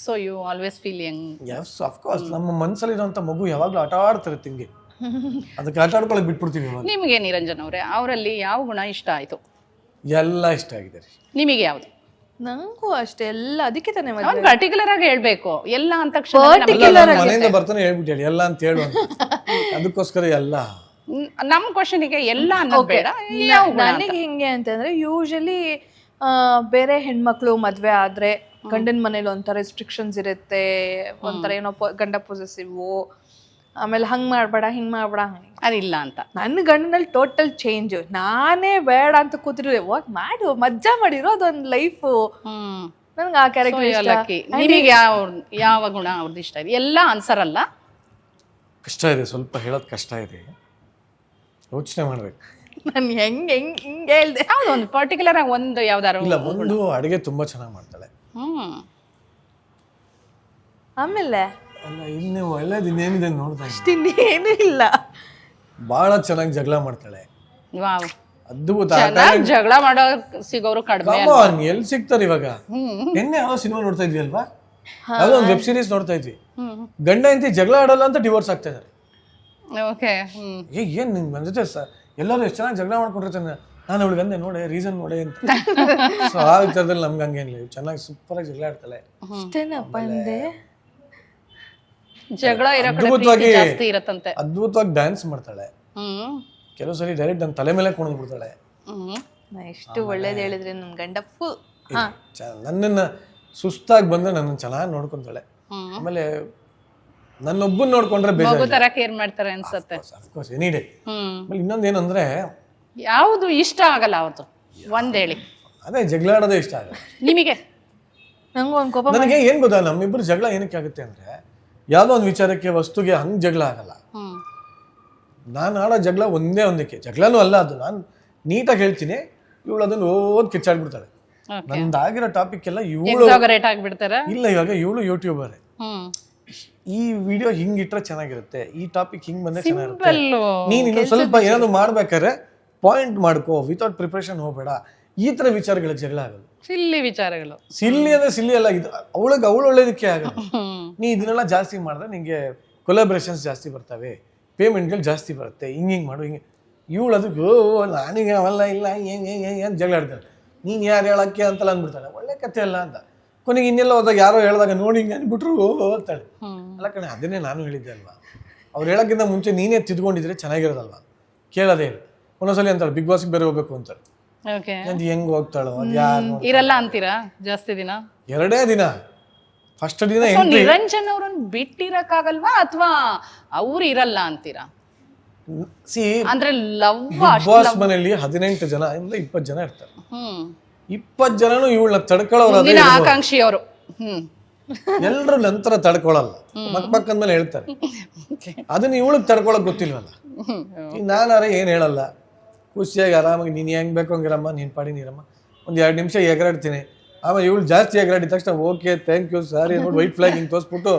So you always feel young. Yes of course, ನಮ್ಮ ಮನಸ್ಸಲ್ಲಿರೋಂಥ ಮಗು ಯಾವಾಗಲೂ ಆಟ ಆಡ್ತಿರುತ್ತೆ ಹಿಂಗೆ, ಅದಕ್ಕೆ ಆಟ ಆಡ್ಕೊಳಕ್ ಬಿಟ್ಬಿಡ್ತೀವಿ. ನಿಮಗೆ ನಿರಂಜನ್ ಅವರೇ ಅವರಲ್ಲಿ ಯಾವ ಗುಣ ಇಷ್ಟ ಆಯ್ತು? ಎಲ್ಲ ಇಷ್ಟ ಆಗಿದೆ ರೀ. ನಿಮಗೆ ಯಾವುದು? ನಂಗೂ ಅಷ್ಟೇ, ಎಲ್ಲ ಅದಕ್ಕೆ ತಾನೇ ಪರ್ಟಿಕ್ಯುಲರ್ ಆಗಿ ಹೇಳ್ಬೇಕು. ಎಲ್ಲ ಅಂತ ಮನೆಯಿಂದ ಬರ್ತಾನೆ ಹೇಳ್ಬಿಟ್ಟು ಹೇಳಿ ಎಲ್ಲ ಅಂತ ಹೇಳು, ಅದಕ್ಕೋಸ್ಕರ ಎಲ್ಲ ನಮ್ ಕ್ವಶನಿಗೆ ಎಲ್ಲ ಅನ್ನೋದು ಬೇಡ. ಯಾವ ಗುಣ ಅಂತ? ನನಗೆ ಹೆಂಗೆ ಅಂತಂದ್ರೆ ಯೂಶಲಿ ಬೇರೆ ಹೆಣ್ಮಕ್ಳು ಮದ್ವೆ ಆದ್ರೆ ಗಂಡನ ಮನೇಲಿ ಒಂಥರ ರೆಸ್ಟ್ರಿಕ್ಷನ್ಸ್ ಇರುತ್ತೆ, ಒಂಥರ ಏನೋ ಗಂಡ ಪೊಸೆಸಿವ್, ಆಮೇಲೆ ಹಂಗ್ ಮಾಡ್ಬೇಡ ಹಿಂಗ್ ಮಾಡ್ಬೇಡ ಹಂಗೆ. ಅದಿಲ್ಲ ಅಂತ. ನನ್ನ ಗಂಡನಲ್ಲಿ ಟೋಟಲ್ ಚೇಂಜ್. ನಾನೇ ಬೇಡ ಅಂತ ಕೂತಿರೋ ಮಾಡು ಮಜ್ಜಾ ಮಾಡಿರೋ ಅದೊಂದು ಲೈಫ್. ನನ್ಗೆ ಆ ಕ್ಯಾರೆಕ್ಟರ್ ಲಕ್ಕಿ. ನಿಮಗೆ ಯಾವ ಗುಣ ಅವ್ರದ್ದು ಇಷ್ಟ ಇದೆ? ಎಲ್ಲ ಆನ್ಸರ್ ಅಲ್ಲ, ಕಷ್ಟ ಇದೆ, ಸ್ವಲ್ಪ ಹೇಳೋದು ಕಷ್ಟ ಇದೆ, ಯೋಚನೆ ಮಾಡ್ಬೇಕು. ನಾನು ಹೆಂಗೆ ಹೇಳ್ದೆ. ಯಾವ್ದು ಒಂದು ಪರ್ಟಿಕ್ಯುಲರ್ ಆಗಿ ಒಂದು ಯಾವ್ದಾರು? ಇಲ್ಲ, ಒಂದು ಅಡುಗೆ ತುಂಬಾ ಚೆನ್ನಾಗಿ ಮಾಡ್ತಾಳೆ. ಆಮೇಲೆ ಅಲ್ಲ, ಇನ್ನು ಒಳ್ಳೇದು ಇನ್ನೇನಿದೆ ನೋಡ್ತಾ ಇನ್ನೇನು ಇಲ್ಲ. ಬಹಳ ಚೆನ್ನಾಗಿ ಜಗಳ ಮಾಡ್ತಾಳೆ. ವಾವ್, ಅದ್ಭುತ. ಜಗಳ ಮಾಡೋ ಸಿಗೋರು ಕಡಿಮೆ. ಎಲ್ಲಿ ಸಿಗ್ತಾರೆ ಇವಾಗ? ನಿನ್ನೆ ಯಾವ ಸಿನಿಮಾ ನೋಡ್ತಾ ಇದ್ವಿ ಅಲ್ವಾ, ಯಾವ್ದೋ ಒಂದು ವೆಬ್ ಸೀರೀಸ್ ನೋಡ್ತಾ ಇದ್ವಿ. ಗಂಡ ಹೆಂಡತಿ ಜಗಳ ಆಡಲ್ಲ ಅಂತ ಡಿವೋರ್ಸ್ ಆಗ್ತಾ ಇದಾರೆ. ಓಕೆ. ಏನ್ ನಿನ್ ನನ್ನ ಜೊತೆ ಎಲ್ಲರೂ ಎಷ್ಟು ಚೆನ್ನಾಗಿ ಜಗಳ ಮಾಡ್ಕೊಂಡಿರ್ತಾನೆ, ನಾನು ಅವಳಿಗೆ ಅಂದೆ ನೋಡೆ ರೀಸನ್ ನೋಡೆ ಅಂತ. ಸೊ ಆ ವಿಚಾರದಲ್ಲಿ ನಮ್ಗೆ ಹಂಗೇನಿಲ್ಲ, ಚೆನ್ನಾಗಿ ಸೂಪರ್ ಆಗಿ ಜಗಳ ಆಡ್ತಾಳೆ. ಅಷ್ಟೇನಪ್ಪ ಅಂದೆ. ಜಗಳ ಇರೋ ಕಡೆ ಪ್ರೀತಿ ಜಾಸ್ತಿ ಇರತ್ತಂತೆ. ಅದ್ಭುತವಾಗಿ ಡ್ಯಾನ್ಸ್ ಮಾಡ್ತಾಳೆ. ಕೆಲವು ಸರಿ ಡೈರೆಕ್ಟ್ ನನ್ನ ತಲೆ ಮೇಲೆ ಕುಣಿದು ಬಿಡ್ತಾಳೆ. ಎಷ್ಟು ಒಳ್ಳೇದು ಹೇಳಿದ್ರೆ ನನ್ ಗಂಡ ಫುಲ್ ನನ್ನನ್ನ ಸುಸ್ತಾಗಿ ಬಂದ್ರೆ ನನ್ನ ಚೆನ್ನಾಗಿ ನೋಡ್ಕೊಂತಾಳೆ. ಆಮೇಲೆ ನನ್ನೊಬ್ಬನ್ ನೋಡ್ಕೊಂಡ್ರೆ ಮಗು ತರ ಕೇರ್ ಮಾಡ್ತಾರೆ ಅನ್ಸತ್ತೆ. Of course any day. ಆಮೇಲೆ ಇನ್ನೊಂದೇನಂದ್ರೆ ಯಾವುದು ಇಷ್ಟ ಆಗಲ್ಲ ಅವ್ರದ್ದು ಒಂದ್ ಹೇಳಿ. ಅದೇ ಜಗಳ ಆಡೋದೇ ಇಷ್ಟ ಆಗಲ್ಲ ನಿಮಗೆ? ನಂಗೂ ಒಂದ್ ಕೋಪ. ನನಗೆ ಏನ್ ಗೊತ್ತಾ, ನಮ್ಮಿಬ್ರು ಜಗಳ ಏನಕ್ಕೆ ಆಗುತ್ತೆ ಅಂದ್ರೆ, ಯಾವ್ದೋ ಒಂದು ವಿಚಾರಕ್ಕೆ ವಸ್ತುಗೆ ಹಂಗ್ ಜಗಳ ಆಗಲ್ಲ. ನಾನು ಆಡೋ ಜಗಳ ಒಂದೇ ಒಂದಕ್ಕೆ ಜಗಳನೂ ಅಲ್ಲ, ಅದು ನಾನು ನೀಟಾಗಿ ಹೇಳ್ತೀನಿ, ಇವಳು ಅದನ್ನ ಓದ್ ಕಿಚ್ಚಾಡ್ಬಿಡ್ತಾಳೆ. ನಂದಾಗಿರೋ ಟಾಪಿಕ್ ಎಲ್ಲ ಇವಳು ಆಗ್ಬಿಡ್ತಾರ. ಇಲ್ಲ, ಇವಾಗ ಇವಳು ಯೂಟ್ಯೂಬರ್, ಈ ವಿಡಿಯೋ ಹಿಂಗ್ ಇಟ್ರೆ ಚೆನ್ನಾಗಿರುತ್ತೆ, ಈ ಟಾಪಿಕ್ ಹಿಂಗ್ ಬಂದ್ರೆ ಚೆನ್ನಾಗಿರುತ್ತೆ, ನೀನ್ ಇನ್ನು ಸ್ವಲ್ಪ ಏನಾದ್ರು ಮಾಡ್ಬೇಕಾದ್ರೆ ಪಾಯಿಂಟ್ ಮಾಡ್ಕೋ, ವಿತೌಟ್ ಪ್ರಿಪರೇಷನ್ ಹೋಗ್ಬೇಡ, ಈ ತರ ವಿಚಾರಗಳ ಜಗಳ ಆಗಲ್ಲ. ಸಿಲ್ಲಿ ವಿಚಾರಗಳು. ಸಿಲ್ಲಿ ಅಂದ್ರೆ ಸಿಲ್ಲಿ ಅಲ್ಲ, ಇದು ಅವಳಿಗೆ ಅವಳು ಒಳ್ಳೇದಕ್ಕೆ ಆಗಲ್ಲ. ನೀ ಇದನ್ನೆಲ್ಲ ಜಾಸ್ತಿ ಮಾಡಿದ್ರೆ ನಿಂಗೆ ಕೊಲಾಬ್ರೇಷನ್ಸ್ ಜಾಸ್ತಿ ಬರ್ತವೆ, ಪೇಮೆಂಟ್ಗಳು ಜಾಸ್ತಿ ಬರುತ್ತೆ, ಹಿಂಗ್ ಮಾಡು ಹಿಂಗೆ. ಇವಳು ಅದಕ್ಕೆ ನಾನೀಗ ಅವೆಲ್ಲ ಇಲ್ಲ ಏನ್ ಜಗಳ ಆಡ್ತಾಳೆ, ನೀನ್ ಯಾರು ಹೇಳಕ್ಕೆ ಅಂತಲ್ಲ ಅಂದ್ಬಿಡ್ತಾಳೆ, ಒಳ್ಳೆ ಕತೆ ಅಲ್ಲ ಅಂತ. ಕೊನೆಗೆ ಇನ್ನೆಲ್ಲ ಹೋದಾಗ ಯಾರೋ ಹೇಳಿದಾಗ ನೋಡಿ ಹಿಂಗೆ ಅಂದ್ಬಿಟ್ರು ಅಂತಾಳೆ. ಅಲ್ಲ ಕಣೆ, ಅದನ್ನೇ ನಾನು ಹೇಳಿದ್ದೆ ಅಲ್ವಾ, ಅವ್ರು ಹೇಳೋಕ್ಕಿಂತ ಮುಂಚೆ ನೀನೇ ತಿದ್ಕೊಂಡಿದ್ರೆ ಚೆನ್ನಾಗಿರೋದಲ್ವಾ, ಕೇಳೋದೇ ಇಲ್ಲ. ಒಂದೊಂದ್ಸಲಿ ಅಂತಾಳೆ ಬಿಗ್ ಬಾಸ್ಗೆ ಬೇರೆ ಹೋಗ್ಬೇಕು ಅಂತಾಳೆ. ಹೆಂಗ್ ಹೋಗ್ತಾಳೋ ಅದು ಯಾರು ಇರಲ್ಲ ಅಂತೀರಾ ಜಾಸ್ತಿ ದಿನ? 2 ದಿನ. ಫಸ್ಟ್ ದಿನ ನಿರಂಜನ್ ಅವ್ರನ್ನ ಬಿಟ್ಟಿರಕ್ಕಾಗಲ್ವಾ ಅಥವಾ ಅವ್ರು ಇರಲ್ಲ ಅಂತೀರಾ? ಅಂದ್ರೆ ಲವ್ ಬಿಗ್ ಬಾಸ್ ಮನೆಯಲ್ಲಿ 18 ಜನ ಇಂದ 20 ಜನ ಇರ್ತಾರೆ. 20 ಜನನು ಇವಳನ್ನ ತಡ್ಕೊಳ್ಳೋರು ಆಕಾಂಕ್ಷಿ ಅವರು ಎಲ್ರು ನಂತರ ತಡ್ಕೊಳಲ್ಲ, ಪಕ್ಕದ ಮೇಲೆ ಹೇಳ್ತಾರೆ. ಅದನ್ನ ಇವಳಿಗೆ ತಡ್ಕೊಳಕ್ ಗೊತ್ತಿಲ್ವಲ್ಲ. ನಾನಾರೆ ಏನ್ ಹೇಳಲ್ಲ, ಖುಷಿಯಾಗಿ ಆರಾಮಾಗಿ ನೀನ್ ಹೆಂಗ್ ಬೇಕು ಹಂಗಿರಮ್ಮ, ನೀನ್ ಪಾಡಿ ನೀರಮ್ಮ, ಒಂದ್ 2 ನಿಮಿಷ ಎಗರಾಡ್ತೀನಿ. ಆಮೇಲೆ ಇವಳು ಜಾಸ್ತಿ ಎಗರಾಡಿದ ತಕ್ಷಣ ಓಕೆ ಥ್ಯಾಂಕ್ ಯು ಸಾರಿ ನೋಡಿ ವೈಟ್ ಫ್ಲಾಗ್ ಹಿಂಗ್ ತೋರಿಸ್ಬಿಟ್ಟು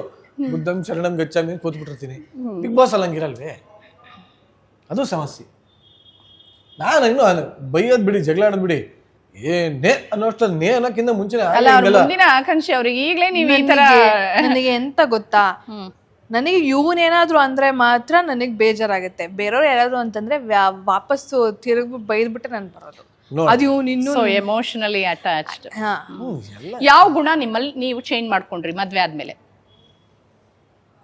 ಬುದ್ಧಂ ಶರಣಂ ಗಚ್ಚಾಮಿ ಕೂತ್ಬಿಟ್ಟಿರ್ತೀನಿ. ಬಿಗ್ ಬಾಸ್ ಅಲ್ಲಿ ಹಂಗಿರಲ್ವೇ, ಅದು ಸಮಸ್ಯೆ. ನಾನು ಇನ್ನು ಬೈಯೋದ್ ಬಿಡಿ, ಜಗಳ ಆಡೋದ್ ಬಿಡಿ, ಏನೇ ಅನ್ನೋಷ್ಟಲ್ಲಿ ನೇ ಅನ್ನೋಕ್ಕಿಂತ ಮುಂಚೆ ಆಕಾಂಕ್ಷಿ ಅವ್ರಿಗೆ ಈಗಲೇ ನೀವು ಈ ತರ. ನನಗೆ ಎಂತ ಗೊತ್ತಾ, ನನಗೆ ಇವನೇನಾದ್ರು ಅಂದ್ರೆ ಮಾತ್ರ ನನಗೆ ಬೇಜಾರಾಗುತ್ತೆ. ಬೇರೆಯವ್ರು ಯಾರಾದ್ರು ಅಂತಂದ್ರೆ ವಾಪಸ್ಸು ತಿರುಗಿ ಬೈದ್ಬಿಟ್ಟೆ ನಾನು ಬರೋದು. ಅದು ಇನ್ನು ಎಮೋಷನಲಿ ಅಟ್ಯಾಚ್ಡ್. ಯಾವ ಗುಣ ನಿಮ್ಮಲ್ಲಿ ನೀವು ಚೇಂಜ್ ಮಾಡ್ಕೊಂಡ್ರಿ ಮದ್ವೆ ಆದ್ಮೇಲೆ?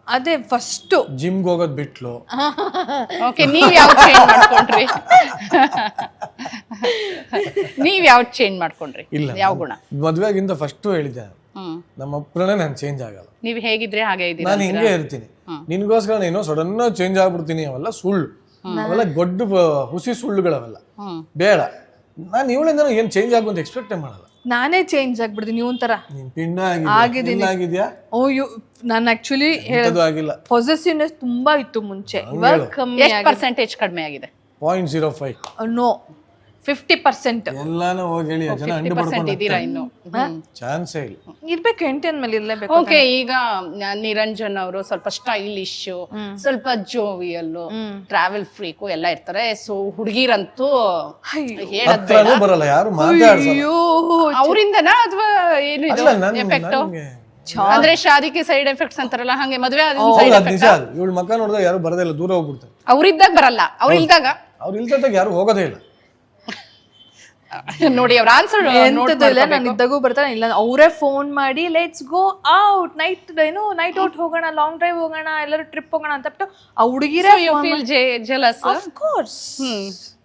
ಅದೇ ಫಸ್ಟ್ ಜಿಮ್ಗೆ ಹೋಗೋದ್ ಬಿಟ್ಲು. ಓಕೆ, ನೀವ್ ಯಾವ ಚೇಂಜ್ ಮಾಡ್ಕೊಂಡ್ರಿ? ನೀವ್ ಯಾವ ಚೇಂಜ್ ಮಾಡ್ಕೊಂಡ್ರಿ? ಇಲ್ಲ, ಯಾವ ಗುಣ? ಮದ್ವೆಗಿಂತ ಫಸ್ಟ್ ಹೇಳಿದ್ದೆ, ನಮ್ಮ ಅಪ್ಪನೇ ನಾನು ಚೇಂಜ್ ಆಗಲ್ಲ. ನೀವ್ ಹೇಗಿದ್ರೆ ಹಾಗೆ ಇದ್ದೀರಾ, ನಾನು ಹಿಂಗೆ ಇರ್ತೀನಿ. ನಿನ್ಗೋಸ್ಕರ ಏನೋ ಸಡನ್ ಚೇಂಜ್ ಆಗ್ಬಿಡ್ತೀನಿ, ಅವೆಲ್ಲ ಸುಳ್ಳು, ಅವೆಲ್ಲ ದೊಡ್ಡ ಹುಸಿ ಸುಳ್ಳುಗಳವೆಲ್ಲ ಬೇಡ. ನಾನು ಇವಳಿಂದ ಏನ್ ಚೇಂಜ್ ಆಗುವಂತ ಎಕ್ಸ್ಪೆಕ್ಟ್ ಮಾಡಲ್ಲ. ನಾನೇ ಚೇಂಜ್ ಆಗ್ಬಿಡ್ತೀನಿ ನೀವು ಒಂಥರ. ನೀನ್ ಪಿಂಡ ಆಗಿದ್ಯಾ? ನಾನು ಆಕ್ಚುಲಿ ಆಗಿಲ್ಲ. ಪೊಸೆಸಿವ್ನೆಸ್ ತುಂಬಾ ಇತ್ತು ಮುಂಚೆ, ಇವಾಗ ಕಮ್ಮಿ. ಎಷ್ಟು ಪರ್ಸೆಂಟೇಜ್ ಕಡಿಮೆ ಆಗಿದೆ? 0.05. ನೋ 50%. ಎಲ್ಲಾನು ಹೋಗಿ ಹೇಳಿ, ಜನ ಅಂಡು ಮಾಡ್ಕೊಂಡು ಇದೀರಾ ಇನ್ನು? ಚಾನ್ಸೇ ಇಲ್ಲ. ಇರ್ಬೇಕು, ಎಂಟನ್ ಮೇಲೆ ಇರ್ಲೇಬೇಕು. ಓಕೆ, ಈಗ ನಿರಂಜನ್ ಅವರು ಸ್ವಲ್ಪ ಸ್ಟೈಲಿಶ್, ಸ್ವಲ್ಪ ಜೋವಿಯಲ್, ಟ್ರಾವೆಲ್ ಫ್ರೀಕು ಎಲ್ಲ ಇರ್ತಾರೆ. ಸೊ ಹುಡುಗಿರಂತೂ ಹತ್ರನೂ ಬರಲ್ಲ, ಯಾರು ಮಾತಾಡ್ಸಲ್ಲ. ಅವರಿಂದನಾ ಅಥವಾ ಏನು ಎಫೆಕ್ಟ್? ಅಂದ್ರೆ ಶಾದಿಗೆ ಸೈಡ್ ಎಫೆಕ್ಟ್ಸ್ ಅಂತಾರಲ್ಲ, ಹಂಗೆ ಮದ್ವೆ ನಿಜ. ಇವಳು ಮಕ್ಕ ನೋಡಿದಾಗ ಯಾರು ಬರದೇ ಇಲ್ಲ, ದೂರ ಹೋಗ್ಬಿಡ್ತಾರೆ. ಅವ್ರಿದ್ದಾಗ ಬರಲ್ಲ, ಅವ್ರು ಇಲ್ದಾಗ ಯಾರು ಹೋಗೋದೇ ಇಲ್ಲ. ನೋಡಿ ಅವ್ರ ಆನ್ಸರ್ ಎಂತದ್ದು ಇಲ್ಲ, ನಾನು ಇದ್ದಾಗೂ ಬರ್ತಾನೆ, ಇಲ್ಲ ಅವರೇ ಫೋನ್ ಮಾಡಿ let's go out night out ಹೋಗೋಣ, ಲಾಂಗ್ ಡ್ರೈವ್ ಹೋಗೋಣ, ಎಲ್ಲರೂ ಟ್ರಿಪ್ ಹೋಗೋಣ ಅಂತ ಬಿಟ್ಟು ಆ ಹುಡುಗಿರೇ ಜೆಲಸ್. ಆಫ್ ಕೋರ್ಸ್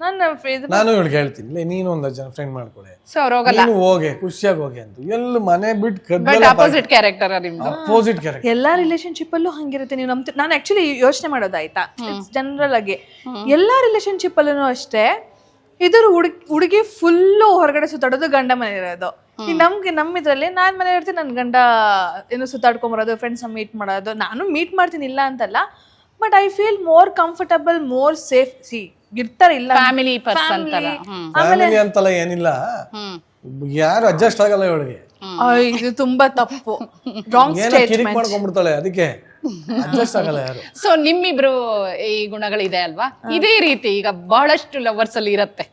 ನಾನು ಇವಳಿಗೆ ಹೇಳ್ತೀನಿ, ಇಲ್ಲ ನೀನು ಒಂದು ಜನ ಫ್ರೆಂಡ್ ಮಾಡ್ಕೊಳ್ಳಿ, ಸೊ ಅವ್ರು ಹೋಗಲ್ಲ, ನೀನು ಹೋಗಿ ಖುಷಿಯಾಗಿ ಹೋಗಿ ಅಂತ. ಎಲ್ಲ ಮನೆ ಬಿಟ್ಟು ಬಟ್ ಅಪೋಸಿಟ್ ಕ್ಯಾರೆಕ್ಟರ್ ನಿಮ್ದು. Opposite character. ಎಲ್ಲಾ ರಿಲೇಶನ್ಶಿಪ್ ಅಲ್ಲೂ ಹಂಗಿರುತ್ತೆ. ನೀವು ನಾನು ಆಕ್ಚುಲಿ ಯೋಚನೆ ಮಾಡೋದಾಯ್ತಾ, ಜನರಲ್ ಆಗಿ ಎಲ್ಲಾ ರಿಲೇಶನ್ಶಿಪ್ ಅಲ್ಲೂ ಅಷ್ಟೇ, ಇದ್ರ ಹುಡುಗಿ ಫುಲ್ಲು ಹೊರಗಡೆ ಸುತ್ತಾಡೋದು, ಗಂಡ ಮನೆ ಇರೋದು. ನಮ್ಮಿದ್ರಲ್ಲಿ ನಾನ್ ಮನೆ ಇರ್ತೀನಿ, ನನ್ ಗಂಡ ಏನು ಸುತ್ತಾಡ್ಕೊಂಬರೋದು, ಫ್ರೆಂಡ್ಸ್ ಮೀಟ್ ಮಾಡೋದು. ನಾನು ಮೀಟ್ ಮಾಡ್ತೀನಿ ಇಲ್ಲ ಅಂತಲ್ಲ, but I feel more comfortable, more safe. ಇರ್ತಾರೆ ಇಲ್ಲ ಫ್ಯಾಮಿಲಿ ಪರ್ಸನ್ ತರ. ಫ್ಯಾಮಿಲಿ ಅಂತಲ್ಲ ಏನಿಲ್ಲ, ಯಾರು ಅಡ್ಜಸ್ಟ್ ಆಗಲ್ಲ ಇವಳಿಗೆ. ಇದು ತುಂಬಾ ತಪ್ಪು, ರಾಂಗ್ ಕಿರಿಕ್ ಮಾಡ್ಕೊಂಡ್ಬಿಡ್ತಾಳೆ, ಅದಕ್ಕೆ ಅಡ್ಜಸ್ಟ್ ಆಗಲ್ಲ ಯಾರು. ಸೊ ನಿಮ್ಮಿಬ್ರು ಈ ಗುಣಗಳಿದೆ ಅಲ್ವಾ, ಇದೇ ರೀತಿ ಈಗ ಬಹಳಷ್ಟು ಲವರ್ಸ್ ಅಲ್ಲಿ ಇರತ್ತೆ.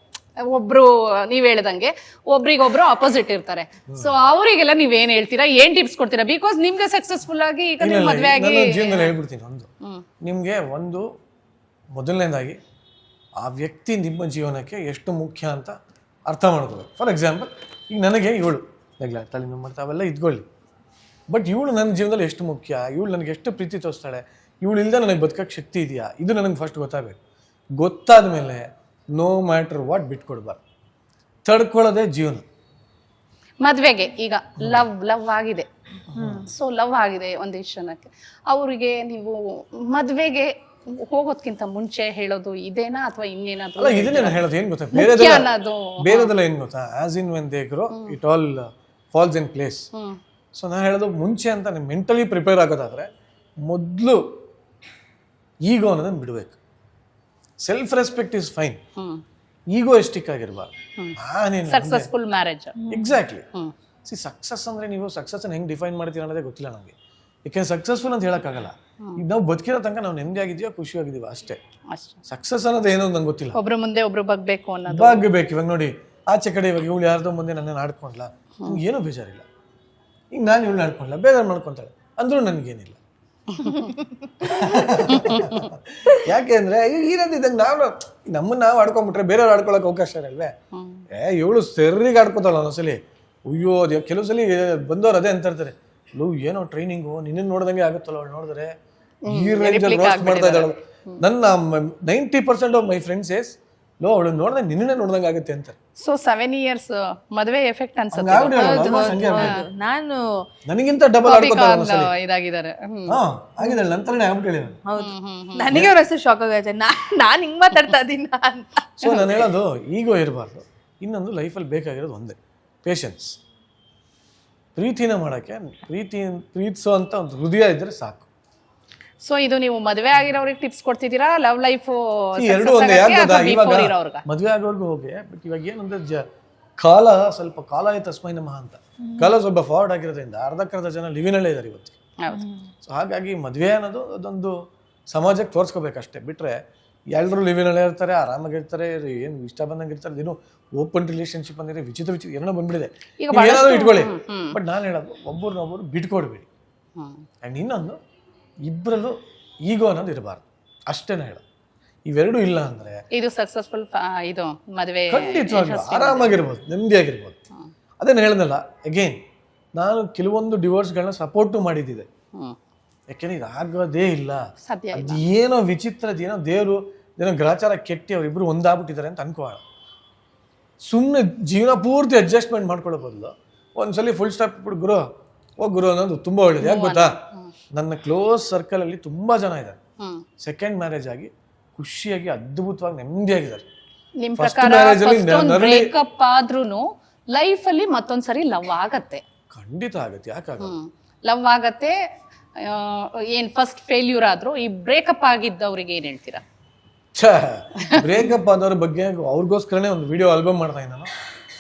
ಒಬ್ರು ನೀವ್ ಹೇಳ್ದಂಗೆ ಒಬ್ರಿಗೊಬ್ರು ಅಪೋಸಿಟ್ ಇರ್ತಾರೆ. ಸೊ ಅವರಿಗೆಲ್ಲ ನೀವೇನ್ ಹೇಳ್ತೀರಾ, ಏನ್ ಟಿಪ್ಸ್ ಕೊಡ್ತೀರಾ? ಬಿಕಾಸ್ ನಿಮ್ಗೆ ಸಕ್ಸಸ್ಫುಲ್ ಆಗಿ ಈಗ ನೀವು ಮದ್ವೆ ಆಗಿ ಜೀವನದಲ್ಲಿ ಹೇಳ್ಬಿಡ್ತೀನಿ. ನಿಮ್ಗೆ ಮೊದಲನೇದಾಗಿ ಆ ವ್ಯಕ್ತಿ ನಿಮ್ಮ ಜೀವನಕ್ಕೆ ಎಷ್ಟು ಮುಖ್ಯ ಅಂತ ಅರ್ಥ ಮಾಡ್ಕೋಬೇಕು. ಫಾರ್ ಎಕ್ಸಾಂಪಲ್, ಈಗ ನನಗೆ ಇವಳು ನೆಗ್ಲಾಡ್ತಾಳೆ, ನಿಮ್ಮ ಮಾಡ್ತಾ ಅವೆಲ್ಲ ಇದ್ಕೊಳ್ಳಿ, ಬಟ್ ಇವಳು ನನ್ನ ಜೀವನದಲ್ಲಿ ಎಷ್ಟು ಮುಖ್ಯ, ಇವಳು ನನಗೆ ಎಷ್ಟು ಪ್ರೀತಿ ತೋರಿಸ್ತಾಳೆ, ಇವಳು ಇಲ್ಲದೆ ನನಗೆ ಬದುಕಕ್ಕೆ ಶಕ್ತಿ ಇದೆಯಾ, ಇದು ನನಗೆ ಫಸ್ಟ್ ಗೊತ್ತಾಗಬೇಕು. ಗೊತ್ತಾದ ಮೇಲೆ ನೋ ಮ್ಯಾಟರ್ ವಾಟ್ ಬಿಟ್ಕೊಡ್ಬಾರ್ದು, ತಡ್ಕೊಳ್ಳೋದೇ ಜೀವನ. ಮದ್ವೆಗೆ ಈಗ ಲವ್ ಆಗಿದೆ, ಸೊ ಲವ್ ಆಗಿದೆ ಒಂದಿಷ್ಟು ಜನಕ್ಕೆ, ಅವರಿಗೆ ನೀವು ಮದ್ವೆಗೆ ಹೋಗೋದ್ಕಿಂತ ಮುಂಚೆ ಹೇಳೋದು ಇದೇನಾ ಅಥವಾ ಇನ್ನೇನಾದ್ರು? ಅಲ್ಲ, ಇದನ್ನೇ ಹೇಳೋದು. ಏನ್ ಗೊತ್ತಾ, ಬೇರೆದೆಲ್ಲ ಏನ್ ಗೊತ್ತಾ, as in when they grow it all falls in place. So ನಾನು ಹೇಳೋದು ಮುಂಚೆ ಅಂತ ನೀವು ಮೆಂಟಲಿ ಪ್ರಿಪೇರ್ ಆಗೋದಾದ್ರೆ ಮೊದಲು ಈಗೋ ಅನ್ನೋದನ್ನ ಬಿಡಬೇಕು. Self respect is fine, egoistic ಆಗಿರಬಾರ್ದು. Successful marriage exactly. ಸಕ್ಸಸ್ ಅಂದ್ರೆ ನೀವು ಸಕ್ಸಸ್ ಹೆಂಗ್ ಡಿಫೈನ್ ಮಾಡ್ತೀರ ಅನ್ನೋದೇ ಗೊತ್ತಿಲ್ಲ ನಮಗೆ. ಯಾಕೆಂದ್ರೆ ಸಕ್ಸಸ್ಫುಲ್ ಅಂತ ಹೇಳಕ್ಕಾಗಲ್ಲ. ಈಗ ನಾವು ಬದುಕಿರೋ ತನಕ ನಾವು ನೆಮ್ಮದಿಯಾಗಿದೀವ, ಖುಷಿಯಾಗಿದೀವ ಅಷ್ಟೇ. ಸಕ್ಸಸ್ ಅನ್ನೋದು ಏನೋ ನಂಗೆ ಗೊತ್ತಿಲ್ಲ. ಒಬ್ರು ಮುಂದೆ ಒಬ್ರು ಬಗ್ಬೇಕು ಅನ್ನೋದು ಬಾಗಬೇಕು. ಇವಾಗ ನೋಡಿ, ಆಚೆ ಕಡೆ ಇವಾಗ ಇವಳು ಯಾರ್ದೋ ಮುಂದೆ ನನ್ನ ಆಡ್ಕೊಂಡ್ಲಾ, ನಿಮ್ಗೆ ಏನೂ ಬೇಜಾರಿಲ್ಲ. ಈಗ ನಾನು ಇವಳು ಆಡ್ಕೊಂಡ್ಲ, ಬೇಜಾರು ಮಾಡ್ಕೊಂತಾಳೆ ಅಂದ್ರೂ ನನಗೇನಿಲ್ಲ. ಯಾಕೆ ಅಂದ್ರೆ ಇರೋದಿದ್ದಂಗೆ ನಾವು ಆಡ್ಕೊಂಡ್ಬಿಟ್ರೆ ಬೇರೆಯವ್ರು ಆಡ್ಕೊಳಕ್ ಅವಕಾಶ ಇರಲ್ವೇ? ಇವಳು ಸರಿಗೆ ಆಡ್ಕೊತಾಳ ಒಂದೊಂದ್ಸಲಿ. ಅಯ್ಯೋ, ಕೆಲವು ಸಲ ಬಂದವ್ರು ಅದೇ ಅಂತ ಇರ್ತಾರೆ, ಏನೋ ಟ್ರೈನಿಂಗು ನಿನ್ನ ನೋಡ್ದಂಗೆ ಆಗುತ್ತಲ್ಲ ಅವಳು ನೋಡಿದ್ರೆ, ಈ ರೇಂಜಲ್ಲಿ ರೋಸ್ಟ್ ಮಾಡ್ತಾ ಇದ್ದಾಳು. ನನ್ನ 90% ಆಫ್ ಮೈ ಫ್ರೆಂಡ್ಸ್ ಏಸ್ ಅವಳು ನೋಡ್ದೆ ನಿನ್ನೆ ನೋಡ್ದಂಗೆ ಆಗುತ್ತೆ ಅಂತ. ಸೊ 7 years ಮದುವೆ ಎಫೆಕ್ಟ್ ಅನ್ಸುತ್ತೆ. ನಾನು ನನಗಿಂತ ಡಬಲ್ ಆಡ್ಕೊತಾಳೆ ಇದಾಗಿದ್ದಾರೆ. ಆಗಿದ್ದಾಳೆ ನಂತರನೇ ಆಗ್ಬಿಟ್ಟು. ಹೌದು, ನನಗೆ ಅವ್ರ ಹೆಸರು ಶಾಕ್ ಆಗೈತೆ, ನಾನು ಹಿಂಗ್ ಮಾತಾಡ್ತಾ ಇದ್ದೀನಿ ಅಂತ. ಸೊ ನಾನು ಹೇಳೋದು, ಈಗೋ ಇರಬಾರ್ದು. ಇನ್ನೊಂದು ಲೈಫಲ್ಲಿ ಬೇಕಾಗಿರೋದು ಒಂದೇ, ಪೇಷನ್ಸ್. ಪ್ರೀತಿನ ಮಾಡೋಕ್ಕೆ ಪ್ರೀತಿಸೋ ಅಂತ ಒಂದು ಹೃದಯ ಇದ್ರೆ ಸಾಕು. ಸೊ ಇದು ನೀವು ಮದುವೆ ಆಗಿರೋರಿಗೆ ಟಿಪ್ಸ್ ಕೊಡ್ತಿದ್ದೀರಾ, ಲವ್ ಲೈಫ್ ಎರಡು ಒಂದೇ? ಇವಾಗ ಮದುವೆ ಆಗೋರ್ಗು ಹೋಗಿ, ಬಟ್ ಇವಾಗ ಏನಂದ್ರೆ ಕಾಲ ಸ್ವಲ್ಪ ಕಾಲ ತಸ್ಮೈ ನಮಃ ಅಂತ, ಕಾಲ ಸ್ವಲ್ಪ ಫಾರ್ವರ್ಡ್ ಆಗಿರೋದ್ರಿಂದ ಅರ್ಧಕ್ಕರ್ಧ ಜನ ಲಿವಿನಲ್ಲೇ ಇದ್ದಾರೆ ಇವತ್ತು. ಸೊ ಹಾಗಾಗಿ ಮದುವೆ ಅನ್ನೋದು ಅದೊಂದು ಸಮಾಜಕ್ಕೆ ತೋರಿಸ್ಕೋಬೇಕಷ್ಟೇ. ಬಿಟ್ರೆ ಎಲ್ಲರೂ ಲಿವಿನಲ್ಲೇ ಇರ್ತಾರೆ, ಆರಾಮಾಗಿರ್ತಾರೆ, ಏನು ಇಷ್ಟ ಬಂದಂಗೆ ಇರ್ತಾರೆ. ಇನ್ನು ಓಪನ್ ರಿಲೇಶನ್ಶಿಪ್ ಅಂದ್ರೆ ವಿಚಿತ್ರ ಏನೋ ಬಂದ್ಬಿಡಿದೆ, ಏನಾದ್ರು ಇಟ್ಕೊಳ್ಳಿ. ಬಟ್ ನಾನು ಹೇಳೋದು, ಒಬ್ಬರನ್ನೊಬ್ಬರು ಬಿಟ್ಕೊಡ್ಬೇಡಿ. ಆ್ಯಂಡ್ ಇನ್ನೊಂದು, ಇಬ್ಬರಲ್ಲೂ ಈಗೋ ಅನ್ನೋದು ಇರಬಾರ್ದು, ಅಷ್ಟೇನೆ ಹೇಳೋದು. ಇವೆರಡೂ ಇಲ್ಲ ಅಂದ್ರೆ ಇದು ಸಕ್ಸಸ್ಫುಲ್ ಇದು ಮದುವೆ ಖಂಡಿತವಾಗ್ಲೂ ಆರಾಮಾಗಿರ್ಬೋದು, ನೆಮ್ಮದಿಯಾಗಿರ್ಬೋದು. ಅದೇನು ಹೇಳಿದ್ನಲ್ಲ, ಅಗೇನ್ ನಾನು ಕೆಲವೊಂದು ಡಿವೋರ್ಸ್ಗಳನ್ನ ಸಪೋರ್ಟು ಮಾಡಿದ್ದಿದೆ. ಯಾಕೆಂದ್ರೆ ಇದು ಆಗೋದೇ ಇಲ್ಲ, ಅದು ಏನೋ ವಿಚಿತ್ರ, ಏನೋ ದೇವರು ಏನೋ ಗ್ರಾಚಾರ ಕೆಟ್ಟಿ ಅವರಿಬ್ರು ಒಂದಾಗ್ಬಿಟ್ಟಿದ್ದಾರೆ ಅಂತ ಅನ್ಕೋಣ. ಸುಮ್ಮನೆ ಜೀವನ ಪೂರ್ತಿ ಅಡ್ಜಸ್ಟ್ಮೆಂಟ್ ಮಾಡ್ಕೊಳ್ಳೋ ಬದಲು ಒಂದ್ಸಲಿ ಫುಲ್ ಸ್ಟಾಪ್ ಬಿಟ್ಟು ಗುರು ಅನ್ನೋದು ತುಂಬಾ ಒಳ್ಳೇದು. ಯಾಕೆ ಗೊತ್ತಾ, ನನ್ನ ಕ್ಲೋಸ್ ಸರ್ಕಲ್ ಅಲ್ಲಿ ತುಂಬಾ ಜನ ಇದ್ದಾರೆ, ಸೆಕೆಂಡ್ ಮ್ಯಾರೇಜ್ ಆಗಿ ಖುಷಿಯಾಗಿ ಅದ್ಭುತವಾಗಿ ನೆಮ್ಮದಿಯಾಗಿದ್ದಾರೆ. ನಿಮ್ ಪ್ರಕಾರ ಬ್ರೇಕಪ್ ಆದ್ರೂನು ಲೈಫ್ ಅಲ್ಲಿ ಮತ್ತೊಂದ್ಸರಿ ಲವ್ ಆಗತ್ತೆ? ಖಂಡಿತ ಆಗತ್ತೆ, ಯಾಕಾಗಲ್ಲ? ಲವ್ ಆಗತ್ತೆ. ಏನ್ ಫಸ್ಟ್ ಫೇಲ್ಯೂರ್ ಆದ್ರೂ ಈ ಬ್ರೇಕಪ್ ಆಗಿದ್ದವ್ರಿಗೆ ಏನ್ ಹೇಳ್ತೀರಾ? ಬ್ರೇಕಪ್ ಆದವ್ರ ಬಗ್ಗೆ ಅವ್ರಿಗೋಸ್ಕರನೇ ಒಂದು ವಿಡಿಯೋ ಆಲ್ಬಮ್ ಮಾಡ್ತಾ ಇದ್ದೀನಿ ನಾನು,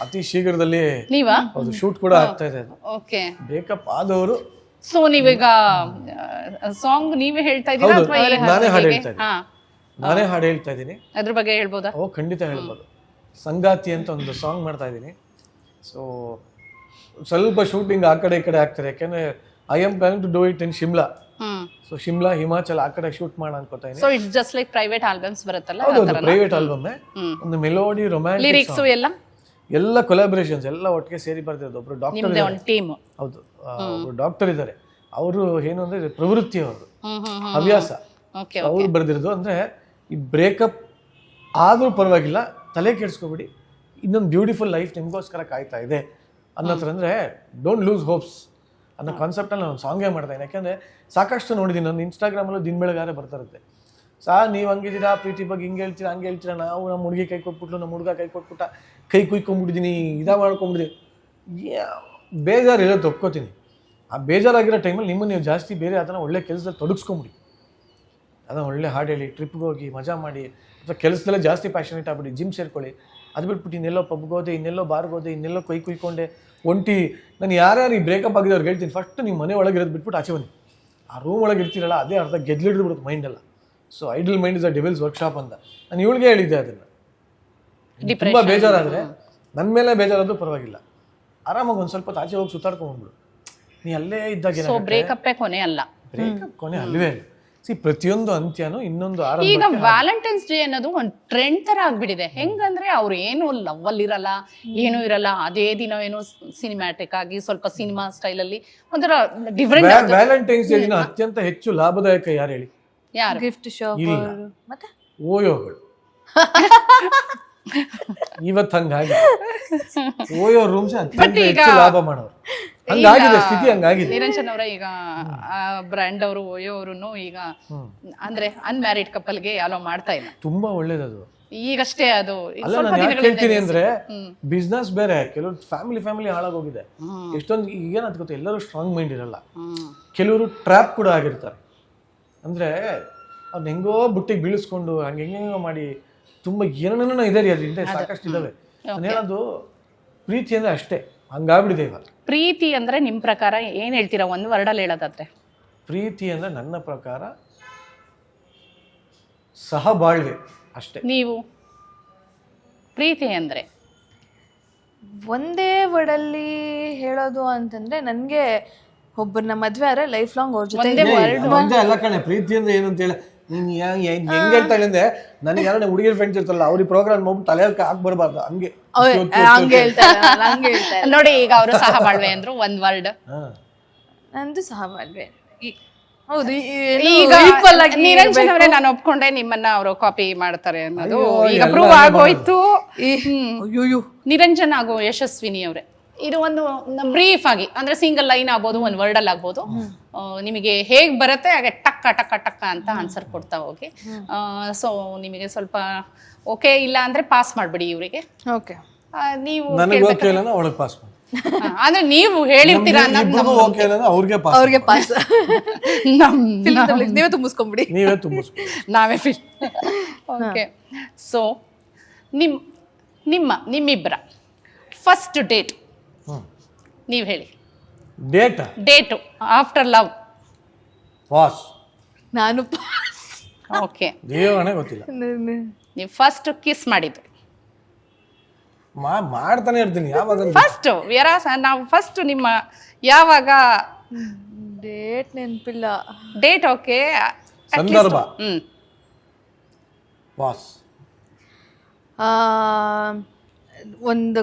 ಅತಿ ಶೀಘ್ರದಲ್ಲಿ. ನೀವಾ? ಹೌದು, ಶೂಟ್ ಕೂಡ ಆಗ್ತಾ ಇದೆ. ಓಕೆ, ಬ್ರೇಕಪ್ ಆದವರು. ಸೊ ನೀವೀಗ ಸಾಂಗ್ ನೀವೇ ಹೇಳ್ತಾ ಇದ್ದೀರಾ ಅಥವಾ ನಾನೇ ಹಾಡು ಹೇಳ್ತಾ ಇದ್ದೀನಿ? ಅದ್ರ ಬಗ್ಗೆ ಹೇಳ್ಬೋದಾ? ಓ ಖಂಡಿತ ಹೇಳ್ಬೋದು. ಸಂಗಾತಿ ಅಂತ ಒಂದು ಸಾಂಗ್ ಮಾಡ್ತಾ ಇದ್ದೀನಿ. ಸೊ ಸ್ವಲ್ಪ ಶೂಟಿಂಗ್ ಆ ಕಡೆ ಈ ಕಡೆ ಆಗ್ತಾರೆ, ಯಾಕೆಂದ್ರೆ I am planning to do it in Shimla. So Shimla, Himachal ಆ ಕಡೆ ಶೂಟ್ ಮಾಡೋಣ ಅನ್ಕೋತಾ ಇದ್ದೀನಿ. So it's just like private albums ಬರುತ್ತಲ್ಲ, ಹೌದು, ಪ್ರೈವೇಟ್ ಆಲ್ಬಮ್. ಒಂದು ಮೆಲೋಡಿ, ರೊಮ್ಯಾಂಟಿಕ್, ಲಿರಿಕ್ಸ್ ಎಲ್ಲ ಎಲ್ಲ ಕೊಲಾಬ್ರೇಷನ್ಸ್ ಎಲ್ಲ ಒಟ್ಟಿಗೆ ಸೇರಿ ಬರ್ತಿರೋದು. ಒಬ್ರು ಡಾಕ್ಟರ್ ನಿಮ್ದೇ ಒಂದು ಟೀಮ್. ಹೌದು, ಒಬ್ರು ಡಾಕ್ಟರ್ ಇದ್ದಾರೆ. ಅವರು ಏನು ಅಂದ್ರೆ ಪ್ರವೃತ್ತಿ ಅವರು ಹವ್ಯಾಸ ಓಕೆ ಅವ್ರು ಬರ್ದಿರೋದು. ಅಂದ್ರೆ ಈ ಬ್ರೇಕಪ್ ಆದ್ರೂ ಪರವಾಗಿಲ್ಲ, ತಲೆ ಕೆಡಿಸ್ಕೊಬಿಡಿ, ಇನ್ನೊಂದು ಬ್ಯೂಟಿಫುಲ್ ಲೈಫ್ ನಿಮ್ಗೋಸ್ಕರ ಕಾಯ್ತಾ ಇದೆ ಅನ್ನೋತ್ರ. ಅಂದ್ರೆ ಡೋಂಟ್ ಲೂಸ್ ಹೋಪ್ಸ್ ಅನ್ನೋ ಕಾನ್ಸೆಪ್ಟಲ್ಲಿ ನಾನು ಸಾಂಗೇ ಮಾಡ್ತಾ ಇದ್ದೀನಿ. ಯಾಕೆಂದರೆ ಸಾಕಷ್ಟು ನೋಡಿದ್ದೀನಿ, ನನ್ನ ಇನ್ಸ್ಟಾಗ್ರಾಮಲ್ಲೂ ದಿನ ಬೆಳಗಾರೆ ಬರ್ತಾ ಇರುತ್ತೆ. ನೀವು ಹಂಗಿದ್ದೀರಾ, ಪ್ರೀತಿ ಬಗ್ಗೆ ಹಿಂಗೆ ಹೇಳ್ತೀರಾ ಹಂಗೆ ಹೇಳ್ತೀರಾ, ನಾವು ನಮ್ಮ ಹುಡುಗಿ ಕೈ ಕೊಟ್ಬಿಟ್ಲು, ನಮ್ಮ ಹುಡುಗ ಕೈ ಕೊಟ್ಬಿಟ್ಟ, ಕೈ ಕುಯ್ಕೊಂಬಿಟ್ಟಿದ್ದೀನಿ, ಮಾಡ್ಕೊಂಬಿಟ್ಟಿದ್ದೀನಿ. ಬೇಜಾರು ಇರೋದು ಒಪ್ಕೋತೀನಿ. ಆ ಬೇಜಾರಾಗಿರೋ ಟೈಮಲ್ಲಿ ನಿಮ್ಮನ್ನು ನೀವು ಜಾಸ್ತಿ ಬೇರೆ ಅದನ್ನು ಒಳ್ಳೆ ಕೆಲಸದಲ್ಲಿ ತೊಡಗಿಸ್ಕೊಂಬಿಡಿ. ಅದನ್ನು ಒಳ್ಳೆ ಹಾಡು ಹೇಳಿ, ಟ್ರಿಪ್ಗೆ ಹೋಗಿ ಮಜಾ ಮಾಡಿ, ಅಥವಾ ಕೆಲಸದಲ್ಲೇ ಜಾಸ್ತಿ ಪ್ಯಾಷನೇಟ್ ಆಗ್ಬಿಡಿ, ಜಿಮ್ ಸೇರ್ಕೊಳ್ಳಿ. ಅದು ಬಿಟ್ಬಿಟ್ಟು ಇನ್ನೆಲ್ಲೋ ಪಬ್ಗೋದೆ, ಇನ್ನೆಲ್ಲೋ ಬಾರ್ಗೋದೆ, ಇನ್ನೆಲ್ಲೋ ಕೈ ಕುಯ್ಕೊಂಡೆ ಒಂಟಿ. ನಾನು ಯಾರ್ಯಾರು ಈ ಬ್ರೇಕಪ್ ಆಗಿದ್ದವ್ರಿಗೆ ಹೇಳ್ತೀನಿ, ಫಸ್ಟ್ ನೀವು ಮನೆ ಒಳಗೆ ಇರೋದು ಬಿಟ್ಬಿಟ್ಟು ಆಚೆ ಬನ್ನಿ. ಆ ರೂಮ್ ಒಳಗೆ ಇರ್ತೀರಲ್ಲ, ಅದೇ ಅರ್ಧ ಗೆದ್ಲಿಡ್ಬಿಡುತ್ತೆ ಮೈಂಡೆಲ್ಲ. So idle mind is a devil's workshop ಅಂತ ನಾನು ಇವಳಿಗೆ ಹೇಳಿದ್ದೆ. ಅದನ್ನು ತುಂಬ ಬೇಜಾರಾದರೆ, ನನ್ನ ಮೇಲೆ ಬೇಜಾರಾದ್ರೂ ಪರವಾಗಿಲ್ಲ, ಆರಾಮಾಗಿ ಒಂದು ಸ್ವಲ್ಪ ಆಚೆ ಹೋಗಿ ಸುತ್ತಾಡ್ಕೊಂಡ್ಬಿಡು. ನೀ ಅಲ್ಲೇ ಇದ್ದಾಗ ಬ್ರೇಕಪ್ ಕೊನೆ ಅಲ್ಲ, ಬ್ರೇಕಪ್ ಕೊನೆ ಅಲ್ವೇ ಇಲ್ಲ. ಪ್ರತಿಯೊಂದು ಅಂತ್ಯನೂ ಇನ್ನೊಂದು ಆರಂಭ. ಈಗ ವ್ಯಾಲೆಂಟೈನ್ಸ್ ಡೇ ಅನ್ನೋದು ಒಂದು ಟ್ರೆಂಡ್ ತರ ಆಗ್ಬಿಟ್ಟಿದೆ. ಹೆಂಗಂದ್ರೆ ಅವ್ರು ಏನು ಲವ್ ಅಲ್ಲಿ ಇರಲ್ಲ, ಏನು ಇರಲ್ಲ, ಅದೇ ದಿನ ಏನೋ ಸಿನಿಮ್ಯಾಟಿಕ್ ಆಗಿ ಸ್ವಲ್ಪ ಸಿನಿಮಾ ಸ್ಟೈಲ್ ಅಲ್ಲಿ ಒಂಥರ ಡಿಫರೆಂಟ್. ವ್ಯಾಲೆಂಟೈನ್ಸ್ ಡೇ ದಿನ ಅತ್ಯಂತ ಹೆಚ್ಚು ಲಾಭದಾಯಕ ಯಾರು ಹೇಳಿ? ಯಾರು? ಗಿಫ್ಟ್ ಶಾಪ್ ಮತ್ತೆ ಓಯೋಗಳು. ಇವತ್ತು ಹಂಗಾಗಿ ಓಯೋ ರೂಮ್ಸ್ ಅತ್ಯಂತ ಹೆಚ್ಚು ಲಾಭ ಮಾಡೋರು. ಹಂಗಾಗಿದೆ ಸ್ಥಿತಿ, ಹಂಗಾಗಿದೆ. ನಿರಂಜನ್ ಅವರ ಈಗ ಬ್ರ್ಯಾಂಡ್ ಅವರು ಓಯೋ ಅವರು ಈಗ ಅಂದ್ರೆ ಅನ್ಮ್ಯಾರಿಡ್ ಕಪಲ್ಗೆ ಅಲೋ ಮಾಡ್ತಾ ಇಲ್ಲ. ತುಂಬಾ ಒಳ್ಳೇದದು. ಈಗಷ್ಟೇ ಅದು ಅಲ್ಲ, ನಾನು ಯಾಕೆ ಹೇಳ್ತೀನಿ ಅಂದ್ರೆ ಬಿಸ್ನೆಸ್ ಬೇರೆ, ಕೆಲವರು ಫ್ಯಾಮಿಲಿ ಹಾಳಾಗೋಗಿದೆ. ಎಷ್ಟೊಂದು ಈಗೇನಂತ ಗೊತ್ತಾ, ಎಲ್ಲರೂ ಸ್ಟ್ರಾಂಗ್ ಮೈಂಡ್ ಇರಲ್ಲ, ಕೆಲವರು ಟ್ರ್ಯಾಪ್ ಕೂಡ ಆಗಿರ್ತಾರೆ. ಅಂದ್ರೆ ಅವ್ನ ಹೆಂಗೋ ಬುಟ್ಟಿಗೆ ಬೀಳಿಸ್ಕೊಂಡು ಹೆಂಗೋ ಮಾಡಿ ತುಂಬಾ ಏನೇನೋ ಇದೆ ರೀ, ಅದ್ರಿಂದ ಸಾಕಷ್ಟು ಇದಾವೆ. ನಾನು ಹೇಳೋದು ಪ್ರೀತಿ ಅಂದ್ರೆ ಅಷ್ಟೇ, ಹಂಗಾಗ್ಬಿಟ್ಟಿದೆ ಇವಾಗ. ಪ್ರೀತಿ ಅಂದ್ರೆ ನಿಮ್ ಪ್ರಕಾರ ಏನ್ ಹೇಳ್ತೀರಾ ಒಂದು ವರ್ಡಲ್ಲಿ ಹೇಳೋದಾದ್ರೆ? ಪ್ರೀತಿ ಅಂದ್ರೆ ನನ್ನ ಪ್ರಕಾರ ಸಹಬಾಳ್ವೆ ಅಷ್ಟೇ. ನೀವು ಪ್ರೀತಿ ಅಂದ್ರೆ ಒಂದೇ ವರ್ಡಲ್ಲಿ ಹೇಳೋದು ಅಂತಂದ್ರೆ, ನನಗೆ ಒಬ್ಬರನ್ನ ಮದ್ವೆ ಆದ್ರೆ ಲೈಫ್ ಲಾಂಗ್ ಅವ್ರ ಜೊತೆ ಒಂದೇ ಅಲ್ಲ ಕಣೆ. ಪ್ರೀತಿ ಅಂದ್ರೆ ಏನು ಅಂತ ಹೇಳಿ ನೀನ್ ಹೆಂಗ್ ಹೇಳ್ತಾಳೆ ಅಂದ್ರೆ, ನನಗೆ ಯಾರೋ ಹುಡುಗಿರ್ ಫ್ರೆಂಡ್ಸ್ ಇರ್ತಲ್ಲ, ಅವ್ರಿಗೆ ಪ್ರೋಗ್ರಾಮ್ ಹೋಗ್ಬಿಟ್ಟು ತಲೆ ಹಾಕ್ಬರ್ಬಾರ್ದು. ಹಂಗೆ ಹಂಗೆ ಹೇಳ್ತಾರೆ ನೋಡಿ, ಈಗ ಅವರು ಸಹಬಾಳ್ವೆ ಅಂದ್ರು ಒಂದ್ ವರ್ಡ್, ನಂದು ಸಹಬಾಳ್ವೆ. ಹೌದು, ಈಗ ನಿರಂಜನ್ ಅವರೇ ನಾನು ಒಪ್ಕೊಂಡೆ, ನಿಮ್ಮನ್ನ ಅವರು ಕಾಪಿ ಮಾಡ್ತಾರೆ ಅನ್ನೋದು ಈಗ ಪ್ರೂವ್ ಆಗೋಯ್ತು. ನಿರಂಜನ್ ಆಗೋ ಯಶಸ್ವಿನಿ ಅವರೇ, ಇದು ಒಂದು ಬ್ರೀಫ್ ಆಗಿ ಅಂದ್ರೆ ಸಿಂಗಲ್ ಲೈನ್ ಆಗ್ಬೋದು, ಒಂದು ವರ್ಡ್ ಅಲ್ಲಿ ಆಗ್ಬೋದು, ನಿಮಗೆ ಹೇಗ್ ಬರುತ್ತೆ ಹಾಗೆ ಟಕ್ಕ ಟಕ್ಕ ಟಕ್ಕ ಅಂತ ಆನ್ಸರ್ ಕೊಡ್ತಾ ಹೋಗಿ. ಸೊ ನಿಮಗೆ ಸ್ವಲ್ಪ ಓಕೆ ಇಲ್ಲ ಅಂದ್ರೆ ಪಾಸ್ ಮಾಡ್ಬಿಡಿ ಇವರಿಗೆ. ಓಕೆ, ನೀವು ಪಾಸ್ ಅಂದ್ರೆ ನೀವು ಹೇಳಿರ್ತೀರಾ ಅವ್ರಿಗೆ ಪಾಸ್. ನೀವೇ ತುಂಬಿಸ್ಕೊಂಬಿಡಿ, ನಾವೇ ಫಿಲ್. ಓಕೆ, ಸೊ ನಿಮ್ಮಿಬ್ಬರ ಫಸ್ಟ್ ಡೇಟ್ ನೀವು ಹೇಳಿ. Date after love. ಪಾಸ್. ನಾನು ಓಕೆ, ಗೊತ್ತಿಲ್ಲ. ನೀವು ಫಸ್ಟ್ ಕಿಸ್ ಮಾಡಿದ್ದು? ಮಾಡ್ತಾನೆ ಇರ್ತೀನಿ ಯಾವಾಗ. ಫಸ್ಟ್ ನಾವು ಫಸ್ಟ್ ನಿಮ್ಮ ಯಾವಾಗ ಡೇಟ್ ನೆನಪಿಲ್ಲ. ಡೇಟ್ ಓಕೆ, ಸಂದರ್ಭ. ಪಾಸ್. ಒಂದು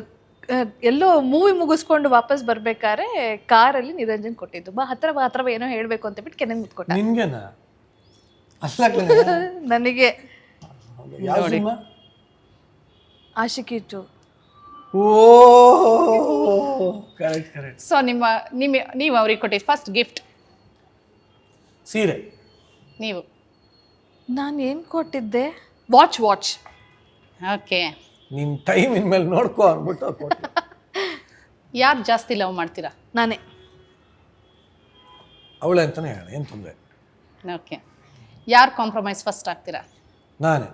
ಎಲ್ಲೋ ಮೂವಿ ಮುಗಿಸ್ಕೊಂಡು ವಾಪಸ್ ಬರ್ಬೇಕಾದ್ರೆ ಕಾರಲ್ಲಿ ನಿರಂಜನ್ ಕೊಟ್ಟಿದ್ದು, ಬಾ ಹತ್ರ ಏನೋ ಹೇಳ್ಬೇಕು ಅಂತ ಬಿಟ್ಟು ಕೆನಂಗ್ ಮುತ್ಕೊಟ್ಟ. ನಿನ್ಗೆನಾ? ನನಗೆ ನೋಡಿ ಆಶಿಕಿ 2. ಓ ಕರೆಕ್ಟ್. ಸೊ ನೀವು ಅವ್ರಿಗೆ ಕೊಟ್ಟಿದ್ದು ಫಸ್ಟ್ ಗಿಫ್ಟ್ ಸೀರೆ. ನೀವು? ನಾನು ಏನ್ ಕೊಟ್ಟಿದ್ದೆ? ವಾಚ್. ಓಕೆ, ನಿನ್ ಟೈಮ್ ಇನ್ಮೇಲೆ ನೋಡ್ಕೋ ಅಂದ್ಬಿಟ್ಟು. ಯಾರು ಜಾಸ್ತಿ ಲವ್ ಮಾಡ್ತೀರಾ? ನಾನೇ. ಅವಳೆ ಅಂತಾನೆ ಹೇಳ, ಏನು ತೊಂದರೆ. ಓಕೆ, ಯಾರು ಕಾಂಪ್ರಮೈಸ್ ಫಸ್ಟ್ ಆಗ್ತೀರಾ? ನಾನೇ.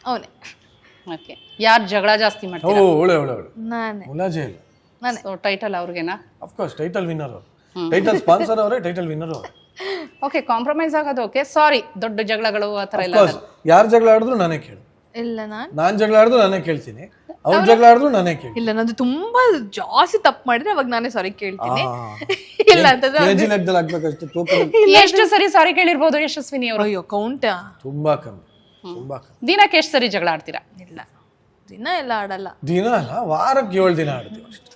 ಅವನೇ. ಓಕೆ, ಯಾರು ಜಗಳ ಜಾಸ್ತಿ ಮಾಡ್ತೀರಾ? ಅವಳೆ ನಾನೇ. ಮುಲಾಜೆ ಇಲ್ಲ. ನಾನೇ. ಸೊ ಟೈಟಲ್ ಅವ್ರಿಗೆನಾ? ಆಫ್ ಕೋರ್ಸ್, ಟೈಟಲ್ ವಿನ್ನರ್ ಅವರು, ಟೈಟಲ್ ಸ್ಪಾನ್ಸರ್ ಅವರೇ, ಟೈಟಲ್ ವಿನ್ನರ್ ಅವರು. ಓಕೆ, ಕಾಂಪ್ರಮೈಸ್ ಆಗೋದು ಓಕೆ. ಸಾರಿ, ದೊಡ್ಡ ಜಗಳಗಳು ಆ ಥರ ಎಲ್ಲ ಯಾರು ಜಗಳ ಆಡಿದ್ರು ನಾನೇ ಕೇಳು. ಇಲ್ಲ, ನಾನ್ ಜಗಳ ಆಡಿದ್ರು ನಾನೇ ಕೇಳ್ತೀನಿ, ಅವ್ರು ಜಗಳ ಆಡಿದ್ರು ನಾನೇ ಕೇಳಿ. ಇಲ್ಲ, ನಂದು ತುಂಬಾ ಜಾಸ್ತಿ ತಪ್ಪು ಮಾಡಿದ್ರೆ ಅವಾಗ ನಾನೇ ಸಾರಿ ಕೇಳ್ತೀನಿ. ಇಲ್ಲ ಅಂತಂದ್ರೆ ಎಷ್ಟು ಸರಿ ಸಾರಿ ಕೇಳಿರ್ಬೋದು ಯಶಸ್ವಿನಿ ಅವರು? ಅಯ್ಯೋ, ಕೌಂಟಾ? ತುಂಬಾ ಕಮ್ಮಿ. ದಿನಕ್ಕೆ ಎಷ್ಟು ಸರಿ ಜಗಳ ಆಡ್ತೀರಾ? ಇಲ್ಲ, ದಿನ ಎಲ್ಲ ಆಡಲ್ಲ. ದಿನ ಅಲ್ಲ, ವಾರಕ್ಕೆ 7 ದಿನ ಆಡ್ತೀವಿ ಅಷ್ಟೇ.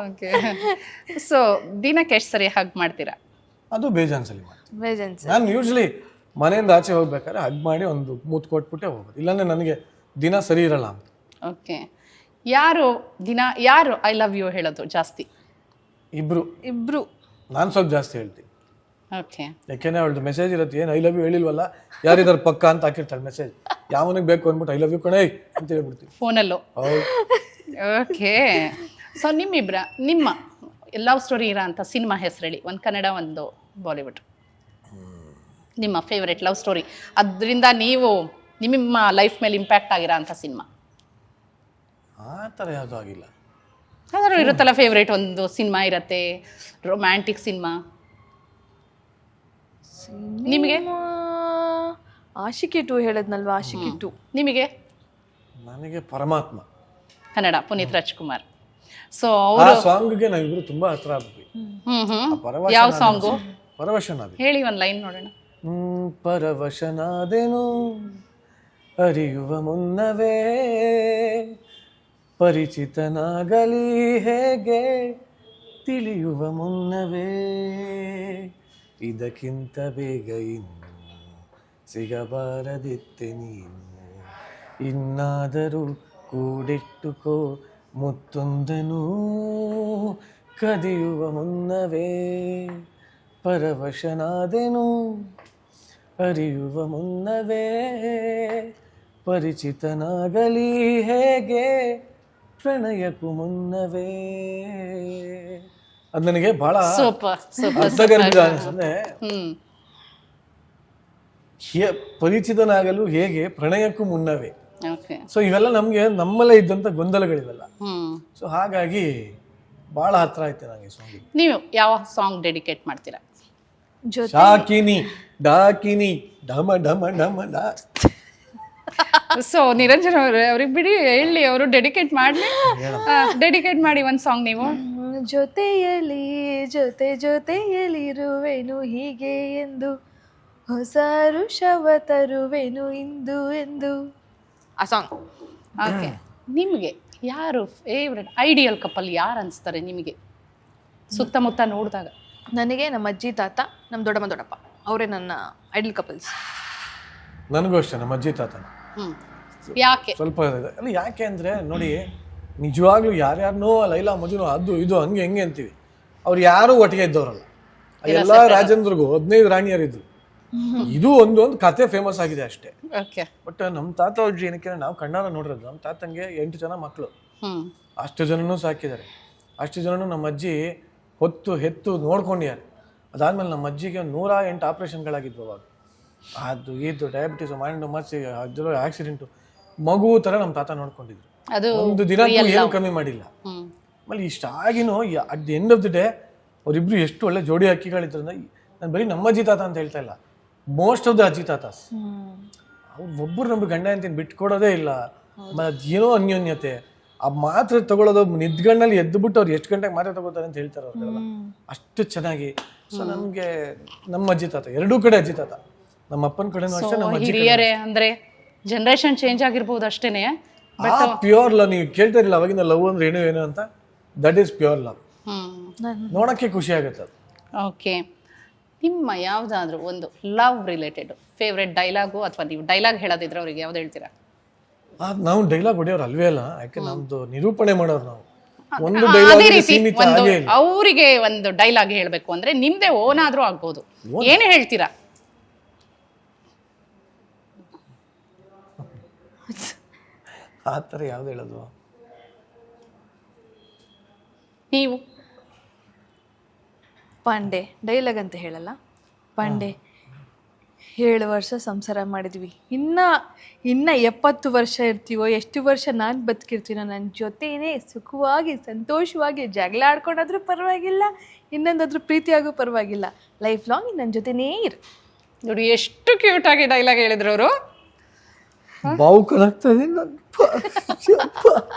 ಓಕೆ. ಸೊ ದಿನಕ್ಕೆ ಎಷ್ಟು ಸರಿ ಹಗ್ ಮಾಡ್ತೀರಾ? ಅದು ಬೇಜಾನ್ಸಲಿ ಮಾಡ್ತೀನಿ. ಬೇಜನ್ಸ್ ನಾನು ಯೂಶ್ವಲಿ ಮನೆಯಿಂದ ಆಚೆ ಹೋಗ್ಬೇಕಾದ್ರೆ ಹಗ್ ಮಾಡಿ ಒಂದು ಮೂತ್ ಕೊಟ್ಬಿಟ್ಟೆ ಹೋಗೋದು, ಇಲ್ಲಾಂದ್ರೆ ನನಗೆ ದಿನ ಸರಿ ಇರಲ್ಲ ಅಂತ. ಓಕೆ. ಯಾರು ಐ ಲವ್ ಯು ಹೇಳೋದು ಜಾಸ್ತಿ? ಇಬ್ರು. ನಾನು ಸ್ವಲ್ಪ ಜಾಸ್ತಿ ಹೇಳ್ತೀನಿ. ಓಕೆ. ಯಾಕೆಂದ್ರೆ ಅವಳದು ಮೆಸೇಜ್ ಇರುತ್ತೆ, ಏನು ಐ ಲವ್ ಯು ಹೇಳಿಲ್ವಲ್ಲ, ಯಾರಿದಾರ ಪಕ್ಕ ಅಂತ ಹಾಕಿರ್ತಾಳೆ ಮೆಸೇಜ್. ಯಾವನಿಗೆ ಬೇಕು ಅಂದ್ಬಿಟ್ಟು ಐ ಲವ್ ಯು ಕಣೇ ಅಂತ ಹೇಳ್ಬಿಡ್ತೀನಿ ಫೋನಲ್ಲೂ. ಹೌದು. ಓಕೆ. ಸೊ ನಿಮ್ಮ ಲವ್ ಸ್ಟೋರಿ ಇರೋ ಅಂಥ ಸಿನಿಮಾ ಹೆಸರು ಹೇಳಿ, ಒಂದು ಕನ್ನಡ ಒಂದು ಬಾಲಿವುಡ್. ನಿಮ್ಮ ಫೇವ್ರೆಟ್ ಲವ್ ಸ್ಟೋರಿ, ಅದರಿಂದ ನಿಮ್ಮ ಲೈಫ್ ಮೇಲೆ ಇಂಪ್ಯಾಕ್ಟ್ ಆಗಿರೋ ಅಂಥ ಸಿನಿಮಾ ಆ ಥರ ಯಾವುದೂ ಆಗಿಲ್ಲ. ಯಾವ್ದಾದ್ರು ಇರುತ್ತಲ್ಲ ಫೇವ್ರೇಟ್ ಒಂದು ಸಿನಿಮಾ ಇರತ್ತೆ, ರೊಮ್ಯಾಂಟಿಕ್ ಸಿನಿಮಾ. ನಿಮಗೆ? ಆಶಿಕಿ 2 ಹೇಳಿದ್ನಲ್ವಾ, ಆಶಿಕಿ 2. ನಿಮಗೆ? ನನಗೆ ಪರಮಾತ್ಮ ಕನ್ನಡ, ಪುನೀತ್ ರಾಜ್ಕುಮಾರ್. ಸೊ ಆ ಸಾಂಗ್ಗೆ ನಾವಿಬ್ರು ತುಂಬಾ ಹತ್ರ ಆಗ್ಬಿಟ್ವಿ. ಯಾವ ಸಾಂಗು? ಪರವಶನಾದೆ. ಹೇಳಿ ಒಂದು ಲೈನ್ ನೋಡೋಣ. ಪರವಶನಾದೆನು ಅರಿಯುವ ಮುನ್ನವೇ, ಪರಿಚಿತನಾಗಲಿ ಹೇಗೆ ತಿಳಿಯುವ ಮುನ್ನವೇ, ಇದಕ್ಕಿಂತ ಬೇಗ ಇನ್ನು ಸಿಗಬಾರದಿತ್ತೆ ನೀನು, ಇನ್ನಾದರೂ ಕೂಡಿಟ್ಟುಕೋ ಮುತ್ತೊಂದನು ಕದಿಯುವ ಮುನ್ನವೇ, ಪರವಶನಾದೆನು ಅರಿಯುವ ಮುನ್ನವೇ, ಪರಿಚಿತನಾಗಲಿ ಹೇಗೆ ಪ್ರಣಯಕ್ಕೂ ಮುನ್ನವೇ. ಅದು ನನಗೆ ಬಹಳ ಅರ್ಥಗರ್ಭಿತ ಅನ್ಸಂದ್ರೆ, ಪರಿಚಿತನಾಗಲು ಹೇಗೆ ಪ್ರಣಯಕ್ಕೂ ಮುನ್ನವೇ. ಸೊ ಇವೆಲ್ಲ ನಮ್ಗೆ ನಮ್ಮಲ್ಲೇ ಇದ್ದಂತ ಗೊಂದಲಗಳಿವೆಲ್ಲ. ಸೊ ಹಾಗಾಗಿ ಬಹಳ ಹತ್ರ ಆಯ್ತು ನನಗೆ ಸಾಂಗ್. ನೀವು ಯಾವ ಸಾಂಗ್ ಡೆಡಿಕೇಟ್ ಮಾಡ್ತೀರಾ? ಶಾಕಿನಿ ಡಾಕಿನಿ ಡಮ ಡಮ ಡಮ ಡಾ. ಸೊ ನಿರಂಜನ್ ಅವ್ರಿಗೆ ಬಿಡಿ ಹೇಳಿ, ಅವರು ಡೆಡಿಕೇಟ್ ಮಾಡಿ ಒಂದು ಸಾಂಗ್ ನೀವು. ಜೊತೆಯಲ್ಲಿ ಜೊತೆಯಲ್ಲಿರುವೆನು ಹೀಗೆ ಎಂದು, ಹೊಸ ಋಷವ ತರುವೆನು ಇಂದು ಎಂದು, ಆ ಸಾಂಗ್. ಓಕೆ. ನಿಮಗೆ ಯಾರು ಫೇವ್ರೆಟ್ ಐಡಿಯಲ್ ಕಪಲ್ ಯಾರು ಅನಿಸ್ತಾರೆ ನಿಮಗೆ ಸುತ್ತಮುತ್ತ ನೋಡಿದಾಗ? ನನಗೆ ನಮ್ಮ ಅಜ್ಜಿ ತಾತ, ನಮ್ಮ ದೊಡ್ಡಮ್ಮ ದೊಡ್ಡಪ್ಪ, ಅವರೇ ನನ್ನ ಐಡಲ್ ಕಪಲ್ಸ್. ನನಗೂ ಅಷ್ಟೇ, ನಮ್ಮ ಅಜ್ಜಿ ತಾತನ. ಯಾಕೆ? ಸ್ವಲ್ಪ ಅಲ್ಲ, ಯಾಕೆ ಅಂದ್ರೆ ನೋಡಿ, ನಿಜವಾಗ್ಲೂ ಯಾರ್ಯಾರನೋ ಲೈಲಾ ಮಜ್ನು ಅದು ಇದು ಹಂಗೆ ಹೆಂಗೆ ಅಂತೀವಿ, ಅವ್ರು ಯಾರು ಒಟ್ಟಿಗೆ ಇದ್ದವರಲ್ಲ. ಎಲ್ಲಾ ರಾಜೇಂದ್ರಿಗೂ 15 ರಾಣಿಯರಿದ್ರು. ಇದು ಒಂದು ಕತೆ ಫೇಮಸ್ ಆಗಿದೆ ಅಷ್ಟೇ. ಬಟ್ ನಮ್ಮ ತಾತ ಅಜ್ಜಿ ಏನಕ್ಕೆ ನಾವು ಕಣ್ಣಾರ ನೋಡಿರೋದು, ನಮ್ಮ ತಾತಂಗೆ 8 ಜನ ಮಕ್ಕಳು, ಅಷ್ಟು ಜನನೂ ಸಾಕಿದ್ದಾರೆ. ಅಷ್ಟು ಜನನು ನಮ್ಮ ಅಜ್ಜಿ ಹೊತ್ತು ಹೆತ್ತು ನೋಡ್ಕೊಂಡಿದ್ದಾರೆ. ಅದಾದ್ಮೇಲೆ ನಮ್ಮ ಅಜ್ಜಿಗೆ 108 ಆಪರೇಷನ್ಗಳಾಗಿದ್ವು ಅವಾಗ. ಅದು ಇದು ಡಯಾಬಿಟೀಸ್, ಮೈಂಡ್ ಮಚ್ಚಿ, ಅದ್ರ ಆಕ್ಸಿಡೆಂಟು, ಮಗು ತರ ನಮ್ಮ ತಾತ ನೋಡ್ಕೊಂಡಿದ್ರು. ಒಂದು ದಿನ ಏನು ಕಮ್ಮಿ ಮಾಡಿಲ್ಲ. ಆಮೇಲೆ ಇಷ್ಟಾಗಿನೂ at the end of the day ಅವರಿಬ್ರು ಎಷ್ಟು ಒಳ್ಳೆ ಜೋಡಿ ಹಕ್ಕಿಗಳಿದ್ರಿಂದ, ನಾನು ಬರೀ ನಮ್ಮ ಅಜ್ಜಿ ತಾತ ಅಂತ ಹೇಳ್ತಾ ಇಲ್ಲ, ಮೋಸ್ಟ್ ಆಫ್ ದ ಅಜ್ಜಿ ತಾತಾಸ್ ಅವ್ರು ಒಬ್ಬರು ನಮ್ಗೆ ಗಂಡ ಅಂತೀನಿ ಬಿಟ್ಕೊಡೋದೇ ಇಲ್ಲ. ಏನೋ ಅನ್ಯೋನ್ಯತೆ, ಆ ಮಾತ್ರೆ ತಗೊಳ್ಳೋದು ನಿದ್ಗಣ್ಣಲ್ಲಿ ಎದ್ದುಬಿಟ್ಟು ಅವ್ರು ಎಷ್ಟು ಗಂಟೆಗೆ ಮಾತ್ರೆ ತಗೋತಾರೆ ಅಂತ ಹೇಳ್ತಾರೆ ಅವ್ರಿಗೆಲ್ಲ, ಅಷ್ಟು ಚೆನ್ನಾಗಿ. ಸೊ ನಮ್ಗೆ ನಮ್ಮ ಅಜ್ಜಿ ತಾತ, ಎರಡೂ ಕಡೆ ಅಜ್ಜಿ ತಾತ, ನಮ್ಮ ಅಪ್ಪನ ಕಡೆನೂ ಅಷ್ಟೇ, ನಮ್ಮ ಅಜ್ಜಿ ಹಿರಿಯರೇ. ಅಂದ್ರೆ ಜನರೇಷನ್ ಚೇಂಜ್ ಆಗಿರ್ಬೋದು ಅಷ್ಟೇನೆ. Pure love. ನೀವು ಕೇಳ್ತಾ ಇರಲಿಲ್ಲ ಅವಾಗಿಂದ ಲವ್ ಅಂದ್ರೆ ಏನು ಅಂತ, ದಟ್ ಈಸ್ ಪ್ಯೂರ್ ಲವ್. ನೋಡಕ್ಕೆ ಖುಷಿ ಆಗುತ್ತೆ ಅದು. ಓಕೆ. ನಿಮ್ಮ ಯಾವುದಾದ್ರೂ ಒಂದು ಲವ್ ರಿಲೇಟೆಡ್ ಫೇವ್ರೆಟ್ ಡೈಲಾಗು, ಅಥವಾ ನೀವು ಡೈಲಾಗ್ ಹೇಳೋದಿದ್ರೆ ಅವ್ರಿಗೆ ಯಾವ್ದು ಹೇಳ್ತೀರಾ? ನಾವು ಡೈಲಾಗ್ ಹೊಡೆಯೋರು ಅಲ್ವೇ ಅಲ್ಲ, ಯಾಕೆ ನಮ್ದು ನಿರೂಪಣೆ ಮಾಡೋರು ನಾವು. ಒಂದು ಡೈಲಾಗ್ ಅವರಿಗೆ ಒಂದು ಡೈಲಾಗ್ ಹೇಳ್ಬೇಕು ಅಂದ್ರೆ ನಿಮ್ದೇ ಓನ್ ಆದ್ರೂ ಆಗ್ಬೋದು, ಏನು ಹೇಳ್ತೀರಾ? ಆ ಥರ ಯಾವ್ದು ಹೇಳೋದು ನೀವು? ಪಾಂಡೆ ಡೈಲಾಗ್ ಅಂತ ಹೇಳಲ್ಲ, ಪಾಂಡೆ 7 ವರ್ಷ ಸಂಸಾರ ಮಾಡಿದ್ವಿ, ಇನ್ನ 70 ವರ್ಷ ಇರ್ತೀವೋ, ಎಷ್ಟು ವರ್ಷ ನಾನು ಬದುಕಿರ್ತೀನೋ, ನನ್ನ ಜೊತೆನೇ ಸುಖವಾಗಿ ಸಂತೋಷವಾಗಿ ಜಗಳ ಆಡ್ಕೊಂಡಾದ್ರೂ ಪರವಾಗಿಲ್ಲ, ಇನ್ನೊಂದಾದ್ರೂ ಪ್ರೀತಿಯಾಗೂ ಪರವಾಗಿಲ್ಲ, ಲೈಫ್ ಲಾಂಗ್ ನನ್ನ ಜೊತೆನೇ ಇರು. ನೋಡಿ ಎಷ್ಟು ಕ್ಯೂಟ್ ಆಗಿ ಡೈಲಾಗ್ ಹೇಳಿದ್ರು ಅವರು. ಭಾವುಕನಾಗ್ತದೆ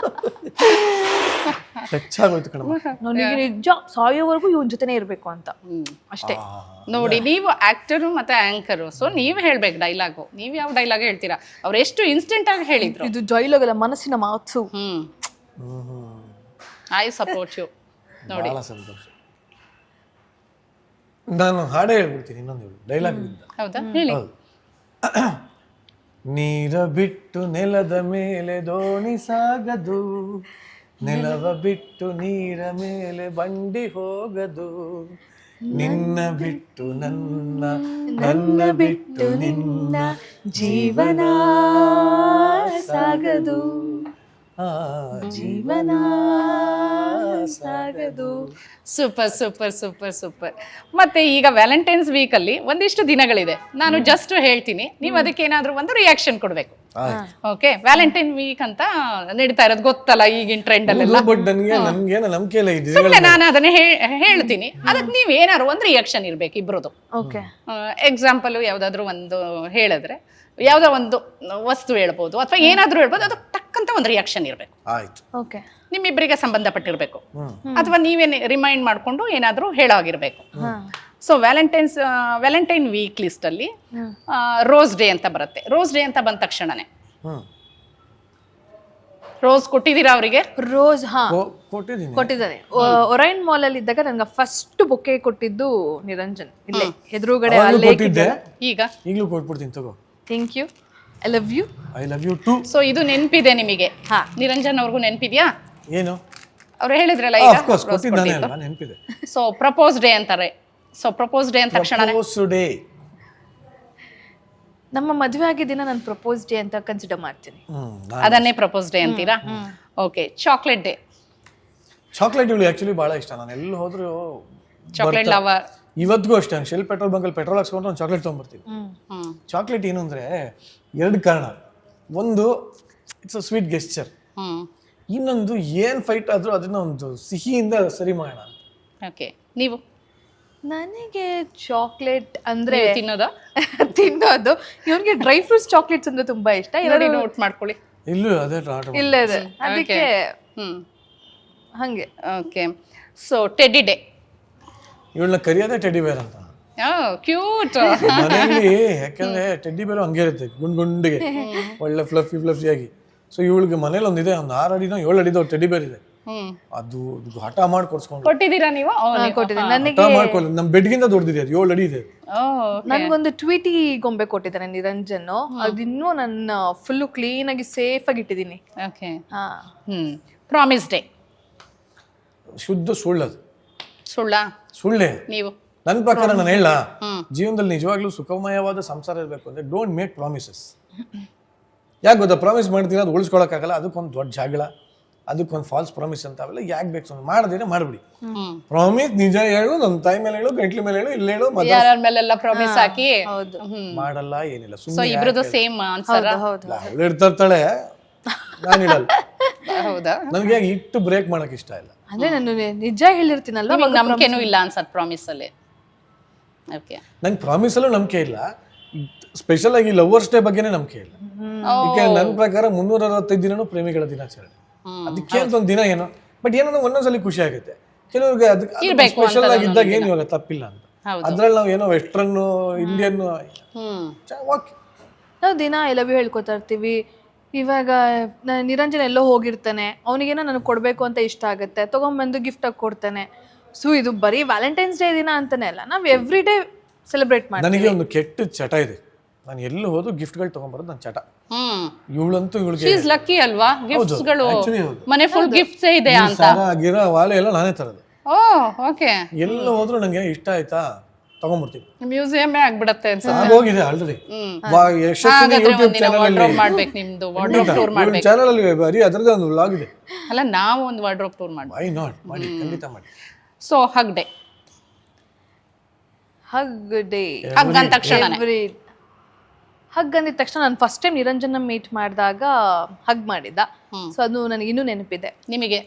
ಹೆಚ್ಚಾಗೋಯ್ತು ಕಣಮ್ಮ. ನನಗೆ ನಿಜ ಸಾಯೋವರೆಗೂ ಇವನ್ ಜೊತೆನೇ ಇರ್ಬೇಕು ಅಂತ ಅಷ್ಟೇ. ನೋಡಿ, ನೀವು ಆಕ್ಟರು ಮತ್ತೆ ಆಂಕರು, ಸೊ ನೀವ್ ಹೇಳ್ಬೇಕು ಡೈಲಾಗು. ನೀವ್ ಯಾವ ಡೈಲಾಗ್ ಹೇಳ್ತೀರಾ? ಅವ್ರು ಎಷ್ಟು ಇನ್ಸ್ಟೆಂಟ್ ಆಗಿ ಹೇಳಿದ್ರು. ಇದು ಜೈಲಾಗಲ್ಲ, ಮನಸ್ಸಿನ ಮಾತು. I support you. ನೋಡಿ, ಬಹಳ ಸಂತೋಷ. ನಾನು ಹಾಡೇ ಹೇಳ್ಬಿಡ್ತೀನಿ, ಇನ್ನೊಂದು ಡೈಲಾಗ್. ಹೌದಾ? ಹೇಳಿ. ನೀರ ಬಿಟ್ಟು ನೆಲದ ಮೇಲೆ ದೋಣಿ ಸಾಗದು, ನೆಲವ ಬಿಟ್ಟು ನೀರ ಮೇಲೆ ಬಂಡಿ ಹೋಗದು, ನಿನ್ನ ಬಿಟ್ಟು ನನ್ನ, ನನ್ನ ಬಿಟ್ಟು ನಿನ್ನ ಜೀವನ ಸಾಗದು, ಜೀವನ ಸಾಗದು. Super super super super. ಮತ್ತೆ ಈಗ ವ್ಯಾಲೆಂಟೈನ್ಸ್ ವೀಕ್ ಅಲ್ಲಿ ಒಂದಿಷ್ಟು ದಿನಗಳಿದೆ. ನಾನು ಜಸ್ಟ್ ಹೇಳ್ತೀನಿ, ನೀವು ಅದಕ್ಕೆ ಏನಾದ್ರೂ ಒಂದು ರಿಯಾಕ್ಷನ್ ಕೊಡ್ಬೇಕು. ಓಕೆ, ವ್ಯಾಲೆಂಟೈನ್ ವೀಕ್ ಅಂತ ನಡೀತಾ ಇರೋದು ಗೊತ್ತಲ್ಲ ಈಗಿನ ಟ್ರೆಂಡ್ ಅಲ್ಲೆಲ್ಲ. ಬಟ್ ನನ್ಗೆ ನಂಬಿಕೆ ಇಲ್ಲ ಇದೆ. ಸುಮ್ಮನೆ ನಾನು ಅದನ್ನ ಹೇಳ್ತೀನಿ, ಅದಕ್ಕೆ ನೀವ್ ಏನಾದ್ರು ಒಂದು ರಿಯಾಕ್ಷನ್ ಇರ್ಬೇಕು ಇಬ್ರದು. ಓಕೆ, ಎಕ್ಸಾಂಪಲ್ ಯಾವ್ದಾದ್ರು ಒಂದು ಹೇಳಿದ್ರೆ, ಯಾವ್ದೋ ಒಂದು ವಸ್ತು ಹೇಳ್ಬೋದು ಅಥವಾ ಏನಾದ್ರೂ ಹೇಳ್ಬೋದು, ಅದು ಟಕ್ಕಂತ ಒಂದು ರಿಯಾಕ್ಷನ್ ಇರ್ಬೇಕು. ಆಯ್ತು. ಓಕೆ, ನಿಮ್ಮಿಬ್ಬರಿಗೆ ಸಂಬಂಧಪಟ್ಟಿರ್ಬೇಕು ಅಥವಾ ನೀವೇ ರಿಮೈಂಡ್ ಮಾಡ್ಕೊಂಡು ಏನಾದ್ರೂ ಹೇಳೋಗಿರ್ಬೇಕು. ಸೊ ವ್ಯಾಲೆಂಟೈನ್ ವೀಕ್ ಲಿಸ್ಟ್ ಅಲ್ಲಿ ರೋಸ್ ಡೇ ಅಂತ ಬರುತ್ತೆ. ರೋಸ್ ಡೇ ಅಂತ ಬಂದ ತಕ್ಷಣನೇ ರೋಸ್ ಕೊಟ್ಟಿದ್ದೀರಾ ಅವರಿಗೆ? ರೋಸ್ ಕೊಟ್ಟಿದ್ದೀನಿ. ಕೊಟ್ಟಿದ್ದಾನೆ. ಒರೈನ್ ಮಾಲ್ ಅಲ್ಲಿ ಇದ್ದಾಗ ನಂಗೆ ಫಸ್ಟ್ ಬೊಕ್ಕೆ ಕೊಟ್ಟಿದ್ದು ನಿರಂಜನ್. ಇಲ್ಲೇ ಎದುರುಗಡೆ ಈಗ ಈಗಲೂ ಕೊಟ್ಬಿಡ್ತೀನಿ, ತಗೋ. Thank you, I love you. I love you too. So ಇದು ನೆನಪಿದೆ ನಿಮಗೆ? ನಿರಂಜನ್ ಅವ್ರಿಗೂ ನೆನಪಿದ್ಯಾ? ಏನು ಅವ್ರು ಹೇಳಿದ್ರಲ್ಲ ಆಫ್ ಈಗ ಕೋರ್ಸ್ ಕೊಟ್ಟಿದ್ದಾನೆ ಅಲ್ವಾ, ನೆನಪಿದೆ. ಸೊ ಪ್ರಪೋಸ್ ಡೇ ಅಂತಾರೆ. ಸೊ ಪ್ರಪೋಸ್ ಡೇ ಅಂತ ತಕ್ಷಣ ಪ್ರಪೋಸ್ ಡೇ, ನಮ್ಮ ಮದುವೆ ಆಗಿದ್ದ ದಿನ ನಾನು ಪ್ರಪೋಸ್ ಡೇ ಅಂತ ಕನ್ಸಿಡರ್ ಮಾಡ್ತೀನಿ. ಅದನ್ನೇ ಪ್ರಪೋಸ್ ಡೇ ಅಂತೀರಾ? Okay, chocolate day. ಚಾಕ್ಲೇಟ್ ಇವಳು ಆಕ್ಚುಲಿ ಬಹಳ ಇಷ್ಟ. ನಾನು ಎಲ್ಲಿ ಹೋದ್ರು ಚಾಕ್ಲೇಟ್ ಲವರ್. ಇವತ್ತಿಗೂ ಅಷ್ಟೇ, ಶೆಲ್ ಪೆಟ್ರೋಲ್ ಬಂಕಲ್ಲಿ ಪೆಟ್ರೋಲ್ ಹಾಕ್ಸ್ಕೊಂಡು ಒಂದು ಚಾಕ್ಲೇಟ್ ತೊಗೊಂಡ್ಬರ್ತೀನಿ. ಚಾಕ್ಲೇಟ್ ಏನು ಅಂದರೆ ಎರಡು ಕಾರಣ. ಒಂದು, ಇಟ್ಸ್ ಅ ಸ್ವೀಟ್ ಗೆಸ್ಚರ್. ಇನ್ನೊಂದು, ಏನು ಫೈಟ್ ಆದರೂ ಅದನ್ನ ಒಂದು ಸಿಹಿಯಿಂದ ಸರಿ ಮಾಡೋಣ. ಓಕೆ, ನೀವು? ನನಗೆ ಚಾಕ್ಲೇಟ್ ಅಂದ್ರೆ ತಿನ್ನೋದಾ? ತಿನ್ನೋದು. ಇವನಿಗೆ ಡ್ರೈ ಫ್ರೂಟ್ಸ್ ಚಾಕ್ಲೇಟ್ಸ್ ಅಂದ್ರೆ ತುಂಬಾ ಇಷ್ಟ. ಎರಡು ನೋಟ್ ಮಾಡ್ಕೊಳ್ಳಿ. ಇಲ್ಲೂ ಅದೇ ಆರ್ಡರ್ ಇಲ್ಲ ಇದೆ, ಅದಕ್ಕೆ ಹಂಗೆ. Okay, so teddy day. ಇವಳನ್ನ ಕರಿಯೋದೇ ಟೆಡ್ಡಿ ಬೇರ್ ಅಂತ. ಕ್ಯೂಟ್. ಮನೆಯಲ್ಲಿ ಯಾಕಂದ್ರೆ ಟೆಡ್ಡಿ ಬೇರು ಹಂಗೆ ಇರುತ್ತೆ, ಗುಂಡಿಗೆ ಒಳ್ಳೆ ಫ್ಲಫಿ ಆಗಿ. ಸೊ ಇವಳಿಗೆ ಮನೇಲಿ ಒಂದಿದೆ, ಒಂದು 6 ಅಡಿನೋ 7 ಅಡಿದೋ ಟೆಡ್ಡಿ ಬೇರ್ ಇದೆ. ಅದು ಹಠ ಮಾಡಿ ಕೊಡ್ಸ್ಕೊಂಡು ಕೊಟ್ಟಿದ್ದೀರಾ ನೀವು? ಕೊಟ್ಟಿದ್ದೀನಿ. ನನಗೆ ಹಠ ಮಾಡ್ಕೊಳ್ಳಿ, ನಮ್ಮ ಬೆಡ್ಗಿಂತ ದೊಡ್ಡದಿದೆ, ಅದು 7 ಅಡಿ ಇದೆ. ನನ್ಗೊಂದು ಟ್ವೀಟಿ ಗೊಂಬೆ ಕೊಟ್ಟಿದ್ದಾನೆ ನಿರಂಜನ್. ಅದಿನ್ನೂ ನನ್ನ ಫುಲ್ಲು ಕ್ಲೀನ್ ಆಗಿ ಸೇಫ್ ಆಗಿ ಇಟ್ಟಿದ್ದೀನಿ. ಓಕೆ. Promise day. ಶುದ್ಧ ಸುಳ್ಳದು. ಸುಳ್ಳೇ ನೀವು? ನನ್ನ ಪ್ರಕಾರ ನಾನು ಹೇಳ, ಜೀವನದಲ್ಲಿ ನಿಜವಾಗ್ಲೂ ಸುಖಮಯವಾದ ಸಂಸಾರ ಇರಬೇಕು ಅಂದ್ರೆ ಡೋಂಟ್ ಮೇಕ್ ಪ್ರಾಮಿಸಸ್. ಯಾಕೆ ಗೊತ್ತಾ? ಪ್ರಾಮಿಸ್ ಮಾಡ್ತೀರಾ, ಅದು ಉಳಿಸ್ಕೊಳಕ್ಕಾಗಲ್ಲ, ಅದಕ್ಕೊಂದು ದೊಡ್ಡ ಜಗಳ, ಅದಕ್ಕೊಂದು ಫಾಲ್ಸ್ ಪ್ರಾಮಿಸ್ ಅಂತ ಅವೆಲ್ಲ ಯಾಕೆ ಬೇಕು? ಮಾಡದೇನೆ ಮಾಡ್ಬಿಡಿ. ಪ್ರಾಮಿಸ್ ನಿಜ ಹೇಳು, ನನ್ನ ತಾಯಿ ಮೇಲೆ ಹೇಳು, ಗಂಟ್ಲಿ ಮೇಲೆ ಹೇಳು, ಇಲ್ಲಿ ಹೇಳು, ಯಾರ ಮೇಲೆಲ್ಲ ಪ್ರಾಮಿಸ್ ಹಾಕಿ ಮಾಡಲ್ಲ, ಏನಿಲ್ಲ. ಸೊ ಇಬ್ರದ್ದು ಸೇಮ್ ಆನ್ಸರ್. ಅವಳು ಇರ್ತಾಳೆ, ನಾನು ಇಡಲ್ಲ. ಹೌದಾ? ನನಗೆ ಇಟ್ಟು ಬ್ರೇಕ್ ಮಾಡಕ್ ಇಷ್ಟ ಇಲ್ಲ. ಅಂದ್ರೆ ನಾನು ನಿಜ ಹೇಳಿರ್ತೀನಲ್ಲ, ನಂಬಿಕೆನೂ ಇಲ್ಲ ಅನ್ಸತ್ ಪ್ರಾಮಿಸ್ ಅಲ್ಲಿ. ಓಕೆ, ನಂಗೆ ಪ್ರಾಮಿಸ್ ಅಲ್ಲೂ ನಂಬಿಕೆ ಇಲ್ಲ. ಸ್ಪೆಷಲ್ ಆಗಿ ಲವರ್ಸ್ ಡೇ ಬಗ್ಗೆನೇ ನಂಬಿಕೆ ಇಲ್ಲ. ಯಾಕೆ ನನ್ನ ಪ್ರಕಾರ 365 ದಿನನೂ ಪ್ರೇಮಿಗಳ ದಿನಾಚರಣೆ. ಅದಕ್ಕೆ ಅಂತ ಒಂದು ದಿನ ಏನೋ, ಬಟ್ ಏನೋ ಒಂದೊಂದ್ಸಲಿ ಖುಷಿ ಆಗುತ್ತೆ. ಕೆಲವ್ರಿಗೆ ಅದಕ್ಕೆ ಸ್ಪೆಷಲ್ ಆಗಿದ್ದಾಗ ಏನು ಇವಾಗ ತಪ್ಪಿಲ್ಲ ಅಂತ. ಅದ್ರಲ್ಲಿ ನಾವು ಏನೋ ವೆಸ್ಟ್ರನ್, ಇಂಡಿಯನ್, ನಾವು ದಿನ ಐ ಲವ್ ಯು ಹೇಳ್ಕೊತಾ ಇರ್ತೀವಿ. ಇವಾಗ ನಿರಂಜನ್ ಎಲ್ಲೋ ಹೋಗಿರ್ತಾನೆ, ಅವನಿಗೇನೋ ನನಗೆ ಕೊಡಬೇಕು ಅಂತ ಇಷ್ಟ ಆಗುತ್ತೆ, ತೊಗೊಂಬಂದು ಗಿಫ್ಟ್ ಆಗಿ ಕೊಡ್ತಾನೆ. ಸೊ ಇದು ಬರೀ ವ್ಯಾಲೆಂಟೈನ್ಸ್ ಡೇ ದಿನ ಅಂತಾನೆ ಅಲ್ಲ, ನಾವು ಎವ್ರಿ ಡೇ ಸೆಲೆಬ್ರೇಟ್ ಮಾಡ್ತೀವಿ. ನನಗೆ ಒಂದು ಕೆಟ್ಟ ಚಟ ಇದೆ, ನಾನು ಎಲ್ಲಿ ಹೋದ್ರು ಗಿಫ್ಟ್ಗಳು ತೊಗೊಂಬರೋದು ನನ್ನ ಚಟ. ಇವಳಂತೂ ಇವಳಿಗೆ ಲಕ್ಕಿ ಅಲ್ವಾ, ಗಿಫ್ಟ್ಸ್ಗಳು ಮನೆ ಫುಲ್ ಗಿಫ್ಟ್ಸ್ ಇದೆ ಅಂತ. ಗಿರ ವಾಲೆ ಎಲ್ಲ ನಾನೇ ತರೋದು. ಓಕೆ, ಎಲ್ಲ ಹೋದ್ರು ನಂಗೆ ಇಷ್ಟ ಆಯ್ತಾ ತಗೊಂಡ್ಬರ್ತೀನಿ. ಮ್ಯೂಸಿಯಂ ಆಗ್ಬಿಡತ್ತೆ ಹೋಗಿದೆ ಆಲ್ರೆಡಿ. ಯೂಟ್ಯೂಬ್ ಚಾನಲ್ ಅಲ್ಲಿ ಬರೀ ಅದರದ್ದು ಒಂದು ವ್ಲಾಗ್ ಇದೆ. ಅಲ್ಲ, ನಾವು ಒಂದು ವಾರ್ಡ್ರೋಬ್ ಟೂರ್ ಮಾಡ್ತೀವಿ. ವೈ ನಾಟ್, ಮಾಡಿ, ಖಂಡಿತ ಮಾಡಿ. So hug day. Hug day hug ಅಂದ ತಕ್ಷಣ ಹಗ್ ಅಂದಿದ ತಕ್ಷಣ ನಾನು ಫಸ್ಟ್ ಟೈಮ್ ನಿರಂಜನ ಮೀಟ್ ಮಾಡಿದಾಗ ಹಗ್ ಮಾಡಿದ್ದ. ಸೊ ಅದು ನನಗೆ ಇನ್ನೂ ನೆನಪಿದೆ. ನಿಮಗೆ?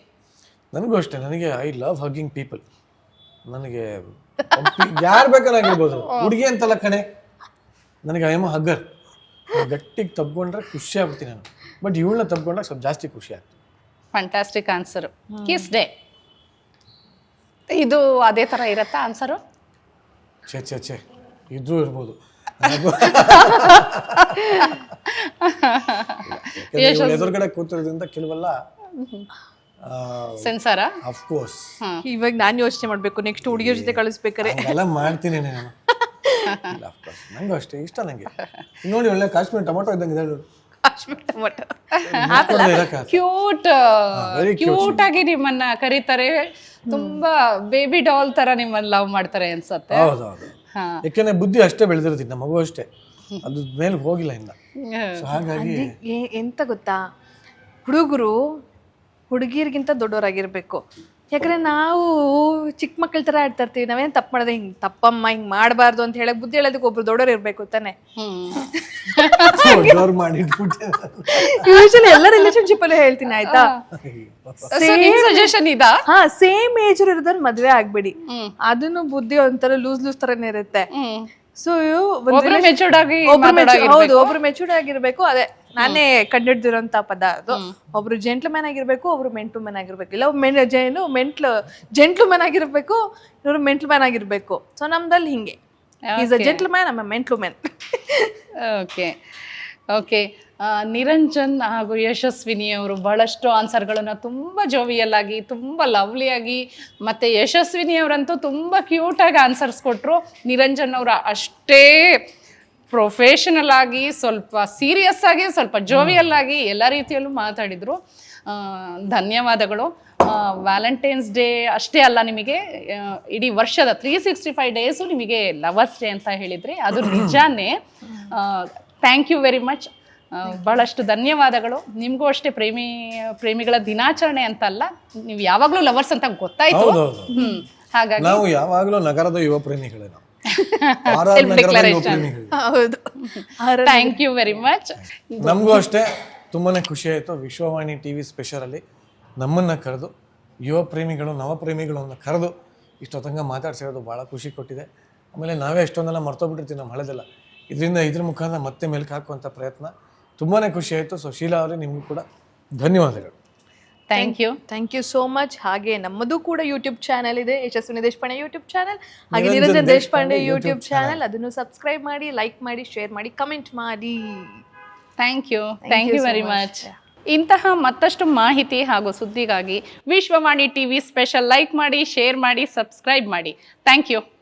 ನನಗೂ ಅಷ್ಟೇ. ನನಗೆ ಐ ಲವ್ ಹಗ್ಗಿಂಗ್ ಪೀಪಲ್. ನನಗೆ ಯಾರು ಬೇಕಾಗಿರ್ಬೋದು, ಹುಡುಗಿ ಅಂತಲ್ಲ ಕಣೆ, ನನಗೆ ಐ ಆಮ್ ಹಗ್ಗರ್. ಗಟ್ಟಿಗೆ ತಬ್ಕೊಂಡ್ರೆ ಖುಷಿ ಆಗ್ಬಿಡ್ತೀನಿ ನಾನು, ಬಟ್ ಇವಳನ್ನ ತಬ್ಕೊಂಡ್ರೆ ಸ್ವಲ್ಪ ಜಾಸ್ತಿ ಖುಷಿ ಆಗ್ತದೆ. Fantastic answer. ಕಿಸ್ ಡೇ ಇದು ಅದೇ ಥರ ಇರತ್ತಾ ಆನ್ಸರು? ಛೇ ಇದ್ರೂ ಇರ್ಬೋದು. ಎದುರುಗಡೆ ಕೂತಿರೋದ್ರಿಂದ ಕೆಲವೆಲ್ಲ ಸೆನ್ಸಾರಾ? ಅಫ್ಕೋರ್ಸ್. ಇವಾಗ ನಾನು ಯೋಚನೆ ಮಾಡ್ಬೇಕು ನೆಕ್ಸ್ಟ್ ಹುಡುಗಿಯರ ಜೊತೆ ಕಳಿಸ್ಬೇಕಾರೆ. ಎಲ್ಲ ಮಾಡ್ತೀನಿ ನಾನು. ನಂಗೂ ಅಷ್ಟೇ ಇಷ್ಟ ನಂಗೆ. ನೋಡಿ ಒಳ್ಳೆ ಕಾಶ್ಮೀರ್ ಟೊಮೊಟೊ ಇದ್ದಂಗೆ ಇದೆ. ಕಾಶ್ಮೀರ್ ಟೊಮೊಟೊ ಕ್ಯೂಟ್ ಆಗಿ ನಿಮ್ಮನ್ನ ಕರೀತಾರೆ, ತುಂಬಾ ಬೇಬಿ ಡಾಲ್ ತರ ನಿಮ್ಮನ್ನ ಲವ್ ಮಾಡ್ತಾರೆ ಅನ್ಸತ್ತೆ. ಹೌದೌದು, ಯಾಕೆಂದ್ರೆ ಬುದ್ಧಿ ಅಷ್ಟೇ ಬೆಳೆದಿರ್ತೀನಿ, ನಮ್ಮ ಮಗು ಅಷ್ಟೇ, ಅದು ಮೇಲೆ ಹೋಗಿಲ್ಲ ಇನ್ನ. ಹಾಗಾಗಿ ಎಂತ ಗೊತ್ತಾ, ಹುಡುಗರು ಹುಡುಗಿರ್ಗಿಂತ ದೊಡ್ಡವರಾಗಿರ್ಬೇಕು. ಯಾಕಂದ್ರೆ ನಾವು ಚಿಕ್ಕ ಮಕ್ಕಳ ತರ ಆಡ್ತಾ ಇರ್ತೀವಿ, ನಾವೇನ್ ತಪ್ಪು ಮಾಡೋದು, ಹಿಂಗ್ ತಪ್ಪಮ್ಮ ಹಿಂಗ್ ಮಾಡಬಾರ್ದು ಅಂತ ಹೇಳಕ್ ಬುದ್ಧಿ ಹೇಳೋದಕ್ಕೆ ಒಬ್ರು ದೊಡ್ಡವ್ರು ಇರ್ಬೇಕು ತಾನೆ. ಯೂಶಲಿ ಎಲ್ಲ ರಿಲೇಶನ್ಶಿಪ್ ಅಲ್ಲೂ ಹೇಳ್ತೀನಿ ಆಯ್ತಾ, ಸಜೆಷನ್ ಇದಾ? ಸೇಮ್ ಏಜ್ ಇರೋದನ್ನ ಮದ್ವೆ ಆಗ್ಬೇಡಿ, ಅದನ್ನು ಬುದ್ಧಿ ಒಂಥರ ಲೂಸ್ ತರನೇ ಇರುತ್ತೆ. ಸೊ ಒಬ್ರು ಮೆಚೂರ್ಡ್ ಆಗಿರ್ಬೇಕು. ಅದೇ ನಾನೇ ಕಂಡಿಡ್ದಿರೋಂತ ಪದ ಅದು. ಒಬ್ರು ಜೆಂಟ್ಲ್ಮ್ಯಾನ್ ಆಗಿರ್ಬೇಕು, ಒಬ್ರು ಮೆಂಟ್ಲ್ಮ್ಯಾನ್ ಆಗಿರ್ಬೇಕು, ಇಲ್ಲ ಜೆಂಟ್ಲ್ಮ್ಯಾನ್ ಆಗಿರ್ಬೇಕು, ಇವ್ರು ಮೆಂಟ್ಲ್ಮ್ಯಾನ್ ಆಗಿರ್ಬೇಕು. ಸೊ ನಮ್ದಲ್ಲಿ ಹಿಂಗೆ ಈಸ್ ಅ ಜೆಂಟ್ಲ್ಮ್ಯಾನ್, ನಮ್ಮ ಮೆಂಟ್ಲ್ಮ್ಯಾನ್. ಓಕೆ. ನಿರಂಜನ್ ಹಾಗೂ ಯಶಸ್ವಿನಿ ಅವರು ಬಹಳಷ್ಟು ಆನ್ಸರ್ಗಳನ್ನು ತುಂಬ ಜೋವಿಯಲ್ ಆಗಿ, ತುಂಬ ಲವ್ಲಿಯಾಗಿ, ಮತ್ತು ಯಶಸ್ವಿನಿ ಅವರಂತೂ ತುಂಬ ಕ್ಯೂಟಾಗಿ ಆನ್ಸರ್ಸ್ ಕೊಟ್ಟರು. ನಿರಂಜನ್ ಅವರ ಅಷ್ಟೇ ಪ್ರೊಫೆಷನಲ್ ಆಗಿ, ಸ್ವಲ್ಪ ಸೀರಿಯಸ್ ಆಗಿ, ಸ್ವಲ್ಪ ಜೋವಿಯಲ್ ಆಗಿ ಎಲ್ಲ ರೀತಿಯಲ್ಲೂ ಮಾತಾಡಿದರು. ಧನ್ಯವಾದಗಳು. ವ್ಯಾಲೆಂಟೈನ್ಸ್ ಡೇ ಅಷ್ಟೇ ಅಲ್ಲ, ನಿಮಗೆ ಇಡೀ ವರ್ಷದ 365 ಡೇಸು ನಿಮಗೆ ಲವರ್ಸ್ ಡೇ ಅಂತ ಹೇಳಿದ್ರಿ, ಅದು ನಿಜಾನೇ. Thank you very much. ಬಹಳಷ್ಟು ಧನ್ಯವಾದಗಳು. ನಿಮಗೂ ಅಷ್ಟೇ ಪ್ರೇಮಿಗಳ ದಿನಾಚರಣೆ ಅಂತ ಅಲ್ಲ, ನೀವು ಯಾವಾಗಲೂ ಲವರ್ಸ್ ಅಂತ ಗೊತ್ತಾಯ್ತು. ಹಾಗಾಗಿ ನಾವು ಯಾವಾಗಲೂ ನಗರದ ಯುವ ಪ್ರೇಮಿಗಳೇ. Thank you very much. ನಮಗೂ ಅಷ್ಟೇ ತುಂಬಾನೇ ಖುಷಿ ಆಯಿತು. ವಿಶ್ವವಾಣಿ ಟಿವಿ ಸ್ಪೆಷಲ್ ಅಲ್ಲಿ ನಮ್ಮನ್ನ ಕರೆದು, ಯುವ ಪ್ರೇಮಿಗಳು ನವ ಪ್ರೇಮಿಗಳನ್ನು ಕರೆದು ಇಷ್ಟೊತ್ತಂಗ ಮಾತಾಡ್ಸಿರೋದು ಭಾಳ ಖುಷಿ ಕೊಟ್ಟಿದೆ. ಆಮೇಲೆ ನಾವೇ ಎಷ್ಟೊಂದೆಲ್ಲ ಮರ್ತೋಗ್ಬಿಟ್ಟಿರ್ತೀವಿ ನಮ್ಮ ಹಳೆದೆಲ್ಲ, ಇದ್ರ ಮುಖಾಂತರ ಮತ್ತೆ ಮೆಲ್ಕು ಹಾಕುವಂಥ ಪ್ರಯತ್ನ ತುಂಬಾ ಖುಷಿ ಆಯಿತು. ಸೊ ಶೀಲಾ ಅವರೇ, ನಿಮಗೂ ಕೂಡ ಧನ್ಯವಾದಗಳು. Thank you so much. ಹಾಗೆ ನಮ್ಮದು ಕೂಡ ಯೂಟ್ಯೂಬ್ ಚಾನಲ್ ಇದೆ, ಯಶಸ್ವಿನಿ ದೇಶಪಾಂಡೆ ಯೂಟ್ಯೂಬ್ ಚಾನಲ್, ಹಾಗೆ ನಿರಂಜನ್ ದೇಶಪಾಂಡೆ ಯೂಟ್ಯೂಬ್ ಚಾನಲ್. ಅದನ್ನು ಸಬ್ಸ್ಕ್ರೈಬ್ ಮಾಡಿ, ಲೈಕ್ ಮಾಡಿ, ಶೇರ್ ಮಾಡಿ, ಕಮೆಂಟ್ ಮಾಡಿ. Thank you very much. ಇಂತಹ ಮತ್ತಷ್ಟು ಮಾಹಿತಿ ಹಾಗೂ ಸುದ್ದಿಗಾಗಿ ವಿಶ್ವವಾಣಿ ಟಿವಿ ಸ್ಪೆಷಲ್ ಲೈಕ್ ಮಾಡಿ, ಶೇರ್ ಮಾಡಿ, ಸಬ್ಸ್ಕ್ರೈಬ್ ಮಾಡಿ. Thank you.